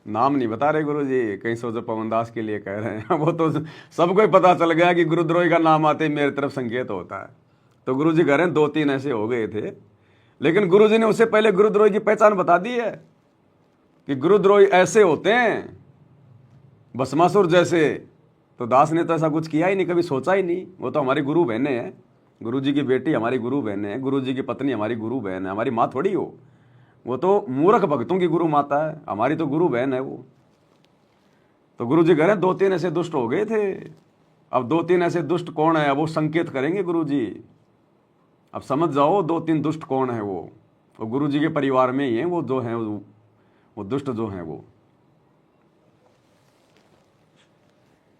नाम नहीं बता रहे गुरुजी, कहीं सोचो पवन दास के लिए कह रहे हैं। वो तो सबको ही पता चल गया कि गुरुद्रोही का नाम आते ही मेरी तरफ संकेत होता है। तो गुरुजी कह रहे हैं 2-3 ऐसे हो गए थे, लेकिन गुरुजी ने उससे पहले गुरुद्रोही की पहचान बता दी है कि गुरुद्रोही ऐसे होते हैं, भस्मासुर जैसे। तो दास ने तो ऐसा कुछ किया ही नहीं, कभी सोचा ही नहीं। वो तो हमारी गुरु बहनें हैं, गुरुजी की बेटी हमारी गुरु बहनें हैं, गुरुजी की पत्नी हमारी गुरु बहन है, हमारी माँ थोड़ी हो। वो तो मूर्ख भक्तों की गुरु माता है, हमारी तो गुरु बहन है वो। तो गुरुजी कह रहे हैं 2-3 ऐसे दुष्ट हो गए थे। अब 2-3 ऐसे दुष्ट कौन है, वो संकेत करेंगे गुरुजी। अब समझ जाओ 2-3 दुष्ट कौन है वो गुरुजी के परिवार में ही हैं। वो जो हैं वो दुष्ट जो हैं वो।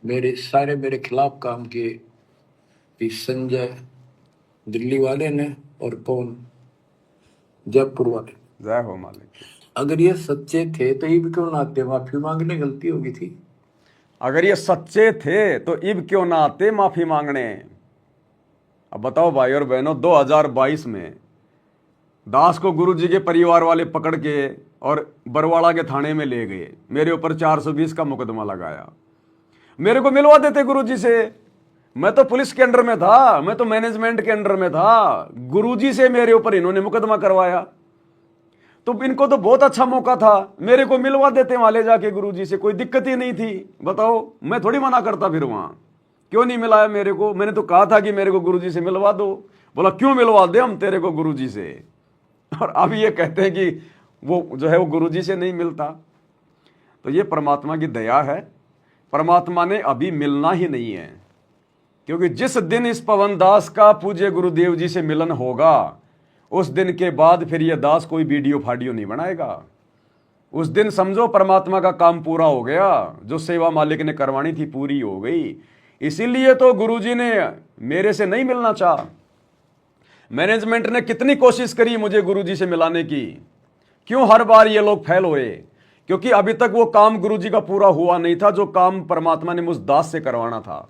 मेरे खिलाफ काम किए इस संजय दिल्ली वाले ने और कौन जयपुर वाले। जय हो मालिक। अगर ये सच्चे थे तो ये भी क्यों ना आते, माफी मांगने गलती होगी थी। अगर ये सच्चे थे तो इब क्यों ना आते माफी मांगने। अब बताओ भाई और बहनों, 2022 में दास को गुरुजी के परिवार वाले पकड़ के और बरवाड़ा के थाने में ले गए, मेरे ऊपर 420 का मुकदमा लगाया। मेरे को मिलवा देते गुरुजी से, मैं तो पुलिस के अंडर में था, मैं तो मैनेजमेंट के अंडर में था, गुरुजी से मेरे ऊपर इन्होंने मुकदमा करवाया। तो इनको तो बहुत अच्छा मौका था, मेरे को मिलवा देते वहां ले जाके गुरुजी से, कोई दिक्कत ही नहीं थी। बताओ, मैं थोड़ी मना करता फिर वहां, क्यों नहीं मिलाया मेरे को। मैंने तो कहा था कि मेरे को गुरुजी से मिलवा दो। बोला क्यों मिलवा दे हम तेरे को गुरुजी से। और अब ये कहते हैं कि वो जो है वो गुरुजी से नहीं मिलता। तो ये परमात्मा की दया है, परमात्मा ने अभी मिलना ही नहीं है, क्योंकि जिस दिन इस पवन दास का पूज्य गुरुदेव जी से मिलन होगा, उस दिन के बाद फिर ये दास कोई वीडियो फाडियो नहीं बनाएगा। उस दिन समझो परमात्मा का काम पूरा हो गया, जो सेवा मालिक ने करवानी थी पूरी हो गई। इसीलिए तो गुरुजी ने मेरे से नहीं मिलना चाहा। मैनेजमेंट ने कितनी कोशिश करी मुझे गुरुजी से मिलाने की, क्यों हर बार ये लोग फेल हुए, क्योंकि अभी तक वो काम गुरुजी का पूरा हुआ नहीं था जो काम परमात्मा ने मुझ दास से करवाना था।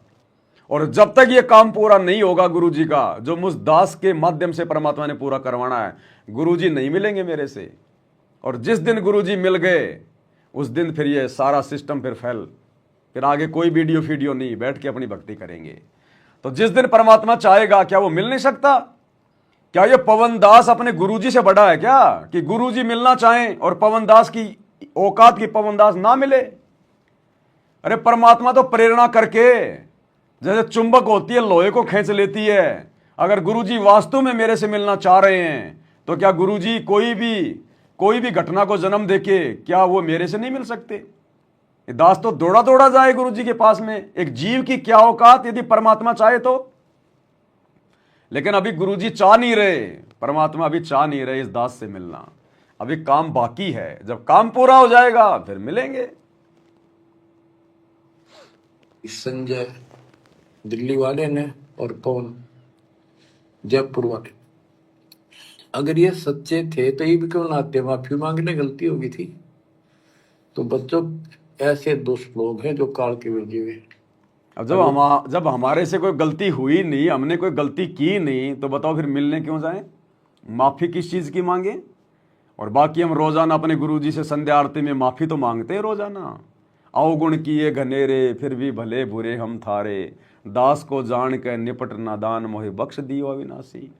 और जब तक ये काम पूरा नहीं होगा गुरुजी का, जो मुझ दास के माध्यम से परमात्मा ने पूरा करवाना है, गुरुजी नहीं मिलेंगे मेरे से। और जिस दिन गुरुजी मिल गए, उस दिन फिर ये सारा सिस्टम फिर फेल, फिर आगे कोई वीडियो नहीं, बैठ के अपनी भक्ति करेंगे। तो जिस दिन परमात्मा चाहेगा, क्या वो मिल नहीं सकता? क्या ये पवन दास अपने गुरुजी से बड़ा है क्या, कि गुरुजी मिलना चाहें और पवन दास की औकात की पवन दास ना मिले? अरे परमात्मा तो प्रेरणा करके, जैसे चुंबक होती है लोहे को खींच लेती है। अगर गुरुजी वास्तव में मेरे से मिलना चाह रहे हैं, तो क्या गुरुजी कोई भी घटना को जन्म देके क्या वो मेरे से नहीं मिल सकते? दास तो दौड़ा दौड़ा जाए गुरुजी के पास में। एक जीव की क्या औकात यदि परमात्मा चाहे तो। लेकिन अभी गुरुजी चाह नहीं रहे, परमात्मा अभी चाह नहीं रहे इस दास से मिलना। अभी काम बाकी है, जब काम पूरा हो जाएगा फिर मिलेंगे। इस संजय दिल्ली वाले ने और कौन जयपुर वाले। अगर ये सच्चे थे तो ये भी क्यों ना आते, माफी मांगने गलती होगी थी। तो बच्चों, ऐसे दुष्ट लोग हैं जो काल के भेजे हुए। अब जब हमारे से कोई गलती हुई नहीं, हमने कोई गलती की नहीं, तो बताओ फिर मिलने क्यों जाए? माफी किस चीज की मांगे? और बाकी हम रोजाना अपने गुरुजी से संध्या आरती में माफी तो मांगते हैं रोजाना। अवगुण किए घनेरे, फिर भी भले बुरे हम थारे, दास को जान के निपट नादान, मोहि बख्श दियो अविनाशी।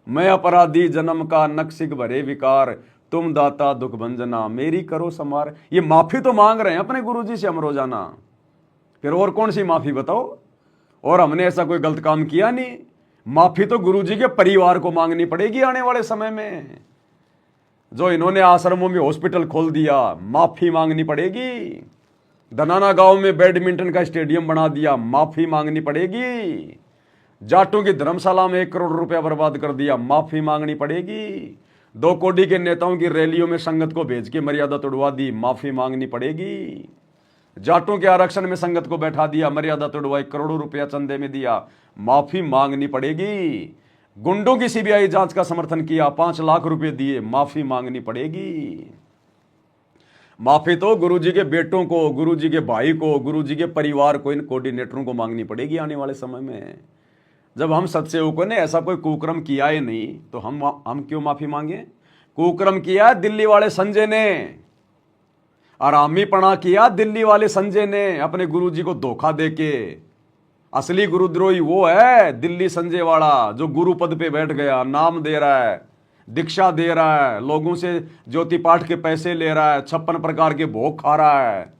मैं अपराधी जन्म का, नक्सिक भरे विकार, तुम दाता दुख भंजना, मेरी करो समार। ये माफी तो मांग रहे हैं अपने गुरुजी से हम रोजाना, फिर और कौन सी माफी बताओ? और हमने ऐसा कोई गलत काम किया नहीं। माफी तो गुरुजी के परिवार को मांगनी पड़ेगी आने वाले समय में। जो इन्होंने आश्रमों में हॉस्पिटल खोल दिया, माफी मांगनी पड़ेगी। धनाना गांव में बैडमिंटन का स्टेडियम बना दिया, माफी मांगनी पड़ेगी। जाटों की धर्मशाला में 1 करोड़ रुपया बर्बाद कर दिया, माफी मांगनी पड़ेगी। 2 कोड़ी के नेताओं की रैलियों में संगत को भेज के मर्यादा तोड़वा दी, माफी मांगनी पड़ेगी। जाटों के आरक्षण में संगत को बैठा दिया, मर्यादा तोड़वाई, करोड़ों रुपया चंदे में दिया, माफी मांगनी पड़ेगी। गुंडों की सीबीआई जांच का समर्थन किया, 5 लाख रुपए दिए, माफी मांगनी पड़ेगी। माफी तो गुरुजी के बेटों को, गुरुजी के भाई को, गुरुजी के परिवार को, इन कोऑर्डिनेटरों को मांगनी पड़ेगी आने वाले समय में। जब हम सत्सेवकों ने ऐसा कोई कुक्रम किया ही नहीं, तो हम क्यों माफी मांगे? कुक्रम किया दिल्ली वाले संजय ने, आरामीपना किया दिल्ली वाले संजय ने, अपने गुरुजी को धोखा देके। असली गुरुद्रोही वो है दिल्ली संजय वाला, जो गुरु पद पे बैठ गया, नाम दे रहा है, दीक्षा दे रहा है, लोगों से ज्योति पाठ के पैसे ले रहा है, 56 प्रकार के भोग खा रहा है।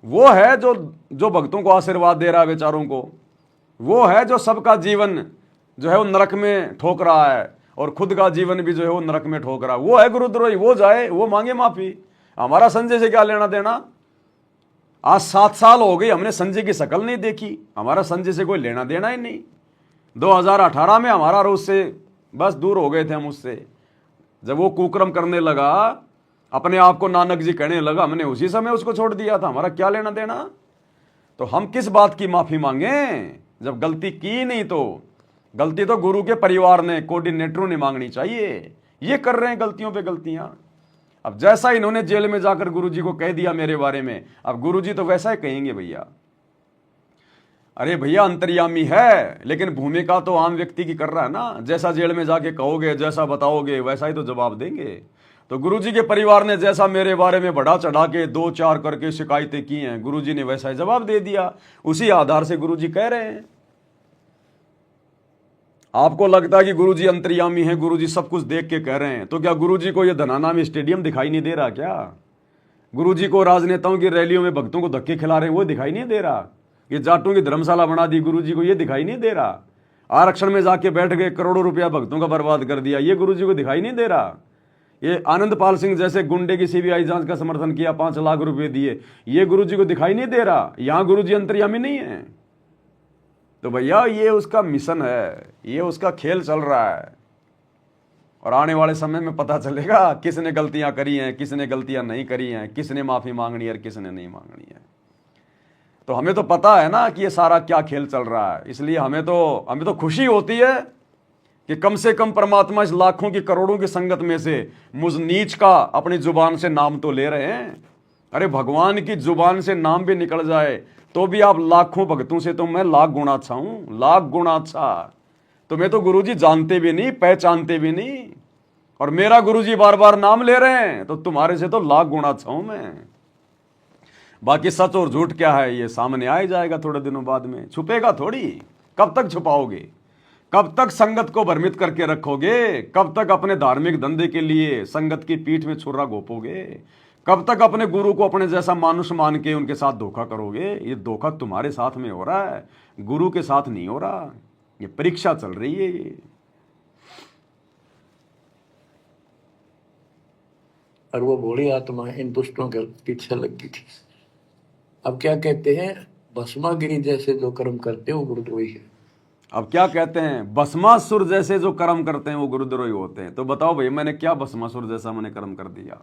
वो है जो भक्तों को आशीर्वाद दे रहा है, बेचारों को। वो है जो सबका जीवन जो है वो नरक में ठोक रहा है, और खुद का जीवन भी जो है वो नरक में ठोक रहा है। वो है गुरुद्रोही, वो जाए, वो मांगे माफी। हमारा संजय से क्या लेना देना? आज 7 साल हो गई, हमने संजय की शक्ल नहीं देखी, हमारा संजय से कोई लेना देना ही नहीं। 2018 में हमारा उससे बस दूर हो गए थे हम उससे। जब वो कुक्रम करने लगा अपने आप को नानक जी कहने लगा, हमने उसी समय उसको छोड़ दिया था, हमारा क्या लेना देना। तो हम किस बात की माफी मांगे जब गलती की नहीं? तो गलती तो गुरु के परिवार ने, कोऑर्डिनेटरों ने मांगनी चाहिए। ये कर रहे हैं गलतियों पे गलतियां। अब जैसा इन्होंने जेल में जाकर गुरुजी को कह दिया मेरे बारे में, अब गुरुजी तो वैसा ही कहेंगे भैया। अरे भैया अंतर्यामी है, लेकिन भूमिका तो आम व्यक्ति की कर रहा है ना। जैसा जेल में जाके कहोगे, जैसा बताओगे, वैसा ही तो जवाब देंगे। तो गुरुजी के परिवार ने जैसा मेरे बारे में बढ़ा चढ़ा के 2-4 करके शिकायतें की हैं, गुरुजी ने वैसा ही जवाब दे दिया। उसी आधार से गुरुजी कह रहे हैं। आपको लगता है कि गुरुजी अंतर्यामी हैं, गुरुजी सब कुछ देख के कह रहे हैं, तो क्या गुरुजी को यह धनाना में स्टेडियम दिखाई नहीं दे रहा क्या? गुरुजी को राजनेताओं की रैलियों में भक्तों को धक्के खिला रहे हैं, वो दिखाई नहीं दे रहा? ये जाटों की धर्मशाला बना दी गुरुजी को, ये दिखाई नहीं दे रहा? आरक्षण में जाके बैठ गए, करोड़ों रुपया भक्तों का बर्बाद कर दिया, ये गुरुजी को दिखाई नहीं दे रहा? ये आनंदपाल सिंह जैसे गुंडे की सीबीआई जांच का समर्थन किया, 5 लाख रुपए दिए, ये गुरुजी को दिखाई नहीं दे रहा? यहां गुरुजी अंतर्यामी नहीं है? तो भैया ये उसका मिशन है, ये उसका खेल चल रहा है। और आने वाले समय में पता चलेगा किसने गलतियां करी हैं, किसने गलतियां नहीं करी हैं, किसने माफी मांगनी है और किसने नहीं मांगनी है। तो हमें तो पता है ना कि ये सारा क्या खेल चल रहा है। इसलिए हमें तो खुशी होती है कि कम से कम परमात्मा इस लाखों की करोड़ों की संगत में से मुझ नीच का अपनी जुबान से नाम तो ले रहे हैं। अरे भगवान की जुबान से नाम भी निकल जाए तो भी आप लाखों भक्तों से तो मैं लाख गुना अच्छा हूं, लाख गुना अच्छा। तुम्हें तो गुरुजी जानते भी नहीं, पहचानते भी नहीं, और मेरा गुरुजी बार बार नाम ले रहे हैं, तो तुम्हारे से तो लाख गुना अच्छा हूं मैं। बाकी सच और झूठ क्या है ये सामने आ ही जाएगा थोड़े दिनों बाद में, छुपेगा थोड़ी। कब तक छुपाओगे? कब तक संगत को भ्रमित करके रखोगे? कब तक अपने धार्मिक धंधे के लिए संगत की पीठ में छुरा घोपोगे? कब तक अपने गुरु को अपने जैसा मानुष मान के उनके साथ धोखा करोगे? ये धोखा तुम्हारे साथ में हो रहा है, गुरु के साथ नहीं हो रहा। ये परीक्षा चल रही है ये। और वो भोली आत्मा इन दुष्टों के पीछे लगी थी। अब क्या कहते हैं, भस्मागिरी जैसे जो कर्म करते हैं वो गुरुद्रोही है। अब क्या कहते हैं, भस्मासुर जैसे जो कर्म करते हैं वो गुरुद्रोही होते हैं। तो बताओ भाई मैंने क्या भस्मासुर जैसा मैंने कर्म कर दिया?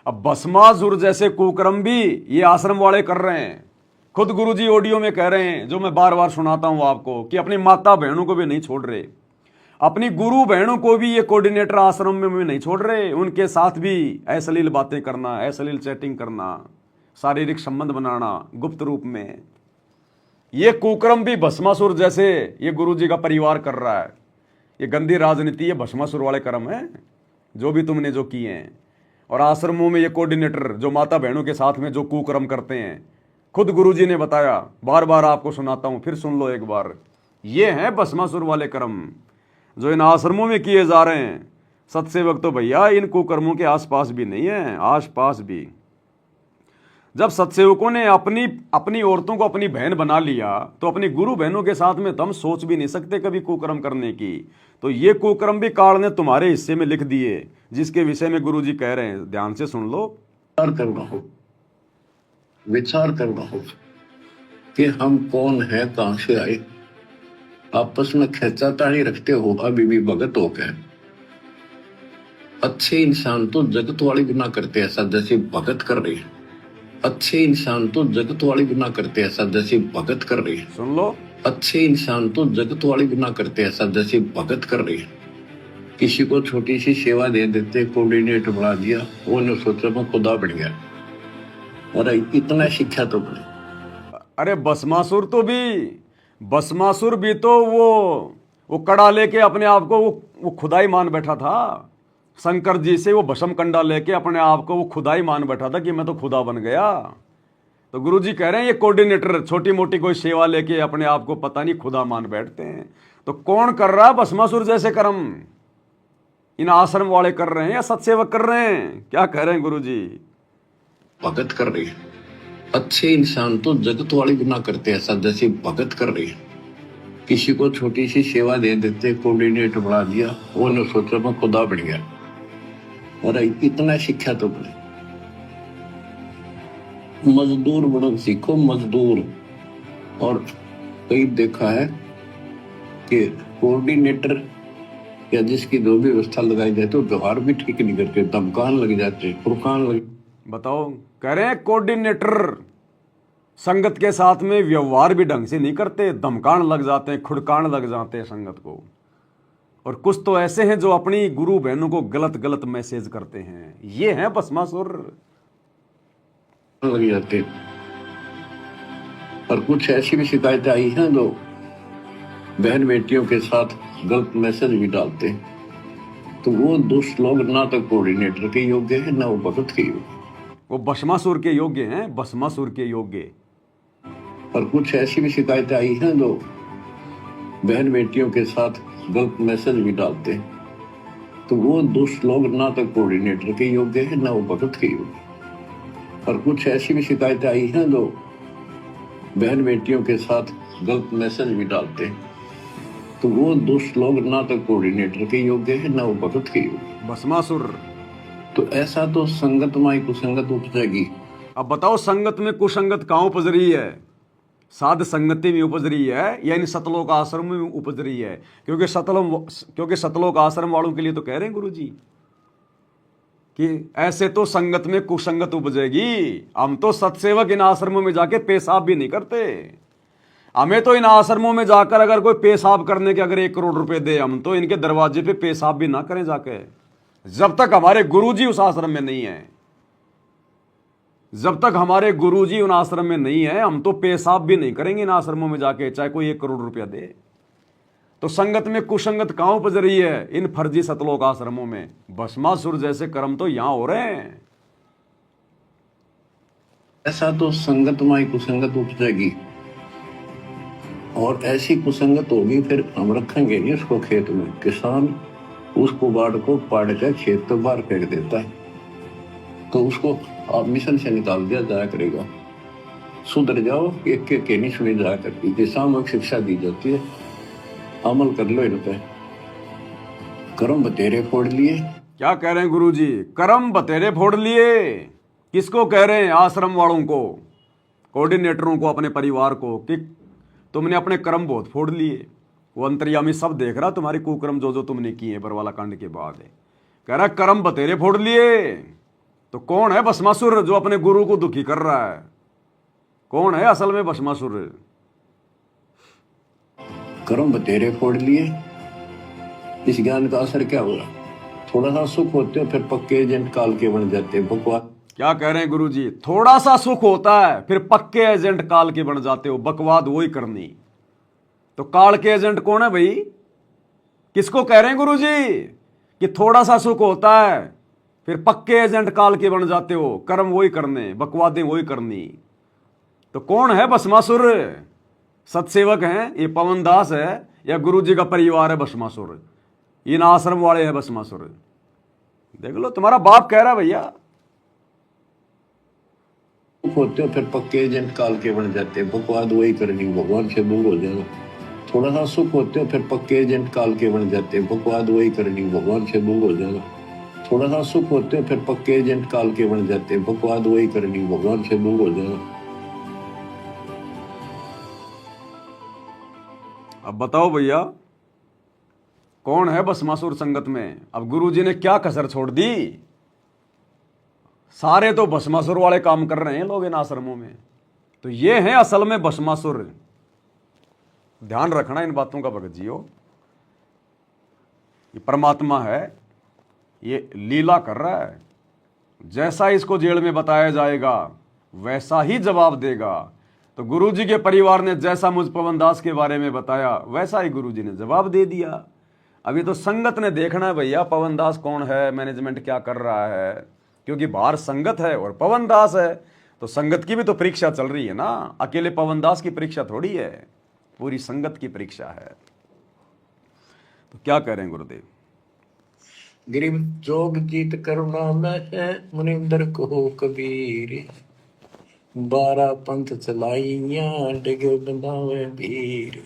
अब भस्मासुर जैसे कुकर्म भी ये आश्रम वाले कर रहे हैं। खुद गुरुजी ऑडियो में कह रहे हैं, जो मैं बार बार सुनाता हूं आपको, कि अपनी माता बहनों को भी नहीं छोड़ रहे, अपनी गुरु बहनों को भी ये कोऑर्डिनेटर आश्रम में नहीं छोड़ रहे। उनके साथ भी अश्लील बातें करना, अश्लील चैटिंग करना, शारीरिक संबंध बनाना गुप्त रूप में, ये कुकर्म भी भस्मासुर जैसे ये गुरुजी का परिवार कर रहा है। ये गंदी राजनीति, ये भस्मासुर वाले कर्म है जो भी तुमने जो किए हैं। और आश्रमों में ये कोऑर्डिनेटर जो माता बहनों के साथ में जो कुकर्म करते हैं, खुद गुरुजी ने बताया, बार बार आपको सुनाता हूं, फिर सुन लो एक बार। ये हैं भस्मासुर वाले कर्म जो इन आश्रमों में किए जा रहे हैं। सत्सेवक तो भैया इन कुकर्मों के आसपास भी नहीं है, आसपास भी। जब सत्सेवकों ने अपनी औरतों को अपनी बहन बना लिया, तो अपनी गुरु बहनों के साथ में तो हम सोच भी नहीं सकते कभी कुकर्म करने की। तो ये कुकर्म भी काल ने तुम्हारे हिस्से में लिख दिए, जिसके विषय में गुरुजी कह रहे हैं, ध्यान से सुन लो। विचार करना हो कि हम कौन है, कहां से आए। आपस में खेचातानी रखते हो अभी भी भगत हो गए। अच्छे इंसान तो जगत वाली गुना करते ऐसा जैसे भगत कर रहे हैं। अच्छे इंसान तो जगत वाली गुना करते ऐसा जैसे भगत कर रहे हैं। सुन लो, अच्छे इंसान तो जगत वाली गुना करते ऐसा जैसे भगत कर रहे हैं। किसी को छोटी सी सेवा दे देते, कोऑर्डिनेटर बना दिया, वो ने सोचा मैं खुदा बन गया। और इतना शिक्षा तो बने। अरे भस्मासुर भी तो वो कड़ा लेके अपने आप को वो खुदाई मान बैठा था। शंकर जी से वो भस्म कंडा लेके अपने आप को वो खुदाई मान बैठा था कि मैं तो खुदा बन गया। तो गुरुजी कह रहे हैं ये कोऑर्डिनेटर छोटी मोटी कोई सेवा लेके अपने आप को पता नहीं खुदा मान बैठते हैं। तो कौन कर रहा है भस्मासुर जैसे कर्म? इन आश्रम वाले कर रहे हैं या सत्सेवक कर रहे हैं? क्या कह रहे हैं गुरुजी? भगत कर रहे हैं। अच्छे इंसान तो जगत वाली गुना करते ऐसा जैसे भगत कर रहे हैं। किसी को छोटी सी सेवा दे देते, कोऑर्डिनेटर बना दिया, वो ने सोचा मैं खुदा बन गया। और इतना शिक्षा तो बने। मजदूर बनो सीखो, मजदूर। और कई देखा है कि कोऑर्डिनेटर या जिसकी जो भी व्यवस्था लगाई जाए तो व्यवहार भी ठीक नहीं करते, धमकान लग जाते, फुरकान लग। बताओ, कह रहे हैं कोऑर्डिनेटर संगत के साथ में व्यवहार भी ढंग से नहीं करते, धमकान लग जाते हैं, खुड़कान लग जाते हैं संगत को। और कुछ तो ऐसे हैं जो अपनी गुरु बहनों को गलत गलत मैसेज करते हैं। ये हैं भस्मासुर। लग जाते। और कुछ ऐसी भी शिकायतें आई हैं जो बहन बेटियों के साथ गलत मैसेज भी डालते हैं, तो वो दुष्ट लोग ना तो कोऑर्डिनेटर के योग्य है ना वो भगत के योग्य, वो भस्मासुर के योग्य हैं, भस्मासुर के योग्य। और कुछ ऐसी भी शिकायतें आई हैं जो बहन बेटियों के साथ गलत मैसेज भी डालते हैं, तो वो दुष्ट लोग ना तो कोऑर्डिनेटर के योग्य है ना वो भगत के योग्य। और कुछ ऐसी भी शिकायतें आई हैं जो बहन बेटियों के साथ गलत मैसेज भी डालते हैं, तो वो दुष्ट लोग ना तो कोऑर्डिनेटर के योग्य है ना वो भगत के योग्य। भस्मासुर। तो ऐसा तो संगत माई कुसंगत उपजेगी। अब बताओ, संगत में कुसंगत कहाँ उपज रही है? साध संगति में उपज रही है या इन सतलोक आश्रम में उपज रही है? क्योंकि सतलोक आश्रम वालों के लिए तो कह रहे हैं गुरु जी कि ऐसे तो संगत में कुसंगत उपजेगी। हम तो सत्सेवक इन आश्रमों में जाके पेशाब भी नहीं करते। हमें तो इन आश्रमों में जाकर अगर कोई पेशाब करने के अगर 1 करोड़ रुपए दे, हम तो इनके दरवाजे पे पेशाब भी ना करें जाके, जब तक हमारे गुरुजी उस आश्रम में नहीं है। जब तक हमारे गुरुजी उन आश्रम में नहीं है, हम तो पेशाब भी नहीं करेंगे इन आश्रमों में जाके, चाहे कोई 1 करोड़ रुपया दे। तो संगत में कुसंगत कहां उपज रही है? इन फर्जी सतलोक आश्रमों में। भस्मासुर जैसे कर्म तो यहां हो रहे हैं। ऐसा तो संगत माई कुसंगत उपजेगी, और ऐसी कुसंगत होगी फिर हम रखेंगे नहीं उसको खेत में। किसान उसको बाढ़ को पाड़ के खेत तो बाहर फेंक देता है, तो उसको आप मिशन से निकाल दिया जाया करेगा। सुधर जाओ, एक के नहीं सुनी जाया करती, कि सामूहिक शिक्षा दी जाती है, अमल कर लो इन पे। कर्म बतेरे फोड़ लिए। क्या कह रहे हैं गुरु जी? कर्म बतेरे फोड़ लिए। किसको कह रहे हैं? आश्रम वालों को, कोऑर्डिनेटरों को, अपने परिवार को, कि तुमने अपने कर्म बहुत फोड़ लिए। वो अंतर्यामी सब देख रहा तुम्हारी कुकर्म जो जो तुमने किए हैं बरवाला कांड के बाद है। कह रहा कर्म बतेरे फोड़ लिए। तो कौन है भस्मासुर जो अपने गुरु को दुखी कर रहा है? कौन है असल में भस्मासुर? कर्म बतेरे फोड़ लिए। इस ज्ञान का असर क्या हुआ? थोड़ा सा सुख होते हो फिर पक्के एजेंट काल के बन जाते। बकवाद। क्या कह रहे हैं गुरु जी? थोड़ा सा सुख होता है फिर पक्के एजेंट काल के बन जाते हो। बकवाद वही करनी। तो काल के एजेंट कौन है भाई? किसको कह रहे हैं गुरु जी कि थोड़ा सा सुख होता है फिर पक्के एजेंट काल के बन जाते हो? कर्म वही करने, बकवादें वही करनी। तो कौन है भस्मासुर? सत्सेवक हैं ये पवन दास है या गुरु जी का परिवार है भस्मासुर? इन आश्रम वाले हैं भस्मासुर। देख लो, तुम्हारा बाप कह रहा है भैया। होते हो फिर पक्के एजेंट काल के बन जाते। बकवाद वही करनी, भगवान से दूर हो जाना। थोड़ा सा सुख होते हो फिर पक्के एजेंट काल के बन जाते। बकवाद वही करनी, भगवान से दूर हो जाना। थोड़ा सा सुख होते हो फिर पक्के एजेंट काल के बन जाते। बकवाद वही करनी, भगवान से दूर हो जाना। अब बताओ भैया, कौन है भस्मासुर संगत में? अब गुरुजी ने क्या कसर छोड़ दी? सारे तो भस्मासुर वाले काम कर रहे हैं लोग इन आश्रमों में। तो ये हैं असल में भस्मासुर। ध्यान रखना इन बातों का भगत जियो। ये परमात्मा है, ये लीला कर रहा है। जैसा इसको जेल में बताया जाएगा वैसा ही जवाब देगा। तो गुरुजी के परिवार ने जैसा मुझ पवन दास के बारे में बताया वैसा ही गुरुजी ने जवाब दे दिया। अभी तो संगत ने देखना है भैया पवन दास कौन है, मैनेजमेंट क्या कर रहा है, क्योंकि बाहर संगत है और पवन दास है। तो संगत की भी तो परीक्षा चल रही है ना। अकेले पवन दास की परीक्षा थोड़ी है, पूरी संगत की परीक्षा है। तो क्या कह रहे हैं गुरुदेव? गिरिव जोग जीत करुणा में है मुनिंदर को कबीर। 12 पंथ चलाइया डगे बंधावे भीर।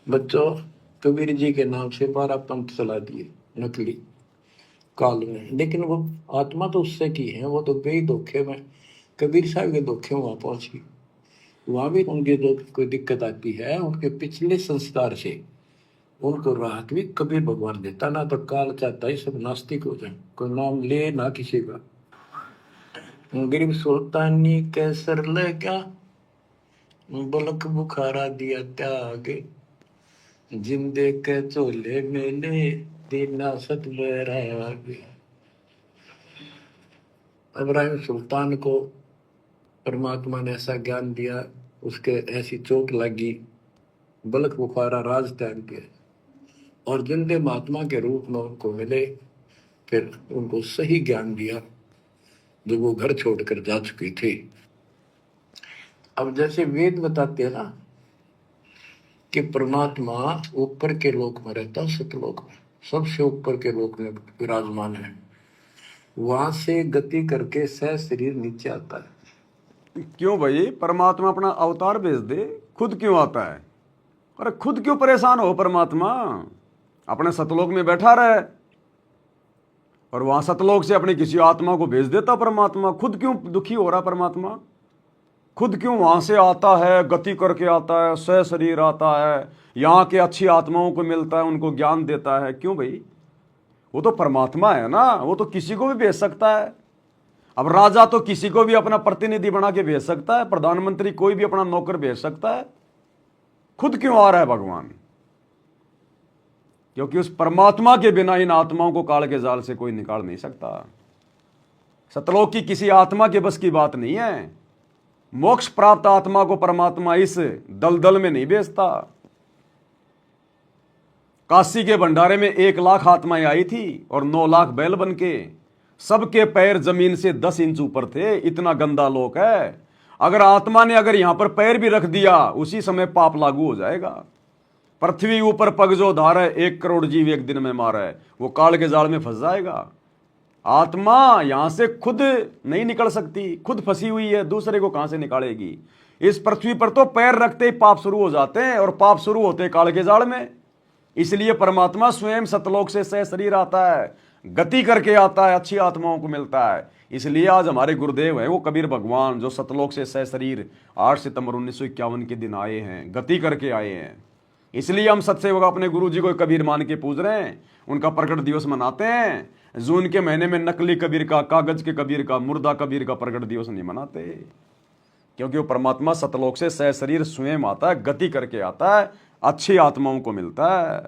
बच्चों, कबीर जी के नाम से 12 पंथ चला दिए नकली काल में, लेकिन वो आत्मा तो उससे की है। वो तो गई धोखे में, कबीर साहब के धोखे वहां पहुंची। वहां भी उनके जो कोई दिक्कत आती है उनके पिछले संस्कार से। उनको राहत भी कबीर भगवान देता, ना तो काल चाहता ही सब नास्तिक हो जाए, कोई नाम ले ना किसी का। गरीब सुल्तानी कैसर लगा, बलक बुखारा दिया त्याग, जिंदे के चोले मेले दीना सत बैराग। इब्राहिम सुल्तान को परमात्मा ने ऐसा ज्ञान दिया, उसके ऐसी चोट लगी, बलक बुखारा राज त्याग दिया, और जिंदे महात्मा के रूप में उनको मिले, फिर उनको सही ज्ञान दिया जो वो घर छोड़कर जा चुकी थी। अब जैसे वेद बताते हैं ना कि परमात्मा ऊपर के लोक में रहता, सतलोक में, सबसे ऊपर के लोक में विराजमान है, वहां से गति करके सह शरीर नीचे आता है। क्यों भाई, परमात्मा अपना अवतार भेज दे, खुद क्यों आता है? अरे खुद क्यों परेशान हो? परमात्मा अपने सतलोक में बैठा रहे और वहां सतलोक से अपनी किसी आत्मा को भेज देता परमात्मा। खुद क्यों दुखी हो रहा परमात्मा? खुद क्यों वहां से आता है, गति करके आता है, सह शरीर आता है, यहाँ के अच्छी आत्माओं को मिलता है, उनको ज्ञान देता है? क्यों भाई? वो तो परमात्मा है ना, वो तो किसी को भी भेज सकता है। अब राजा तो किसी को भी अपना प्रतिनिधि बना के भेज सकता है, प्रधानमंत्री कोई भी अपना नौकर भेज सकता है। खुद क्यों आ रहा है भगवान? क्योंकि उस परमात्मा के बिना इन आत्माओं को काल के जाल से कोई निकाल नहीं सकता। सतलोक की किसी आत्मा के बस की बात नहीं है। मोक्ष प्राप्त आत्मा को परमात्मा इस दलदल में नहीं भेजता। काशी के भंडारे में 1 लाख आत्माएं आई थी और 9 लाख बैल बन के, सबके पैर जमीन से 10 इंच ऊपर थे। इतना गंदा लोक है। अगर आत्मा ने अगर यहां पर पैर भी रख दिया, उसी समय पाप लागू हो जाएगा। पृथ्वी ऊपर पग जो धारे, 1 करोड़ जीव एक दिन में मारे, वो काल के जाल में फंस जाएगा। आत्मा यहां से खुद नहीं निकल सकती, खुद फंसी हुई है, दूसरे को कहां से निकालेगी? इस पृथ्वी पर तो पैर रखते ही पाप शुरू हो जाते हैं, और पाप शुरू होते हैं काल के जाल में। इसलिए परमात्मा स्वयं सतलोक से सह शरीर आता है, गति करके आता है, अच्छी आत्माओं को मिलता है। इसलिए आज हमारे गुरुदेव हैं वो कबीर भगवान, जो सतलोक से सह शरीर 8 सितंबर 1951 के दिन आए हैं, गति करके आए हैं। इसलिए हम सत्सेवक अपने गुरु जी को कबीर मान के पूज रहे हैं, उनका प्रकट दिवस मनाते हैं। जून के महीने में नकली कबीर का, कागज के कबीर का, मुर्दा कबीर का प्रकट दिवस नहीं मनाते, क्योंकि वो परमात्मा सतलोक से सह शरीर स्वयं आता है, गति करके आता है, अच्छी आत्माओं को मिलता है।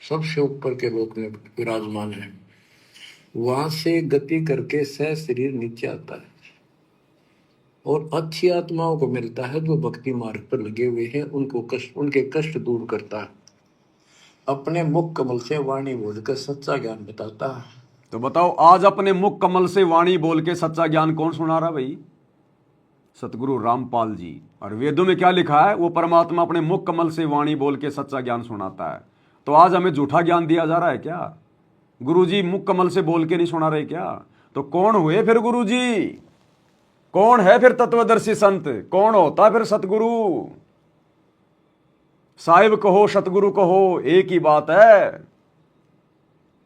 सबसे ऊपर के लोक में विराजमान है, वहां से गति करके सह शरीर नीचे आता है, और अच्छी आत्माओं को मिलता है जो भक्ति मार्ग पर लगे हुए हैं, उनको कष्ट, उनके कष्ट दूर करता है। अपने मुख कमल से वाणी बोलकर सच्चा ज्ञान बताता है। तो बताओ, आज अपने मुख कमल से वाणी बोल के सच्चा ज्ञान कौन सुना रहा भाई? सतगुरु रामपाल जी। और वेदों में क्या लिखा है? वो परमात्मा अपने मुख कमल से वाणी बोल के सच्चा ज्ञान सुनाता है। तो आज हमें झूठा ज्ञान दिया जा रहा है क्या? गुरुजी मुख कमल से बोल के नहीं सुना रहे क्या? तो कौन हुए फिर गुरुजी? कौन है फिर तत्वदर्शी संत? कौन होता फिर सतगुरु? साहिब कहो सतगुरु कहो, एक ही बात है।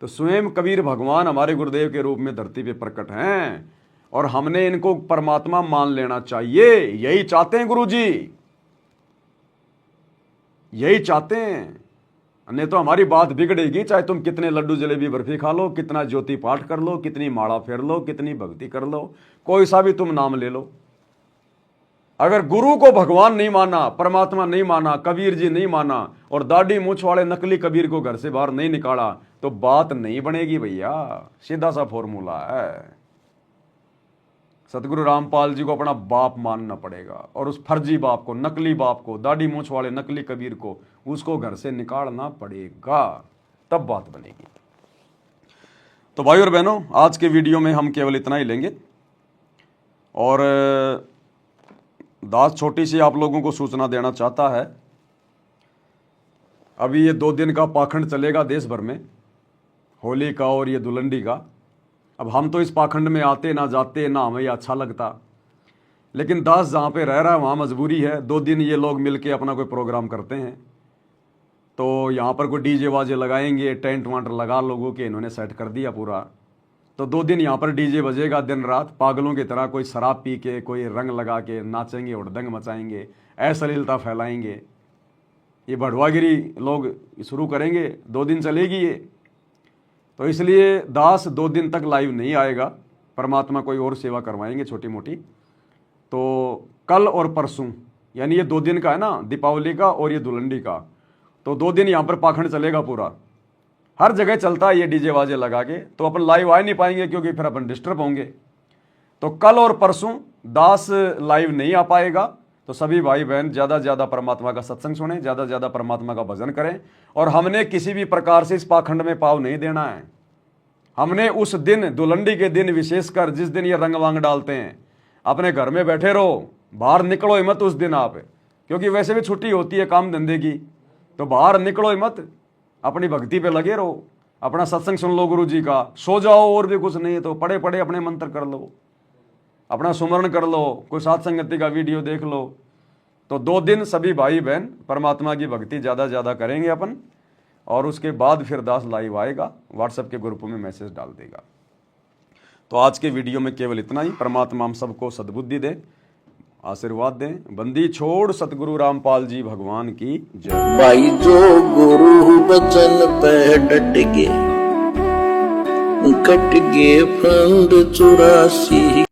तो स्वयं कबीर भगवान हमारे गुरुदेव के रूप में धरती पे प्रकट हैं, और हमने इनको परमात्मा मान लेना चाहिए। यही चाहते हैं गुरुजी, यही चाहते हैं। नहीं तो हमारी बात बिगड़ेगी, चाहे तुम कितने लड्डू जलेबी बर्फी खा लो, कितना ज्योति पाठ कर लो, कितनी माला फेर लो, कितनी भक्ति कर लो, कोई सा भी तुम नाम ले लो। अगर गुरु को भगवान नहीं माना, परमात्मा नहीं माना, कबीर जी नहीं माना, और दाढ़ी मूछ वाले नकली कबीर को घर से बाहर नहीं निकाला, तो बात नहीं बनेगी भैया। सीधा सा फॉर्मूला है। सतगुरु रामपाल जी को अपना बाप मानना पड़ेगा, और उस फर्जी बाप को, नकली बाप को, दाढ़ी मूछ वाले नकली कबीर को, उसको घर से निकालना पड़ेगा, तब बात बनेगी। तो भाई और बहनों, आज के वीडियो में हम केवल इतना ही लेंगे। और दास छोटी सी आप लोगों को सूचना देना चाहता है। अभी ये 2 दिन का पाखंड चलेगा देश भर में, होली का और ये दुलंडी का। अब हम तो इस पाखंड में आते ना जाते, ना हमें ये अच्छा लगता, लेकिन दास जहाँ पे रह रहा है वहाँ मजबूरी है। 2 दिन ये लोग मिलके अपना कोई प्रोग्राम करते हैं, तो यहाँ पर कोई डीजे वाजे लगाएंगे, टेंट वांट लगा लोगों के इन्होंने सेट कर दिया पूरा। तो 2 दिन यहाँ पर डीजे बजेगा दिन रात, पागलों की तरह। कोई शराब पी के, कोई रंग लगा के नाचेंगे, उड़दंग मचाएंगे, अश्लीलता फैलाएंगे। ये बढ़वागिरी लोग शुरू करेंगे, 2 दिन चलेगी ये। तो इसलिए दास 2 दिन तक लाइव नहीं आएगा, परमात्मा कोई और सेवा करवाएंगे छोटी मोटी। तो कल और परसों यानी ये 2 दिन का है ना, दीपावली का और ये धुलंडी का, तो 2 दिन यहाँ पर पाखंड चलेगा पूरा, हर जगह चलता है ये डीजे वाजे लगा के। तो अपन लाइव आ नहीं पाएंगे क्योंकि फिर अपन डिस्टर्ब होंगे। तो कल और परसों दास लाइव नहीं आ पाएगा। तो सभी भाई बहन ज़्यादा से ज़्यादा परमात्मा का सत्संग सुने, ज़्यादा से ज़्यादा परमात्मा का भजन करें। और हमने किसी भी प्रकार से इस पाखंड में पाव नहीं देना है। हमने उस दिन, दुलंडी के दिन विशेषकर, जिस दिन ये रंग वांग डालते हैं, अपने घर में बैठे रहो, बाहर निकलो ही मत उस दिन आप, क्योंकि वैसे भी छुट्टी होती है काम धंधे की। तो बाहर निकलो ही मत, अपनी भक्ति पे लगे रहो, अपना सत्संग सुन लो गुरु जी का, सो जाओ, और भी कुछ नहीं है तो पढ़े पढ़े अपने मंत्र कर लो, अपना सुमरण कर लो, कोई साथ संगति का वीडियो देख लो। तो 2 दिन सभी भाई बहन परमात्मा की भक्ति ज़्यादा से ज़्यादा करेंगे अपन। और उसके बाद फिर दास लाइव आएगा, व्हाट्सएप के ग्रुप में मैसेज डाल देगा। तो आज के वीडियो में केवल इतना ही। परमात्मा हम सबको सद्बुद्धि दे, आशीर्वाद दें। बंदी छोड़ सतगुरु रामपाल जी भगवान की जय। भाई जो गुरु बचन पे डट गए, कट गए फंद 84।